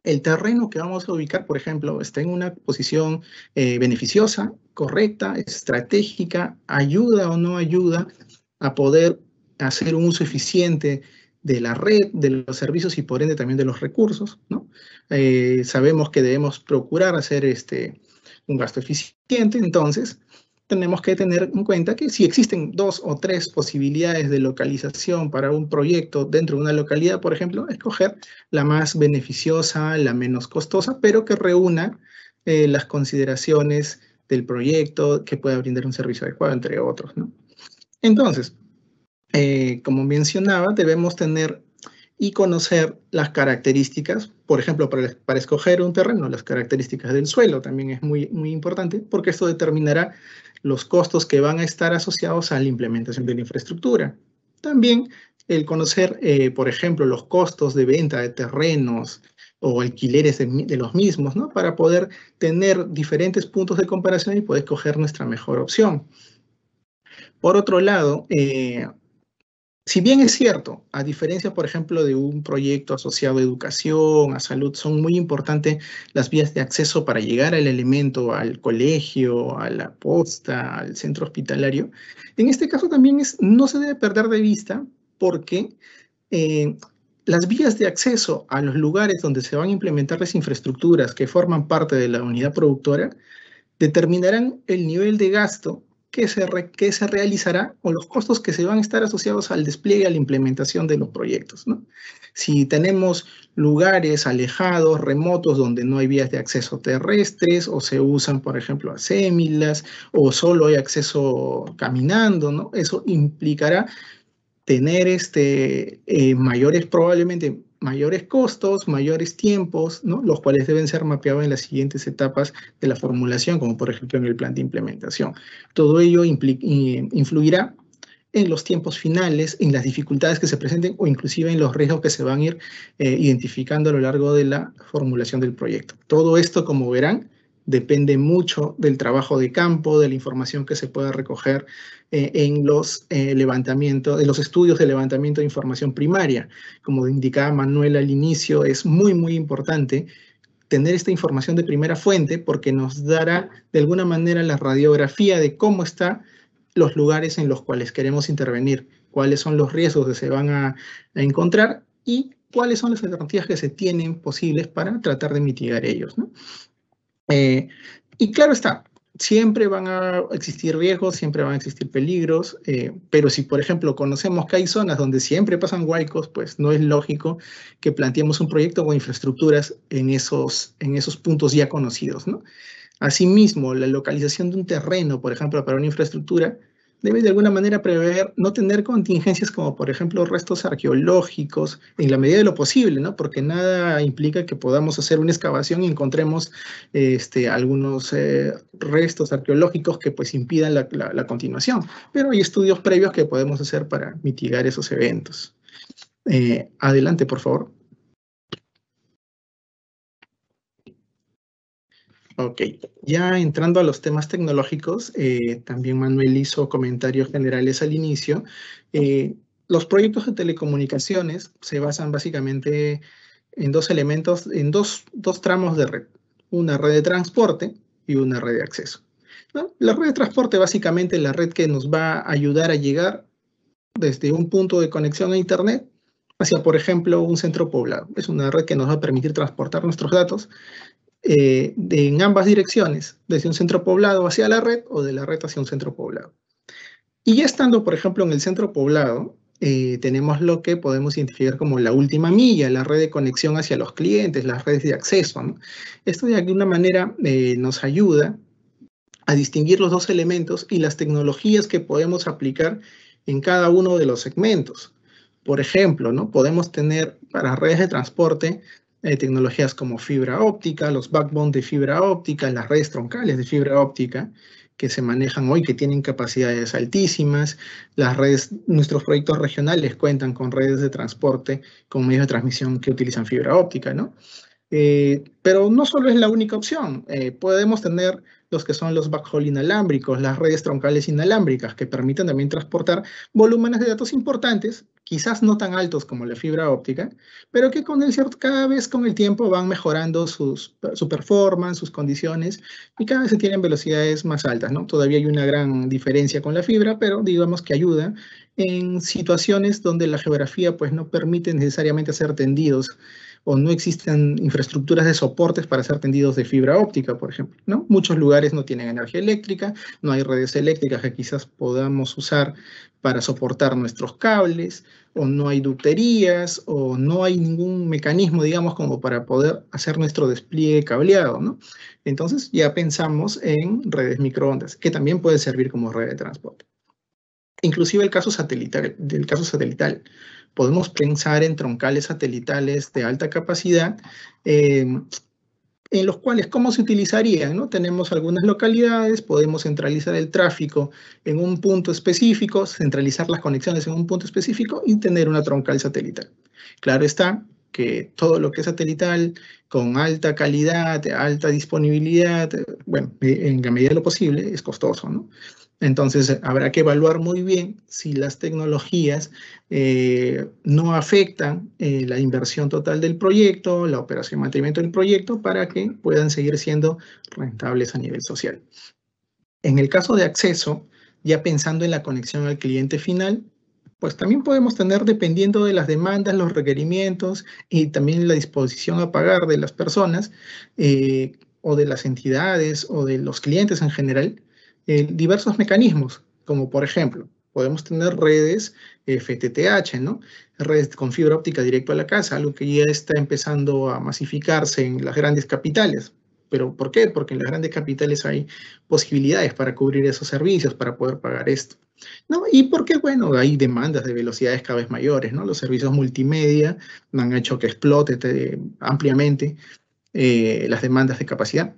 el terreno que vamos a ubicar, por ejemplo, está en una posición beneficiosa, correcta, estratégica, ayuda o no ayuda a poder hacer un uso eficiente de la red, de los servicios y por ende también de los recursos, ¿no? Sabemos que debemos procurar hacer un gasto eficiente, entonces tenemos que tener en cuenta que si existen 2 o 3 posibilidades de localización para un proyecto dentro de una localidad, por ejemplo, escoger la más beneficiosa, la menos costosa, pero que reúna las consideraciones del proyecto, que pueda brindar un servicio adecuado, entre otros, ¿no? Entonces, como mencionaba, debemos tener y conocer las características, por ejemplo, para escoger un terreno, las características del suelo también es muy, muy importante, porque esto determinará los costos que van a estar asociados a la implementación de la infraestructura. También el conocer, por ejemplo, los costos de venta de terrenos o alquileres de los mismos, ¿no? Para poder tener diferentes puntos de comparación y poder escoger nuestra mejor opción. Por otro lado, si bien es cierto, a diferencia, por ejemplo, de un proyecto asociado a educación, a salud, son muy importantes las vías de acceso para llegar al elemento, al colegio, a la posta, al centro hospitalario. En este caso también no se debe perder de vista porque las vías de acceso a los lugares donde se van a implementar las infraestructuras que forman parte de la unidad productora determinarán el nivel de gasto que se realizará o los costos que se van a estar asociados al despliegue, a la implementación de los proyectos, ¿no? Si tenemos lugares alejados, remotos, donde no hay vías de acceso terrestres o se usan, por ejemplo, asémilas o solo hay acceso caminando, ¿no? Eso implicará tener probablemente mayores costos, mayores tiempos, ¿no? Los cuales deben ser mapeados en las siguientes etapas de la formulación, como por ejemplo en el plan de implementación. Todo ello influirá en los tiempos finales, en las dificultades que se presenten o inclusive en los riesgos que se van a ir identificando a lo largo de la formulación del proyecto. Todo esto, como verán, depende mucho del trabajo de campo, de la información que se pueda recoger en los los estudios de levantamiento de información primaria. Como indicaba Manuel al inicio, es muy, muy importante tener esta información de primera fuente porque nos dará de alguna manera la radiografía de cómo están los lugares en los cuales queremos intervenir, cuáles son los riesgos que se van a encontrar y cuáles son las alternativas que se tienen posibles para tratar de mitigar ellos, ¿no? Y claro está, siempre van a existir riesgos, siempre van a existir peligros, pero si, por ejemplo, conocemos que hay zonas donde siempre pasan huaicos, pues no es lógico que planteemos un proyecto con infraestructuras en esos puntos ya conocidos, ¿no? Asimismo, la localización de un terreno, por ejemplo, para una infraestructura, debe de alguna manera prever no tener contingencias como, por ejemplo, restos arqueológicos, en la medida de lo posible, ¿no? Porque nada implica que podamos hacer una excavación y encontremos algunos restos arqueológicos que pues impidan la continuación. Pero hay estudios previos que podemos hacer para mitigar esos eventos. Adelante, por favor. Ok, ya entrando a los temas tecnológicos, también Manuel hizo comentarios generales al inicio. Los proyectos de telecomunicaciones se basan básicamente en dos elementos, en dos tramos de red. Una red de transporte y una red de acceso, ¿no? La red de transporte básicamente es la red que nos va a ayudar a llegar desde un punto de conexión a Internet hacia, por ejemplo, un centro poblado. Es una red que nos va a permitir transportar nuestros datos en ambas direcciones, desde un centro poblado hacia la red o de la red hacia un centro poblado. Y ya estando, por ejemplo, en el centro poblado, tenemos lo que podemos identificar como la última milla, la red de conexión hacia los clientes, las redes de acceso, ¿no? Esto de alguna manera nos ayuda a distinguir los dos elementos y las tecnologías que podemos aplicar en cada uno de los segmentos. Por ejemplo, ¿no? Podemos tener para redes de transporte tecnologías como fibra óptica, los backbone de fibra óptica, las redes troncales de fibra óptica que se manejan hoy, que tienen capacidades altísimas. Las redes, nuestros proyectos regionales cuentan con redes de transporte con medios de transmisión que utilizan fibra óptica, ¿no? Pero no solo es la única opción. Podemos tener los que son los backhaul inalámbricos, las redes troncales inalámbricas, que permiten también transportar volúmenes de datos importantes, quizás no tan altos como la fibra óptica, pero que cada vez con el tiempo van mejorando su performance, sus condiciones, y cada vez se tienen velocidades más altas, ¿no? Todavía hay una gran diferencia con la fibra, pero digamos que ayuda en situaciones donde la geografía pues, no permite necesariamente hacer tendidos o no existen infraestructuras de soportes para hacer tendidos de fibra óptica, por ejemplo, ¿no? Muchos lugares no tienen energía eléctrica, no hay redes eléctricas que quizás podamos usar para soportar nuestros cables, o no hay ducterías, o no hay ningún mecanismo, digamos, como para poder hacer nuestro despliegue cableado, ¿no? Entonces ya pensamos en redes microondas, que también puede servir como red de transporte. Inclusive el caso satelital, podemos pensar en troncales satelitales de alta capacidad, en los cuales, ¿cómo se utilizarían? ¿No? Tenemos algunas localidades, podemos centralizar el tráfico en un punto específico, centralizar las conexiones en un punto específico y tener una troncal satelital. Claro está que todo lo que es satelital, con alta calidad, alta disponibilidad, bueno, en la medida de lo posible, es costoso, ¿no? Entonces, habrá que evaluar muy bien si las tecnologías no afectan la inversión total del proyecto, la operación y mantenimiento del proyecto, para que puedan seguir siendo rentables a nivel social. En el caso de acceso, ya pensando en la conexión al cliente final, pues también podemos tener, dependiendo de las demandas, los requerimientos y también la disposición a pagar de las personas o de las entidades o de los clientes en general, diversos mecanismos, como por ejemplo, podemos tener redes FTTH, ¿no? Redes con fibra óptica directo a la casa, algo que ya está empezando a masificarse en las grandes capitales. ¿Pero por qué? Porque en las grandes capitales hay posibilidades para cubrir esos servicios, para poder pagar esto, ¿no? Y porque, bueno, hay demandas de velocidades cada vez mayores, ¿no? Los servicios multimedia han hecho que explote ampliamente las demandas de capacidad.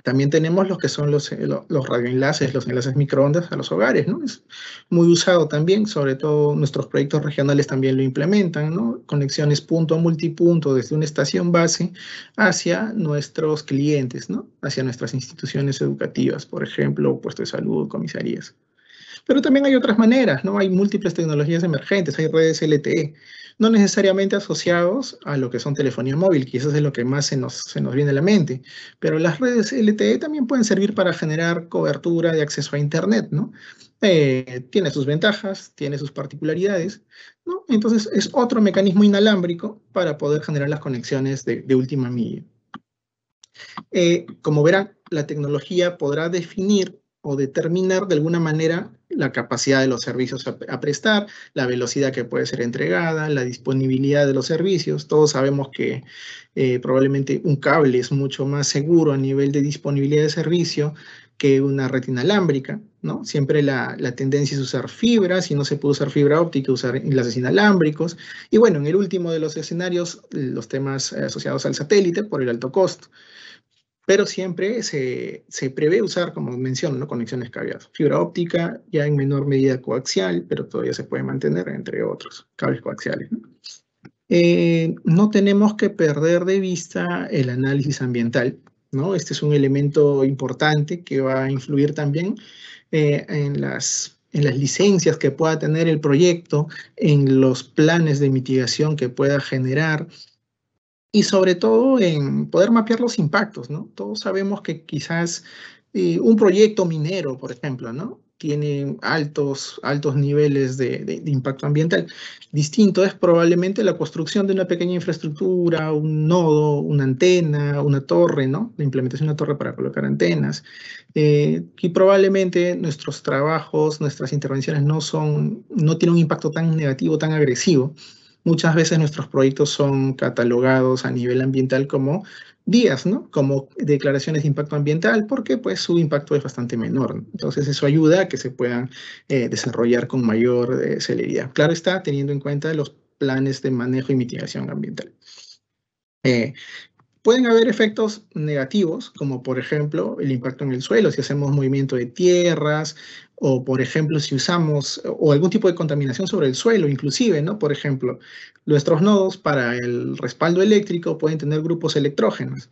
También tenemos los que son los radioenlaces, los enlaces microondas a los hogares, ¿no? Es muy usado también, sobre todo nuestros proyectos regionales también lo implementan, ¿no? Conexiones punto a multipunto desde una estación base hacia nuestros clientes, ¿no? Hacia nuestras instituciones educativas, por ejemplo, puestos de salud, comisarías. Pero también hay otras maneras, ¿no? Hay múltiples tecnologías emergentes, hay redes LTE, no necesariamente asociados a lo que son telefonía móvil, quizás es lo que más se nos viene a la mente, pero las redes LTE también pueden servir para generar cobertura de acceso a Internet, ¿no? Tiene sus ventajas, tiene sus particularidades, ¿no? Entonces es otro mecanismo inalámbrico para poder generar las conexiones de última milla. Como verán, la tecnología podrá definir o determinar de alguna manera la capacidad de los servicios a prestar, la velocidad que puede ser entregada, la disponibilidad de los servicios. Todos sabemos que probablemente un cable es mucho más seguro a nivel de disponibilidad de servicio que una red inalámbrica, ¿no? Siempre la tendencia es usar fibra, si no se puede usar fibra óptica, usar enlaces inalámbricos. Y bueno, en el último de los escenarios, los temas asociados al satélite por el alto costo. Pero siempre se prevé usar, como menciono, ¿no? Conexiones cableadas. Fibra óptica, ya en menor medida coaxial, pero todavía se puede mantener, entre otros, cables coaxiales, ¿no? No tenemos que perder de vista el análisis ambiental, ¿no? Este es un elemento importante que va a influir también en las licencias que pueda tener el proyecto, en los planes de mitigación que pueda generar, y sobre todo en poder mapear los impactos, ¿no? Todos sabemos que quizás un proyecto minero, por ejemplo, ¿no? tiene altos niveles de impacto ambiental. Distinto es probablemente la construcción de una pequeña infraestructura, un nodo, una antena, una torre, ¿no? La implementación de una torre para colocar antenas. Y probablemente nuestros trabajos, nuestras intervenciones no tienen un impacto tan negativo, tan agresivo. Muchas veces nuestros proyectos son catalogados a nivel ambiental como vías, ¿no? Como declaraciones de impacto ambiental, porque pues su impacto es bastante menor, ¿no? Entonces eso ayuda a que se puedan desarrollar con mayor celeridad. Claro está, teniendo en cuenta los planes de manejo y mitigación ambiental. Pueden haber efectos negativos, como por ejemplo el impacto en el suelo, si hacemos movimiento de tierras, o por ejemplo si usamos, o algún tipo de contaminación sobre el suelo, inclusive, ¿no? Por ejemplo, nuestros nodos para el respaldo eléctrico pueden tener grupos electrógenos.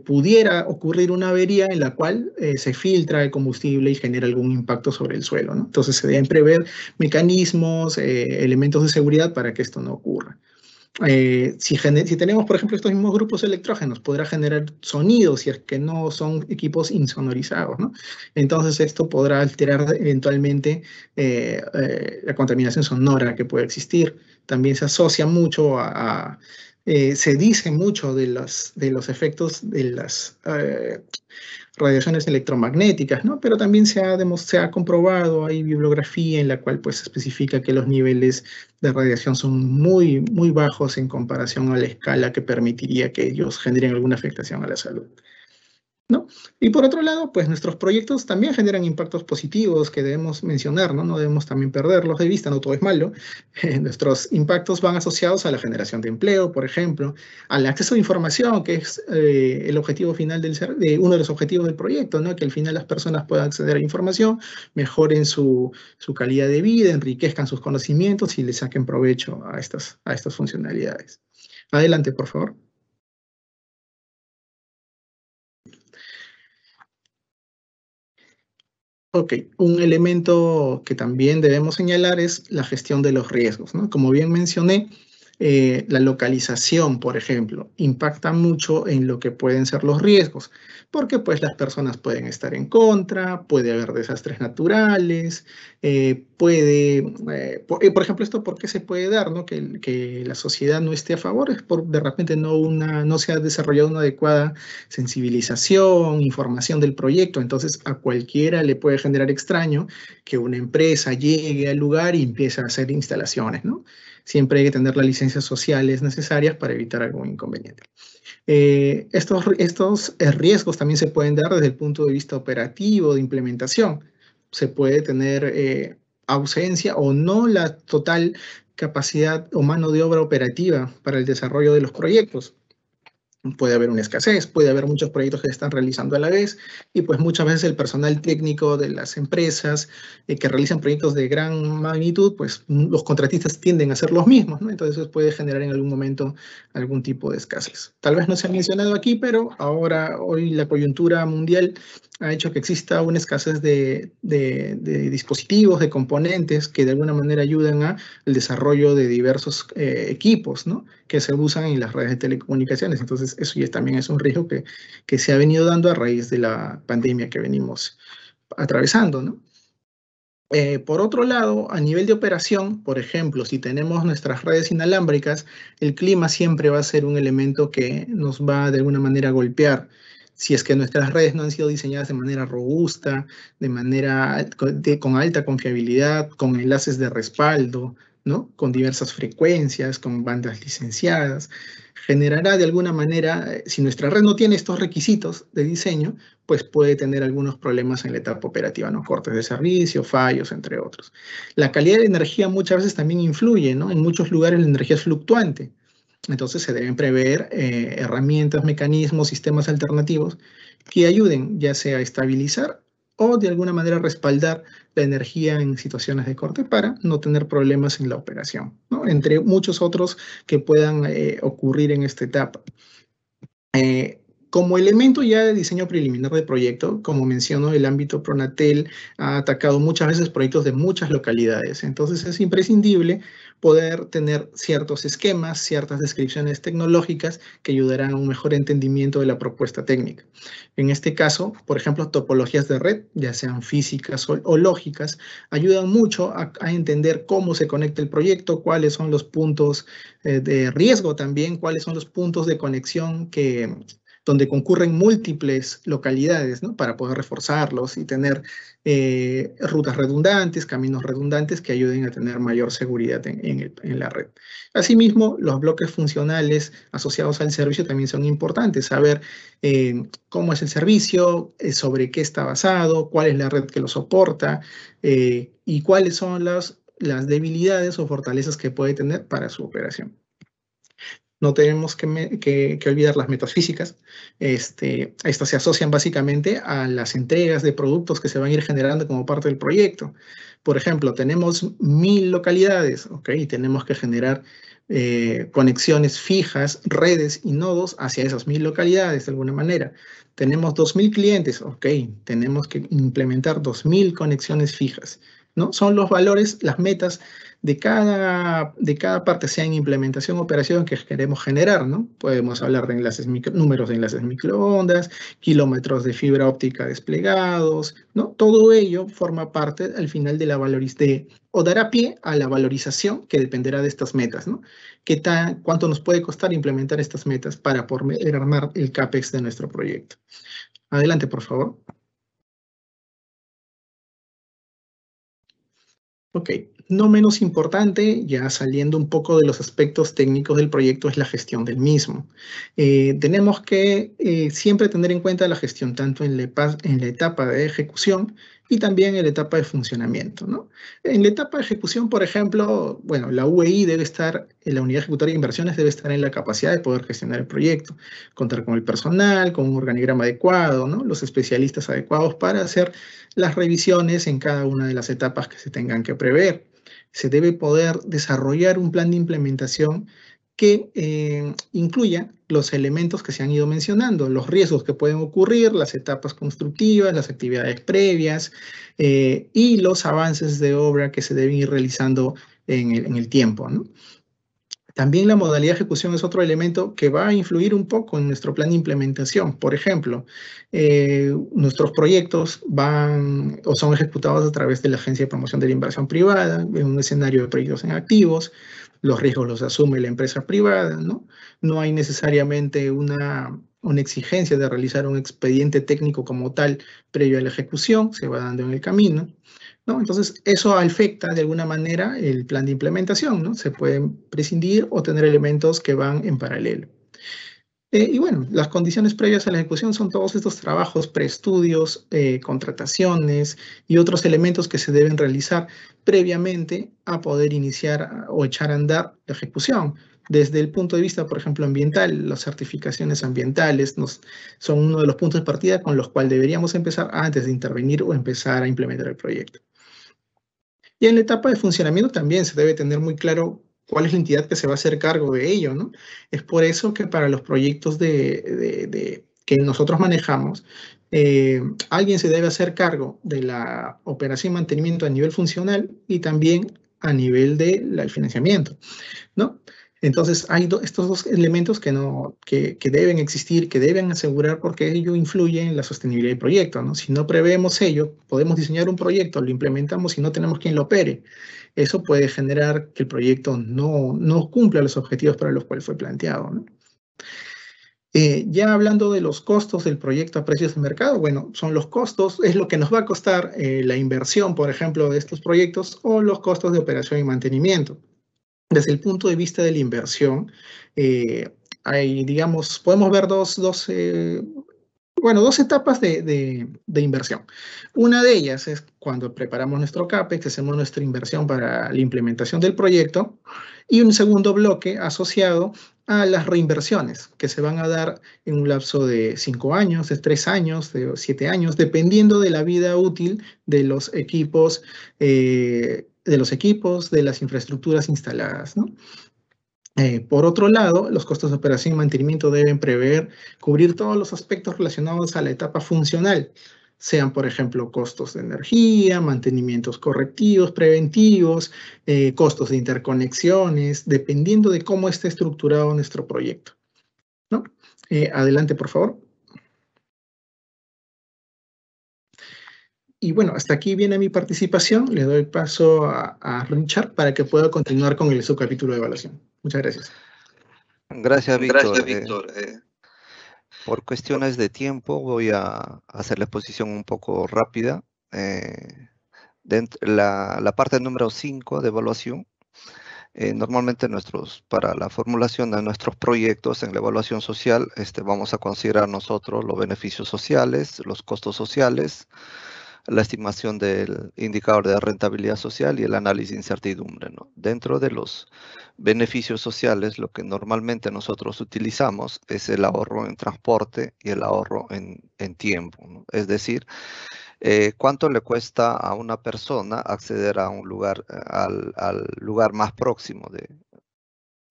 Pudiera ocurrir una avería en la cual se filtra el combustible y genera algún impacto sobre el suelo, ¿no? Entonces se deben prever mecanismos, elementos de seguridad para que esto no ocurra. Si tenemos, por ejemplo, estos mismos grupos electrógenos, podrá generar sonidos si es que no son equipos insonorizados, ¿no? Entonces esto podrá alterar eventualmente la contaminación sonora que puede existir. También se asocia mucho se dice mucho de los efectos de las radiaciones electromagnéticas, ¿no? Pero también se ha comprobado, hay bibliografía en la cual pues especifica que los niveles de radiación son muy, muy bajos en comparación a la escala que permitiría que ellos generen alguna afectación a la salud, ¿no? Y por otro lado, pues nuestros proyectos también generan impactos positivos que debemos mencionar, ¿no? No debemos también perderlos de vista, no todo es malo. Nuestros impactos van asociados a la generación de empleo, por ejemplo, al acceso a información, que es el objetivo final de uno de los objetivos del proyecto, ¿no? Que al final las personas puedan acceder a información, mejoren su calidad de vida, enriquezcan sus conocimientos y le saquen provecho a estas funcionalidades. Adelante, por favor. Ok, un elemento que también debemos señalar es la gestión de los riesgos, ¿no? Como bien mencioné, la localización, por ejemplo, impacta mucho en lo que pueden ser los riesgos, porque pues las personas pueden estar en contra, puede haber desastres naturales, por ejemplo, esto ¿por qué se puede dar, ¿no? Que la sociedad no esté a favor, es por de repente no se ha desarrollado una adecuada sensibilización, información del proyecto, entonces a cualquiera le puede generar extraño que una empresa llegue al lugar y empiece a hacer instalaciones, ¿no? Siempre hay que tener las licencias sociales necesarias para evitar algún inconveniente. Estos riesgos también se pueden dar desde el punto de vista operativo, de implementación. Se puede tener ausencia o no la total capacidad o mano de obra operativa para el desarrollo de los proyectos. Puede haber una escasez, puede haber muchos proyectos que se están realizando a la vez y pues muchas veces el personal técnico de las empresas que realizan proyectos de gran magnitud, pues los contratistas tienden a hacer los mismos, ¿no? Entonces eso puede generar en algún momento algún tipo de escasez. Tal vez no se ha mencionado aquí, pero hoy la coyuntura mundial ha hecho que exista una escasez de dispositivos, de componentes que de alguna manera ayudan al desarrollo de diversos equipos, ¿no? Que se usan en las redes de telecomunicaciones. Entonces, eso ya también es un riesgo que se ha venido dando a raíz de la pandemia que venimos atravesando, ¿no? Por otro lado, a nivel de operación, por ejemplo, si tenemos nuestras redes inalámbricas, el clima siempre va a ser un elemento que nos va de alguna manera a golpear. Si es que nuestras redes no han sido diseñadas de manera robusta, con alta confiabilidad, con enlaces de respaldo, ¿no? Con diversas frecuencias, con bandas licenciadas, generará de alguna manera, si nuestra red no tiene estos requisitos de diseño, pues puede tener algunos problemas en la etapa operativa, ¿no? Cortes de servicio, fallos, entre otros. La calidad de energía muchas veces también influye, ¿no? En muchos lugares la energía es fluctuante. Entonces se deben prever herramientas, mecanismos, sistemas alternativos que ayuden ya sea a estabilizar o de alguna manera respaldar la energía en situaciones de corte para no tener problemas en la operación, ¿no? Entre muchos otros que puedan ocurrir en esta etapa. Como elemento ya de diseño preliminar de proyecto, como menciono, el ámbito Pronatel ha atacado muchas veces proyectos de muchas localidades. Entonces es imprescindible poder tener ciertos esquemas, ciertas descripciones tecnológicas que ayudarán a un mejor entendimiento de la propuesta técnica. En este caso, por ejemplo, topologías de red, ya sean físicas o lógicas, ayudan mucho a entender cómo se conecta el proyecto, cuáles son los puntos de riesgo también, cuáles son los puntos de conexión donde concurren múltiples localidades, ¿no? Para poder reforzarlos y tener rutas redundantes, caminos redundantes que ayuden a tener mayor seguridad en la red. Asimismo, los bloques funcionales asociados al servicio también son importantes. Saber cómo es el servicio, sobre qué está basado, cuál es la red que lo soporta y cuáles son las debilidades o fortalezas que puede tener para su operación. No tenemos que olvidar las metas físicas. Estas se asocian básicamente a las entregas de productos que se van a ir generando como parte del proyecto. Por ejemplo, tenemos 1000 localidades, ¿ok? Y tenemos que generar conexiones fijas, redes y nodos hacia esas 1000 localidades de alguna manera. Tenemos 2000 clientes, ok, tenemos que implementar 2000 conexiones fijas, ¿no? Son los valores, las metas de cada parte, sea en implementación o operación que queremos generar, ¿no? Podemos hablar de números de enlaces microondas, kilómetros de fibra óptica desplegados, ¿no? Todo ello forma parte al final de la o dará pie a la valorización que dependerá de estas metas, ¿no? ¿Cuánto nos puede costar implementar estas metas para poder armar el CAPEX de nuestro proyecto? Adelante, por favor. Ok, no menos importante, ya saliendo un poco de los aspectos técnicos del proyecto, es la gestión del mismo. Tenemos que siempre tener en cuenta la gestión tanto en la etapa de ejecución y también en la etapa de funcionamiento, ¿no? En la etapa de ejecución, por ejemplo, bueno, la UEI debe estar, la unidad ejecutoria de inversiones debe estar en la capacidad de poder gestionar el proyecto, contar con el personal, con un organigrama adecuado, ¿no? Los especialistas adecuados para hacer las revisiones en cada una de las etapas que se tengan que prever. Se debe poder desarrollar un plan de implementación que incluya los elementos que se han ido mencionando, los riesgos que pueden ocurrir, las etapas constructivas, las actividades previas y los avances de obra que se deben ir realizando en el tiempo, ¿no? También la modalidad de ejecución es otro elemento que va a influir un poco en nuestro plan de implementación. Por ejemplo, nuestros proyectos van o son ejecutados a través de la Agencia de Promoción de la Inversión Privada, en un escenario de proyectos en activos. Los riesgos los asume la empresa privada, ¿no? No hay necesariamente una exigencia de realizar un expediente técnico como tal previo a la ejecución, se va dando en el camino, ¿no? Entonces, eso afecta de alguna manera el plan de implementación, ¿no? Se pueden prescindir o tener elementos que van en paralelo. Y bueno, las condiciones previas a la ejecución son todos estos trabajos, preestudios, contrataciones y otros elementos que se deben realizar previamente a poder iniciar o echar a andar la ejecución. Desde el punto de vista, por ejemplo, ambiental, las certificaciones ambientales son uno de los puntos de partida con los cuales deberíamos empezar antes de intervenir o empezar a implementar el proyecto. Y en la etapa de funcionamiento también se debe tener muy claro cuál es la entidad que se va a hacer cargo de ello, ¿no? Es por eso que para los proyectos que nosotros manejamos, alguien se debe hacer cargo de la operación y mantenimiento a nivel funcional y también a nivel del financiamiento, ¿no? Entonces, hay estos dos elementos que deben existir, que deben asegurar porque ello influye en la sostenibilidad del proyecto, ¿no? Si no prevemos ello, podemos diseñar un proyecto, lo implementamos y no tenemos quien lo opere. Eso puede generar que el proyecto no cumpla los objetivos para los cuales fue planteado, ¿no? Ya hablando de los costos del proyecto a precios de mercado, bueno, son los costos, es lo que nos va a costar la inversión, por ejemplo, de estos proyectos o los costos de operación y mantenimiento. Desde el punto de vista de la inversión, podemos ver dos etapas de inversión. Una de ellas es cuando preparamos nuestro CAPEX, hacemos nuestra inversión para la implementación del proyecto, y un segundo bloque asociado a las reinversiones que se van a dar en un lapso de 5 años, de 3 años, de 7 años, dependiendo de la vida útil de los equipos, de las infraestructuras instaladas, ¿no? Por otro lado, los costos de operación y mantenimiento deben prever cubrir todos los aspectos relacionados a la etapa funcional, sean, por ejemplo, costos de energía, mantenimientos correctivos, preventivos, costos de interconexiones, dependiendo de cómo esté estructurado nuestro proyecto, ¿no? Adelante, por favor. Y bueno, hasta aquí viene mi participación. Le doy paso a Richard para que pueda continuar con el subcapítulo de evaluación. Muchas gracias. Gracias, Víctor. Por cuestiones de tiempo voy a hacer la exposición un poco rápida. La parte número 5 de evaluación. Normalmente para la formulación de nuestros proyectos en la evaluación social, vamos a considerar nosotros los beneficios sociales, los costos sociales, la estimación del indicador de rentabilidad social y el análisis de incertidumbre, ¿no? Dentro de los beneficios sociales, lo que normalmente nosotros utilizamos es el ahorro en transporte y el ahorro en tiempo, ¿no? Es decir, ¿cuánto le cuesta a una persona acceder a un lugar, al lugar más próximo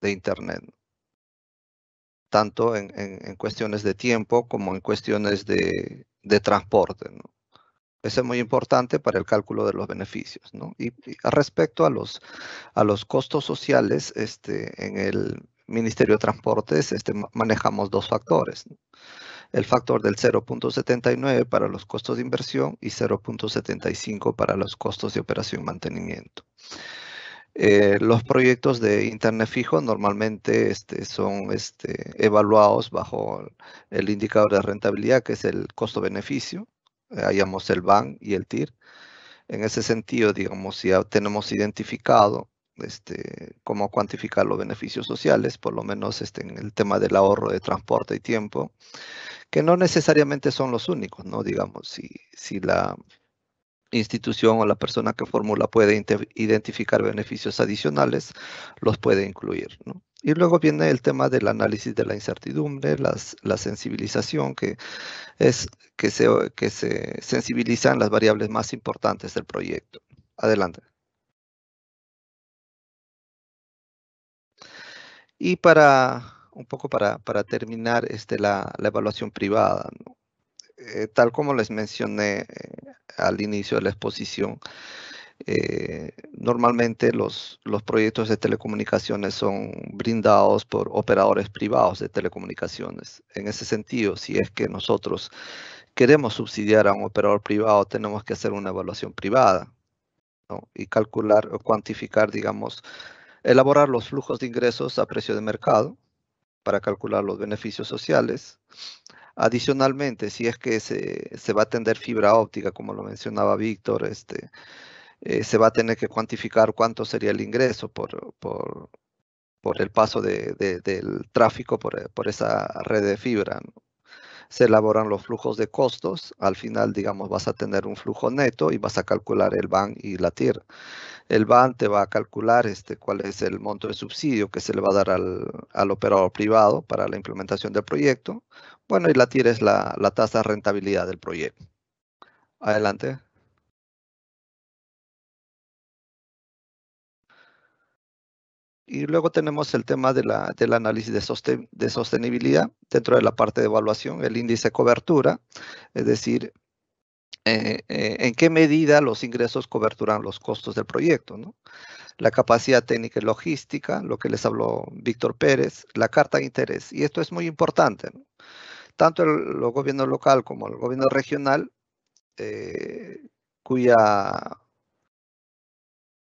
de Internet? Tanto en cuestiones de tiempo como en cuestiones de transporte, ¿no? Eso es muy importante para el cálculo de los beneficios, ¿no? Y respecto a los costos sociales, en el Ministerio de Transportes manejamos dos factores, ¿no? El factor del 0.79 para los costos de inversión y 0.75 para los costos de operación y mantenimiento. Los proyectos de Internet fijo normalmente son evaluados bajo el indicador de rentabilidad, que es el costo-beneficio. Hallamos el BAN y el TIR. En ese sentido, digamos, si ya tenemos identificado cómo cuantificar los beneficios sociales, por lo menos en el tema del ahorro de transporte y tiempo, que no necesariamente son los únicos, ¿no? Digamos, si la institución o la persona que formula puede identificar beneficios adicionales, los puede incluir, ¿no? Y luego viene el tema del análisis de la incertidumbre, la sensibilización, que es que se sensibilizan las variables más importantes del proyecto. Adelante. Y un poco para terminar la evaluación privada, ¿no? Tal como les mencioné al inicio de la exposición, normalmente los proyectos de telecomunicaciones son brindados por operadores privados de telecomunicaciones. En ese sentido, si es que nosotros queremos subsidiar a un operador privado, tenemos que hacer una evaluación privada, ¿no? Y calcular o cuantificar, digamos, elaborar los flujos de ingresos a precio de mercado para calcular los beneficios sociales. Adicionalmente, si es que se va a tender fibra óptica, como lo mencionaba Víctor, se va a tener que cuantificar cuánto sería el ingreso por el paso del tráfico por esa red de fibra, ¿no? Se elaboran los flujos de costos. Al final, digamos, vas a tener un flujo neto y vas a calcular el BAN y la TIR. El BAN te va a calcular cuál es el monto de subsidio que se le va a dar al operador privado para la implementación del proyecto. Bueno, y la TIR es la tasa de rentabilidad del proyecto. Adelante. Y luego tenemos el tema del análisis de sostenibilidad dentro de la parte de evaluación, el índice de cobertura, es decir, en qué medida los ingresos coberturan los costos del proyecto, ¿no? La capacidad técnica y logística, lo que les habló Víctor Pérez, la carta de interés. Y esto es muy importante, ¿no? Tanto el gobierno local como el gobierno regional,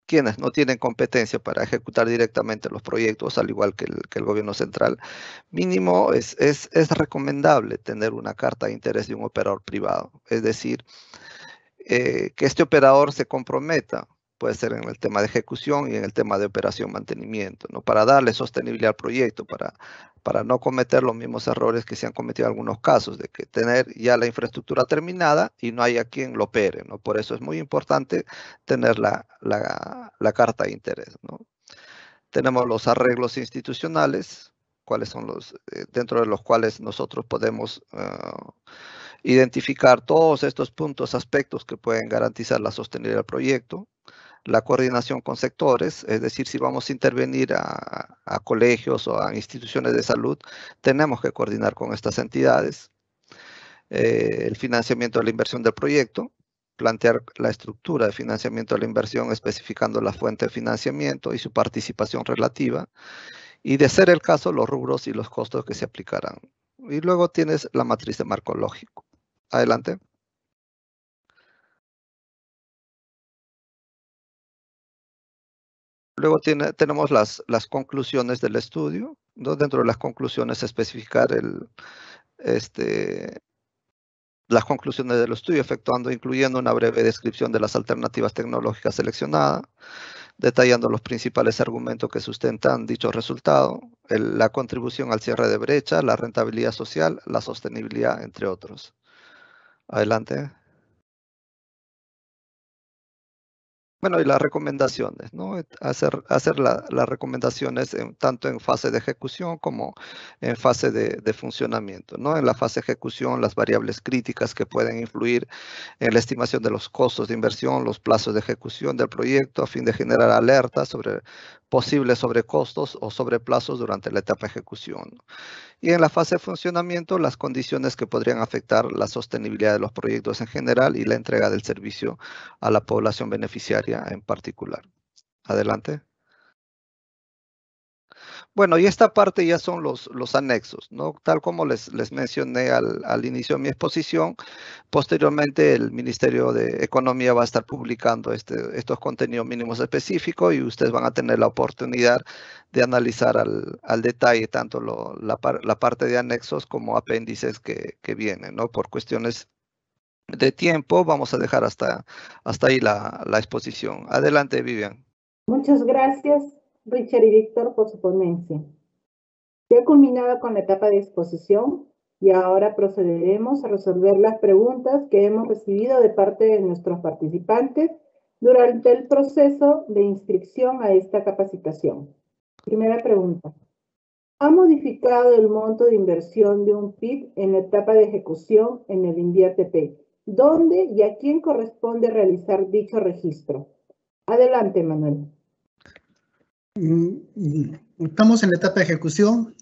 quienes no tienen competencia para ejecutar directamente los proyectos, al igual que el gobierno central, mínimo es recomendable tener una carta de interés de un operador privado. Es decir, que este operador se comprometa, puede ser en el tema de ejecución y en el tema de operación mantenimiento, ¿no? Para darle sostenibilidad al proyecto, para no cometer los mismos errores que se han cometido en algunos casos, de que tener ya la infraestructura terminada y no haya quien lo opere, ¿no? Por eso es muy importante tener la carta de interés, ¿no? Tenemos los arreglos institucionales, cuáles son dentro de los cuales nosotros podemos identificar todos estos puntos, aspectos que pueden garantizar la sostenibilidad del proyecto. La coordinación con sectores, es decir, si vamos a intervenir a colegios o a instituciones de salud, tenemos que coordinar con estas entidades. El financiamiento de la inversión del proyecto, plantear la estructura de financiamiento de la inversión especificando la fuente de financiamiento y su participación relativa, y de ser el caso, los rubros y los costos que se aplicarán. Y luego tienes la matriz de marco lógico. Adelante. Luego tenemos las conclusiones del estudio, ¿no? Dentro de las conclusiones especificar las conclusiones del estudio, incluyendo una breve descripción de las alternativas tecnológicas seleccionadas, detallando los principales argumentos que sustentan dicho resultado, la contribución al cierre de brecha, la rentabilidad social, la sostenibilidad, entre otros. Adelante. Bueno, y las recomendaciones, ¿no? Hacer las recomendaciones tanto en fase de ejecución como en fase de funcionamiento, ¿no? En la fase de ejecución, las variables críticas que pueden influir en la estimación de los costos de inversión, los plazos de ejecución del proyecto, a fin de generar alertas sobre posibles sobrecostos o sobreplazos durante la etapa de ejecución. Y en la fase de funcionamiento, las condiciones que podrían afectar la sostenibilidad de los proyectos en general y la entrega del servicio a la población beneficiaria en particular. Adelante. Bueno, y esta parte ya son los anexos, ¿no? Tal como les mencioné al inicio de mi exposición, posteriormente el Ministerio de Economía va a estar publicando estos contenidos mínimos específicos y ustedes van a tener la oportunidad de analizar al detalle tanto la parte de anexos como apéndices que vienen, ¿no? Por cuestiones de tiempo vamos a dejar hasta ahí la exposición. Adelante, Vivian. Muchas gracias, Richard y Víctor, por su ponencia. Ya he culminado con la etapa de exposición y ahora procederemos a resolver las preguntas que hemos recibido de parte de nuestros participantes durante el proceso de inscripción a esta capacitación. Primera pregunta. ¿Ha modificado el monto de inversión de un PIB en la etapa de ejecución en el INVIATP? ¿Dónde y a quién corresponde realizar dicho registro? Adelante, Manuel. Estamos en la etapa de ejecución.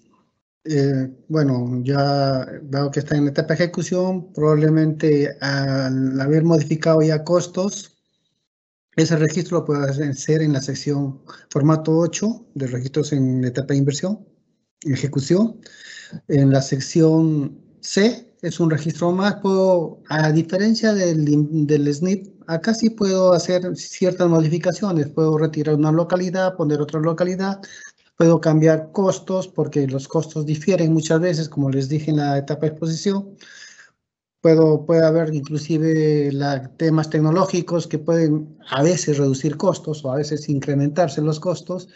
Bueno, ya dado que está en la etapa de ejecución, probablemente al haber modificado ya costos, ese registro lo puede hacer en la sección formato 8 de registros en la etapa de inversión, ejecución. En la sección C es un registro más, a diferencia del SNIP, acá sí puedo hacer ciertas modificaciones, puedo retirar una localidad, poner otra localidad, puedo cambiar costos porque los costos difieren muchas veces, como les dije en la etapa de exposición. Puede haber inclusive temas tecnológicos que pueden a veces reducir costos o a veces incrementarse los costos.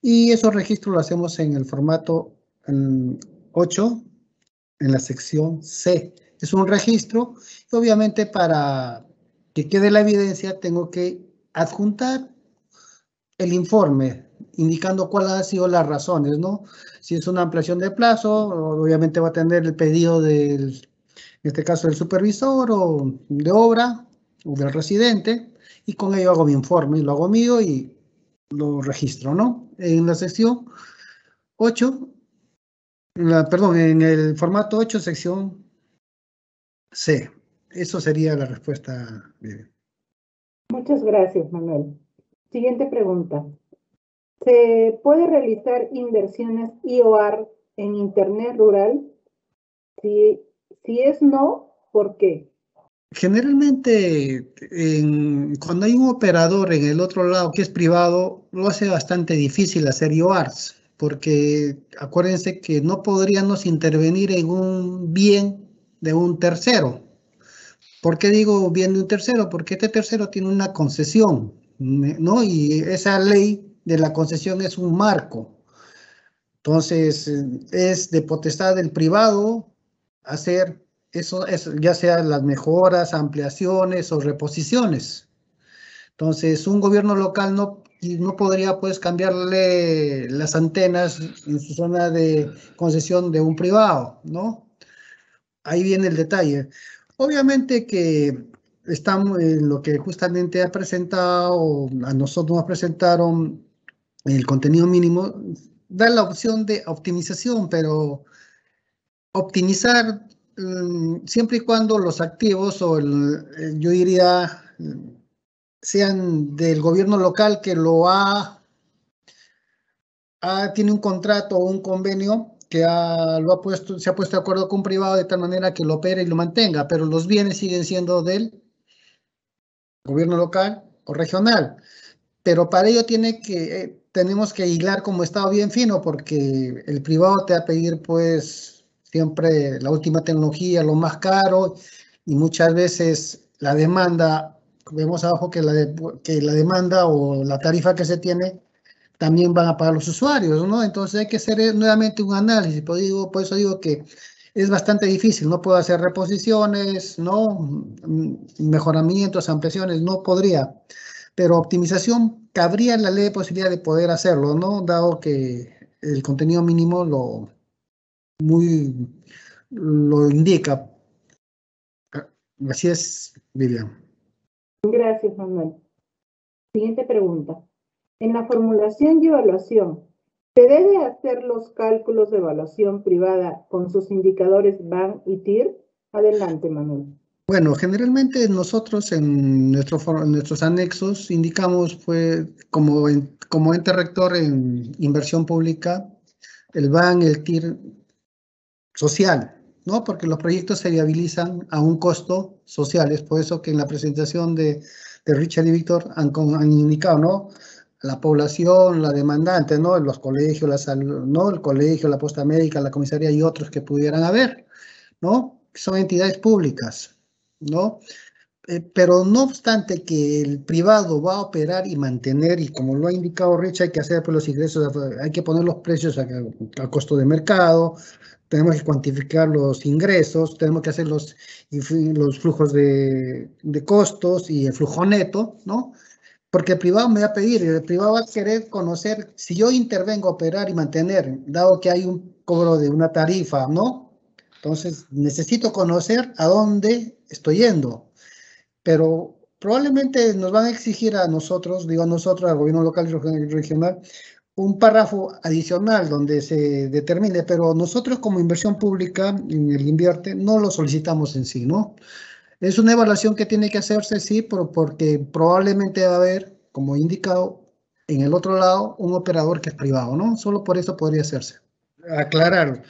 Y esos registros los hacemos en el formato 8, en la sección C. Es un registro y obviamente para que quede la evidencia tengo que adjuntar el informe indicando cuáles han sido las razones, ¿no? Si es una ampliación de plazo, obviamente va a tener el pedido en este caso del supervisor o de obra o del residente, y con ello hago mi informe, lo hago mío y lo registro, ¿no? En la sección 8, en el formato 8, sección C. Eso sería la respuesta. Muchas gracias, Manuel. Siguiente pregunta. ¿Se puede realizar inversiones IOR en Internet rural? Si es no, ¿por qué? Generalmente, cuando hay un operador en el otro lado que es privado, lo hace bastante difícil hacer IORs, porque acuérdense que no podríamos intervenir en un bien de un tercero. ¿Por qué digo bien de un tercero? Porque este tercero tiene una concesión, ¿no? Y esa ley de la concesión es un marco. Entonces, es de potestad del privado hacer eso, ya sea las mejoras, ampliaciones o reposiciones. Entonces, un gobierno local no podría pues cambiarle las antenas en su zona de concesión de un privado, ¿no? Ahí viene el detalle. Obviamente que estamos en lo que justamente ha presentado, a nosotros nos presentaron el contenido mínimo, da la opción de optimización, pero optimizar siempre y cuando los activos o yo diría sean del gobierno local que tiene un contrato o un convenio que se ha puesto de acuerdo con un privado de tal manera que lo opere y lo mantenga, pero los bienes siguen siendo del gobierno local o regional. Pero para ello tenemos que hilar como Estado bien fino, porque el privado te va a pedir pues siempre la última tecnología, lo más caro, y muchas veces la demanda, vemos abajo que la demanda o la tarifa que se tiene también van a pagar los usuarios, ¿no? Entonces hay que hacer nuevamente un análisis, por eso digo que es bastante difícil, no puedo hacer reposiciones, ¿no? Mejoramientos, ampliaciones, no podría, pero optimización cabría en la ley de posibilidad de poder hacerlo, ¿no? Dado que el contenido mínimo lo indica. Así es, Vivian. Gracias, Manuel. Siguiente pregunta. En la formulación y evaluación, ¿se debe hacer los cálculos de evaluación privada con sus indicadores BAN y TIR? Adelante, Manuel. Bueno, generalmente nosotros en nuestros anexos indicamos pues, como ente rector en inversión pública el BAN, el TIR social, ¿no? Porque los proyectos se viabilizan a un costo social. Es por eso que en la presentación de Richard y Víctor han indicado, ¿no? La población, la demandante, ¿no? Los colegios, la salud, ¿no? El colegio, la posta médica, la comisaría y otros que pudieran haber, ¿no? Son entidades públicas, ¿no? Pero no obstante que el privado va a operar y mantener, y como lo ha indicado Richard, hay que hacer pues, los ingresos, hay que poner los precios a costo de mercado, tenemos que cuantificar los ingresos, tenemos que hacer los flujos de costos y el flujo neto, ¿no? Porque el privado me va a pedir, el privado va a querer conocer, si yo intervengo a operar y mantener, dado que hay un cobro de una tarifa, ¿no? Entonces, necesito conocer a dónde estoy yendo. Pero probablemente nos van a exigir a nosotros, digo a nosotros, al gobierno local y regional, un párrafo adicional donde se determine, pero nosotros como inversión pública en el Invierte no lo solicitamos en sí, ¿no? Es una evaluación que tiene que hacerse, sí, porque probablemente va a haber, como he indicado, en el otro lado, un operador que es privado, ¿no? Solo por eso podría hacerse. Aclarar.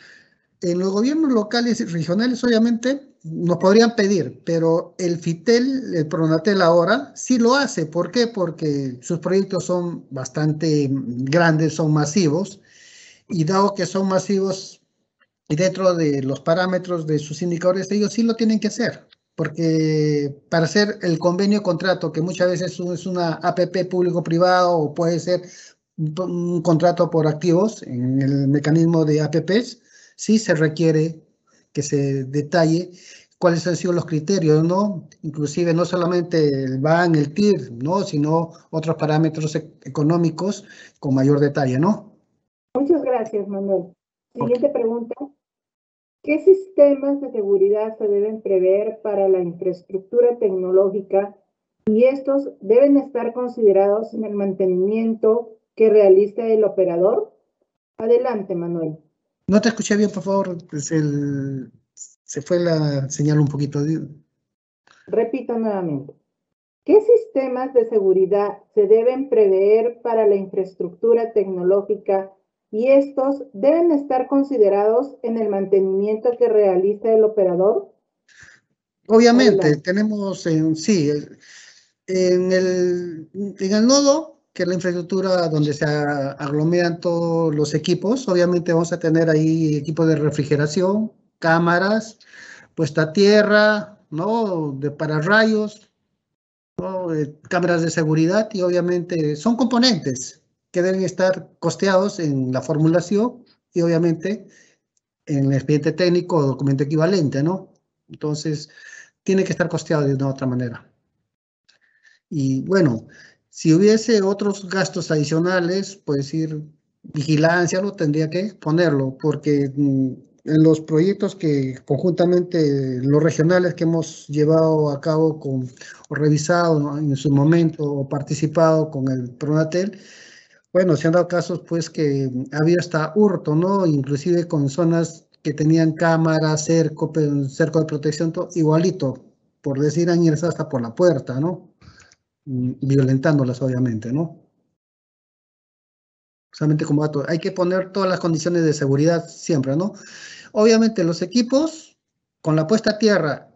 En los gobiernos locales y regionales, obviamente, nos podrían pedir, pero el FITEL, el Pronatel ahora, sí lo hace. ¿Por qué? Porque sus proyectos son bastante grandes, son masivos, y dado que son masivos y dentro de los parámetros de sus indicadores, ellos sí lo tienen que hacer. Porque para hacer el convenio contrato, que muchas veces es una APP público-privado o puede ser un contrato por activos en el mecanismo de APPs, sí se requiere que se detalle cuáles han sido los criterios, ¿no? Inclusive no solamente el BAN, el TIR, ¿no? Sino otros parámetros económicos con mayor detalle, ¿no? Muchas gracias, Manuel. Siguiente pregunta. ¿Qué sistemas de seguridad se deben prever para la infraestructura tecnológica y estos deben estar considerados en el mantenimiento que realiza el operador? Adelante, Manuel. No te escuché bien, por favor. Se fue la señal un poquito. Repito nuevamente. ¿Qué sistemas de seguridad se deben prever para la infraestructura tecnológica y estos deben estar considerados en el mantenimiento que realiza el operador? Obviamente, Adelante. tenemos en el nodo, que es la infraestructura donde se aglomeran todos los equipos, obviamente vamos a tener ahí equipos de refrigeración, cámaras, puesta a tierra, ¿no? De pararrayos, ¿no? Cámaras de seguridad y obviamente son componentes que deben estar costeados en la formulación y obviamente en el expediente técnico o documento equivalente, ¿no? Entonces, tiene que estar costeado de una u otra manera. Y bueno, si hubiese otros gastos adicionales, pues ir vigilancia, lo tendría que ponerlo, porque en los proyectos que conjuntamente, los regionales que hemos llevado a cabo o revisado, ¿no?, en su momento o participado con el Pronatel, bueno, se han dado casos pues que había hasta hurto, ¿no? Inclusive con zonas que tenían cámaras, cerco de protección, igualito, por decir, han ingresado hasta por la puerta, ¿no? Violentándolas, obviamente, ¿no? Solamente como dato, hay que poner todas las condiciones de seguridad siempre, ¿no? Obviamente los equipos, con la puesta a tierra,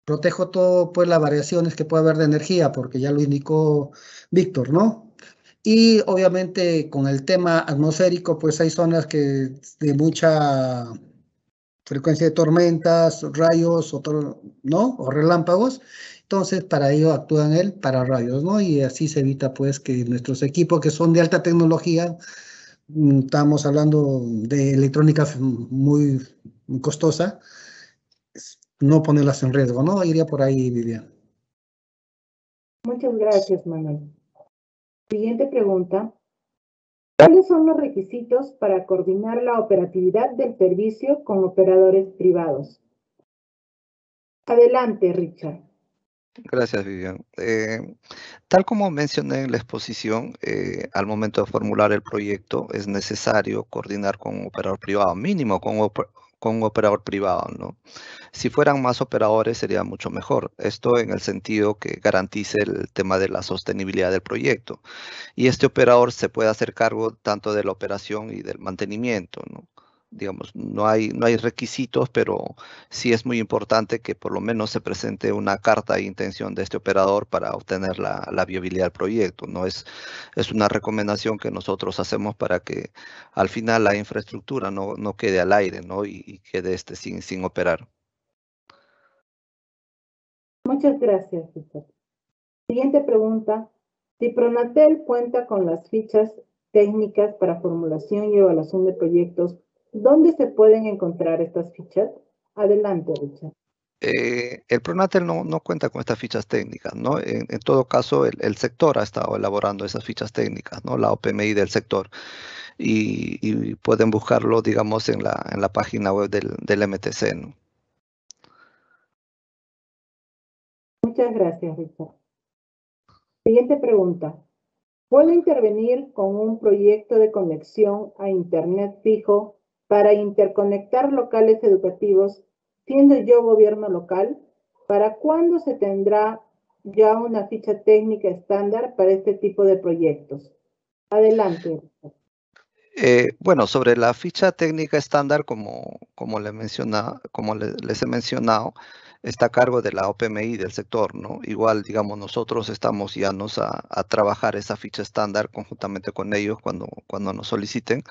protejo todo, pues las variaciones que puede haber de energía, porque ya lo indicó Víctor, ¿no? Y obviamente con el tema atmosférico, pues hay zonas que de mucha frecuencia de tormentas, rayos, ¿no? O relámpagos. Entonces, para ello actúan el pararrayos, ¿no? Y así se evita, pues, que nuestros equipos que son de alta tecnología, estamos hablando de electrónica muy, muy costosa, no ponerlas en riesgo, ¿no? Iría por ahí, Vivian. Muchas gracias, Manuel. Siguiente pregunta. ¿Cuáles son los requisitos para coordinar la operatividad del servicio con operadores privados? Adelante, Richard. Gracias, Vivian. Tal como mencioné en la exposición, al momento de formular el proyecto es necesario coordinar con un operador privado, mínimo con un operador privado, ¿no? Si fueran más operadores sería mucho mejor. Esto en el sentido que garantice el tema de la sostenibilidad del proyecto. Y este operador se puede hacer cargo tanto de la operación y del mantenimiento, ¿no? Digamos, no hay requisitos, pero sí es muy importante que por lo menos se presente una carta de intención de este operador para obtener la viabilidad del proyecto, ¿no? Es una recomendación que nosotros hacemos para que al final la infraestructura no quede al aire, ¿no? Y quede sin operar. Muchas gracias, Richard. Siguiente pregunta. Si Pronatel cuenta con las fichas técnicas para formulación y evaluación de proyectos, ¿dónde se pueden encontrar estas fichas? Adelante, Richard. El Pronatel no cuenta con estas fichas técnicas, ¿no? En todo caso, el sector ha estado elaborando esas fichas técnicas, ¿no? La OPMI del sector. Y pueden buscarlo, digamos, en la página web del MTC, ¿no? Muchas gracias, Richard. Siguiente pregunta. ¿Puedo intervenir con un proyecto de conexión a Internet fijo para interconectar locales educativos, siendo yo gobierno local? ¿Para cuándo se tendrá ya una ficha técnica estándar para este tipo de proyectos? Adelante. Bueno, sobre la ficha técnica estándar, como les he mencionado, está a cargo de la OPMI del sector, ¿no? Igual, digamos, nosotros estamos llanos a trabajar esa ficha estándar conjuntamente con ellos cuando nos soliciten.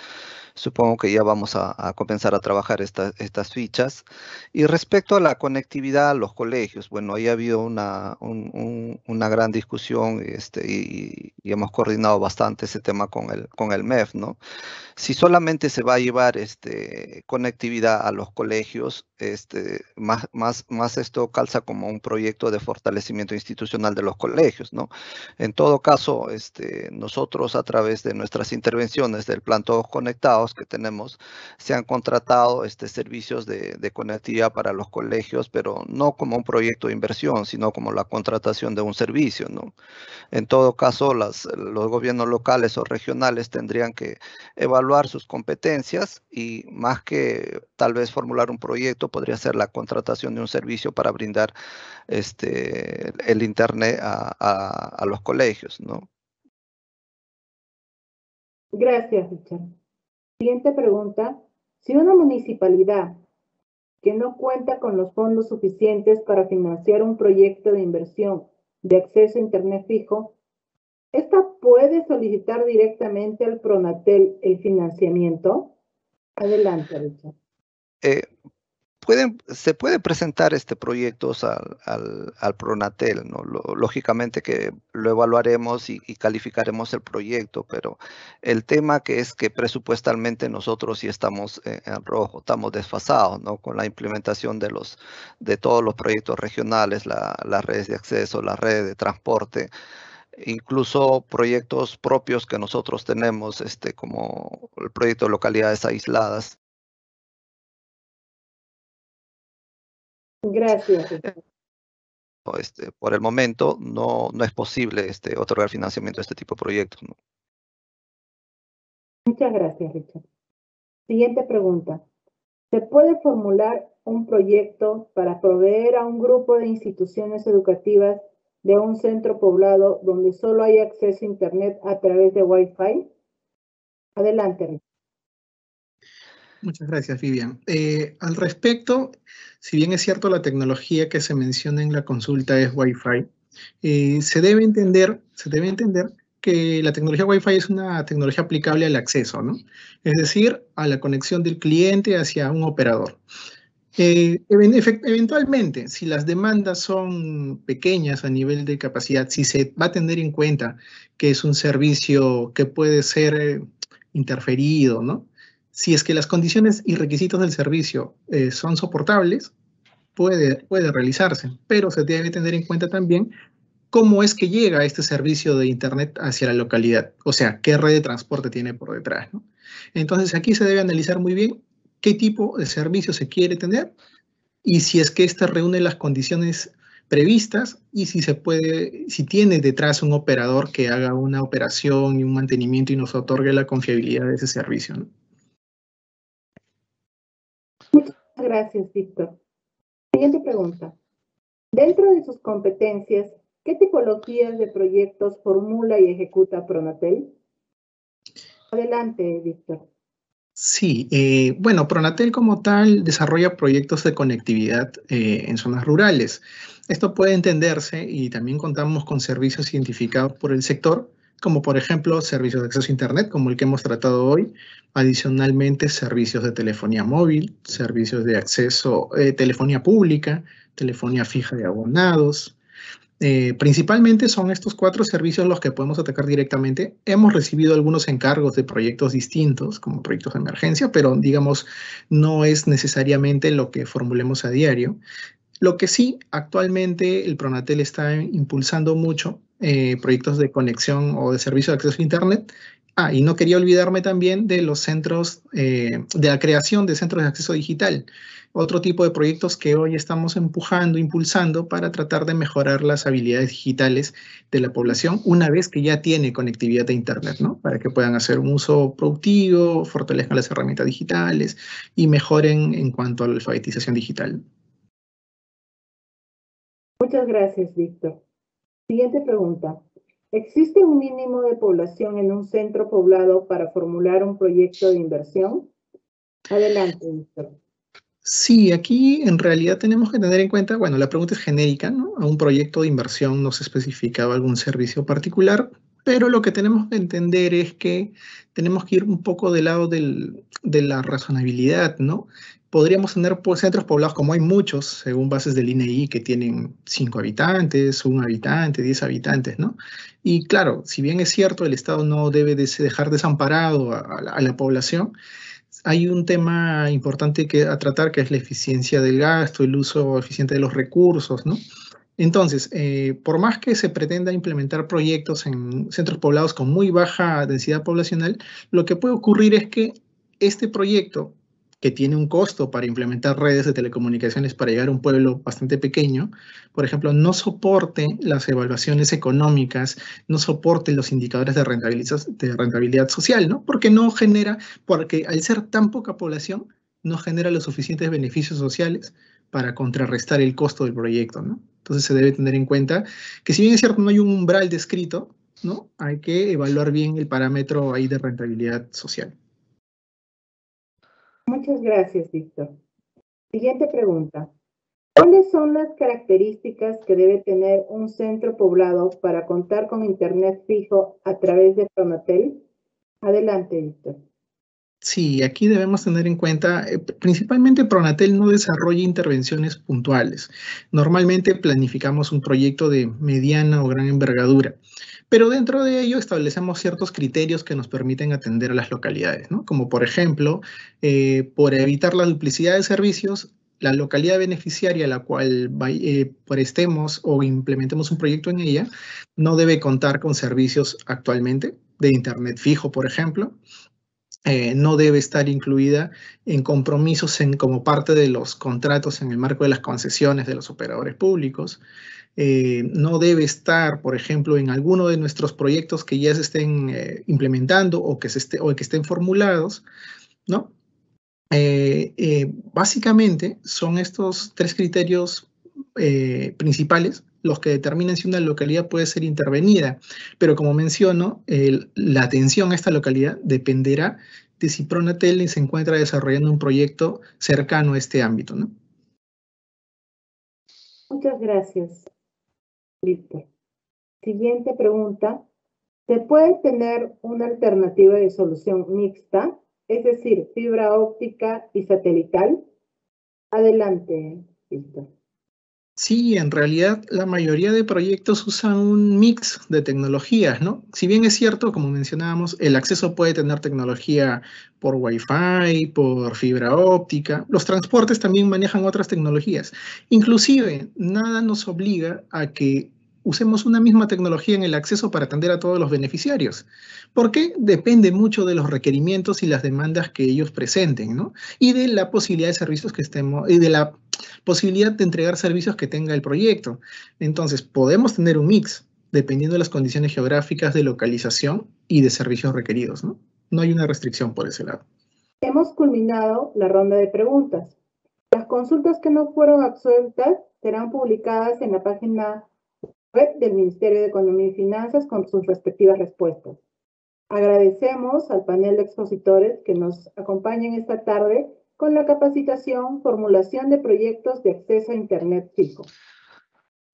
Supongo que ya vamos a comenzar a trabajar estas fichas. Y respecto a la conectividad a los colegios, bueno, ahí ha habido una gran discusión y hemos coordinado bastante ese tema con el MEF, ¿no? Si solamente se va a llevar conectividad a los colegios, más esto calza como un proyecto de fortalecimiento institucional de los colegios, ¿no? En todo caso, nosotros a través de nuestras intervenciones del plan Todos Conectados que tenemos, se han contratado servicios de conectividad para los colegios, pero no como un proyecto de inversión, sino como la contratación de un servicio, ¿no? En todo caso, los gobiernos locales o regionales tendrían que evaluar sus competencias y más que tal vez formular un proyecto, podría ser la contratación de un servicio para brindar el Internet a los colegios, ¿no? Gracias, Richard. Siguiente pregunta. Si una municipalidad que no cuenta con los fondos suficientes para financiar un proyecto de inversión de acceso a Internet fijo, ¿esta puede solicitar directamente al Pronatel el financiamiento? Adelante, Richard. Se puede presentar proyectos al Pronatel, ¿no? Lógicamente que lo evaluaremos y calificaremos el proyecto, pero el tema que es que presupuestalmente nosotros sí estamos en rojo, estamos desfasados, ¿no? Con la implementación de todos los proyectos regionales, las redes de acceso, las redes de transporte, incluso proyectos propios que nosotros tenemos, como el proyecto de localidades aisladas. Gracias. Por el momento no es posible otorgar financiamiento a este tipo de proyectos, ¿no? Muchas gracias, Richard. Siguiente pregunta. ¿Se puede formular un proyecto para proveer a un grupo de instituciones educativas de un centro poblado donde solo hay acceso a Internet a través de Wi-Fi? Adelante, Richard. Muchas gracias, Vivian. Al respecto, si bien es cierto la tecnología que se menciona en la consulta es Wi-Fi, se debe entender que la tecnología Wi-Fi es una tecnología aplicable al acceso, ¿no? Es decir, a la conexión del cliente hacia un operador. Eventualmente, si las demandas son pequeñas a nivel de capacidad, si se va a tener en cuenta que es un servicio que puede ser interferido, ¿no? Si es que las condiciones y requisitos del servicio son soportables, puede realizarse, pero se debe tener en cuenta también cómo es que llega este servicio de Internet hacia la localidad, o sea, qué red de transporte tiene por detrás, ¿no? Entonces, aquí se debe analizar muy bien qué tipo de servicio se quiere tener y si es que ésta reúne las condiciones previstas y si se puede, si tiene detrás un operador que haga una operación y un mantenimiento y nos otorgue la confiabilidad de ese servicio, ¿no? Muchas gracias, Víctor. Siguiente pregunta. Dentro de sus competencias, ¿qué tipologías de proyectos formula y ejecuta Pronatel? Adelante, Víctor. Sí, bueno, Pronatel como tal desarrolla proyectos de conectividad en zonas rurales. Esto puede entenderse y también contamos con servicios identificados por el sector, como por ejemplo servicios de acceso a Internet, como el que hemos tratado hoy. Adicionalmente, servicios de telefonía móvil, servicios de acceso, telefonía pública, telefonía fija de abonados. Principalmente son estos 4 servicios los que podemos atacar directamente. Hemos recibido algunos encargos de proyectos distintos, como proyectos de emergencia, pero digamos, no es necesariamente lo que formulemos a diario. Lo que sí, actualmente el Pronatel está impulsando mucho proyectos de conexión o de servicio de acceso a Internet. Y no quería olvidarme también de los centros, de la creación de centros de acceso digital. Otro tipo de proyectos que hoy estamos empujando, impulsando para tratar de mejorar las habilidades digitales de la población una vez que ya tiene conectividad a Internet, ¿no? Para que puedan hacer un uso productivo, fortalezcan las herramientas digitales y mejoren en cuanto a la alfabetización digital. Muchas gracias, Víctor. Siguiente pregunta. ¿Existe un mínimo de población en un centro poblado para formular un proyecto de inversión? Adelante, Víctor. Sí, aquí en realidad tenemos que tener en cuenta, bueno, la pregunta es genérica, ¿no? A un proyecto de inversión no se especificaba algún servicio particular, pero lo que tenemos que entender es que tenemos que ir un poco del lado de la razonabilidad, ¿no? Podríamos tener centros poblados, como hay muchos, según bases del INEI, que tienen 5 habitantes, 1 habitante, 10 habitantes, ¿no? Y claro, si bien es cierto, el Estado no debe dejar desamparado a la población, hay un tema importante a tratar, que es la eficiencia del gasto, el uso eficiente de los recursos, ¿no? Entonces, por más que se pretenda implementar proyectos en centros poblados con muy baja densidad poblacional, lo que puede ocurrir es que este proyecto, que tiene un costo para implementar redes de telecomunicaciones para llegar a un pueblo bastante pequeño, por ejemplo, no soporte las evaluaciones económicas, no soporte los indicadores de rentabilidad social, ¿no? Porque al ser tan poca población, no genera los suficientes beneficios sociales para contrarrestar el costo del proyecto, ¿no? Entonces se debe tener en cuenta que, si bien es cierto no hay un umbral descrito, ¿no? Hay que evaluar bien el parámetro ahí de rentabilidad social. Muchas gracias, Víctor. Siguiente pregunta. ¿Cuáles son las características que debe tener un centro poblado para contar con Internet fijo a través de Pronatel? Adelante, Víctor. Sí, aquí debemos tener en cuenta, principalmente Pronatel no desarrolla intervenciones puntuales. Normalmente planificamos un proyecto de mediana o gran envergadura, pero dentro de ello establecemos ciertos criterios que nos permiten atender a las localidades, ¿no? Como por ejemplo, por evitar la duplicidad de servicios, la localidad beneficiaria a la cual prestemos o implementemos un proyecto en ella no debe contar con servicios actualmente de Internet fijo, por ejemplo. no debe estar incluida en compromisos como parte de los contratos en el marco de las concesiones de los operadores públicos. No debe estar, por ejemplo, en alguno de nuestros proyectos que ya se estén implementando o que estén formulados, ¿no? Básicamente son estos 3 criterios principales los que determinan si una localidad puede ser intervenida, pero como menciono, la atención a esta localidad dependerá de si Pronatel se encuentra desarrollando un proyecto cercano a este ámbito, ¿no? Muchas gracias, Víctor. Siguiente pregunta. ¿Se puede tener una alternativa de solución mixta, es decir, fibra óptica y satelital? Adelante, Víctor. Sí, en realidad la mayoría de proyectos usan un mix de tecnologías, ¿no? Si bien es cierto, como mencionábamos, el acceso puede tener tecnología por Wi-Fi, por fibra óptica, los transportes también manejan otras tecnologías. Inclusive, nada nos obliga a que usemos una misma tecnología en el acceso para atender a todos los beneficiarios, porque depende mucho de los requerimientos y las demandas que ellos presenten, ¿no? Y de la posibilidad de servicios que estemos, y de la posibilidad de entregar servicios que tenga el proyecto. Entonces, podemos tener un mix dependiendo de las condiciones geográficas de localización y de servicios requeridos, ¿no? No hay una restricción por ese lado. Hemos culminado la ronda de preguntas. Las consultas que no fueron absueltas serán publicadas en la página web del Ministerio de Economía y Finanzas con sus respectivas respuestas. Agradecemos al panel de expositores que nos acompañan esta tarde con la capacitación Formulación de Proyectos de Acceso a Internet Fijo.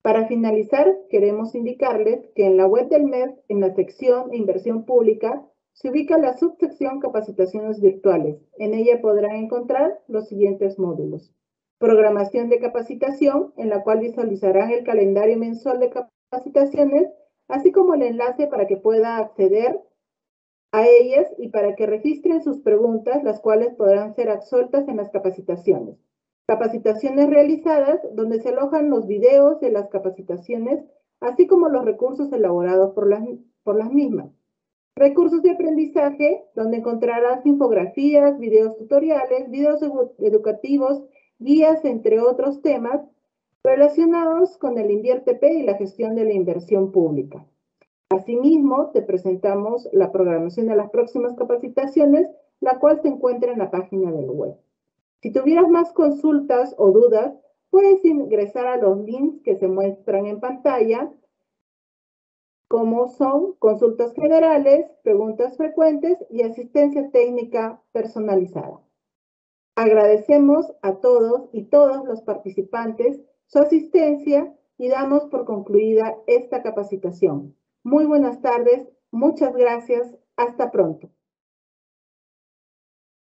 Para finalizar, queremos indicarles que en la web del MEF, en la sección Inversión Pública, se ubica la subsección Capacitaciones Virtuales. En ella podrán encontrar los siguientes módulos. Programación de capacitación, en la cual visualizarán el calendario mensual de capacitaciones, así como el enlace para que pueda acceder a ellas y para que registren sus preguntas, las cuales podrán ser absueltas en las capacitaciones. Capacitaciones realizadas, donde se alojan los videos de las capacitaciones, así como los recursos elaborados por las mismas. Recursos de aprendizaje, donde encontrarás infografías, videos tutoriales, videos educativos, guías, entre otros temas relacionados con el InvierTP y la gestión de la inversión pública. Asimismo, te presentamos la programación de las próximas capacitaciones, la cual se encuentra en la página del web. Si tuvieras más consultas o dudas, puedes ingresar a los links que se muestran en pantalla, como son consultas generales, preguntas frecuentes y asistencia técnica personalizada. Agradecemos a todos y todas los participantes su asistencia y damos por concluida esta capacitación. Muy buenas tardes, muchas gracias, hasta pronto.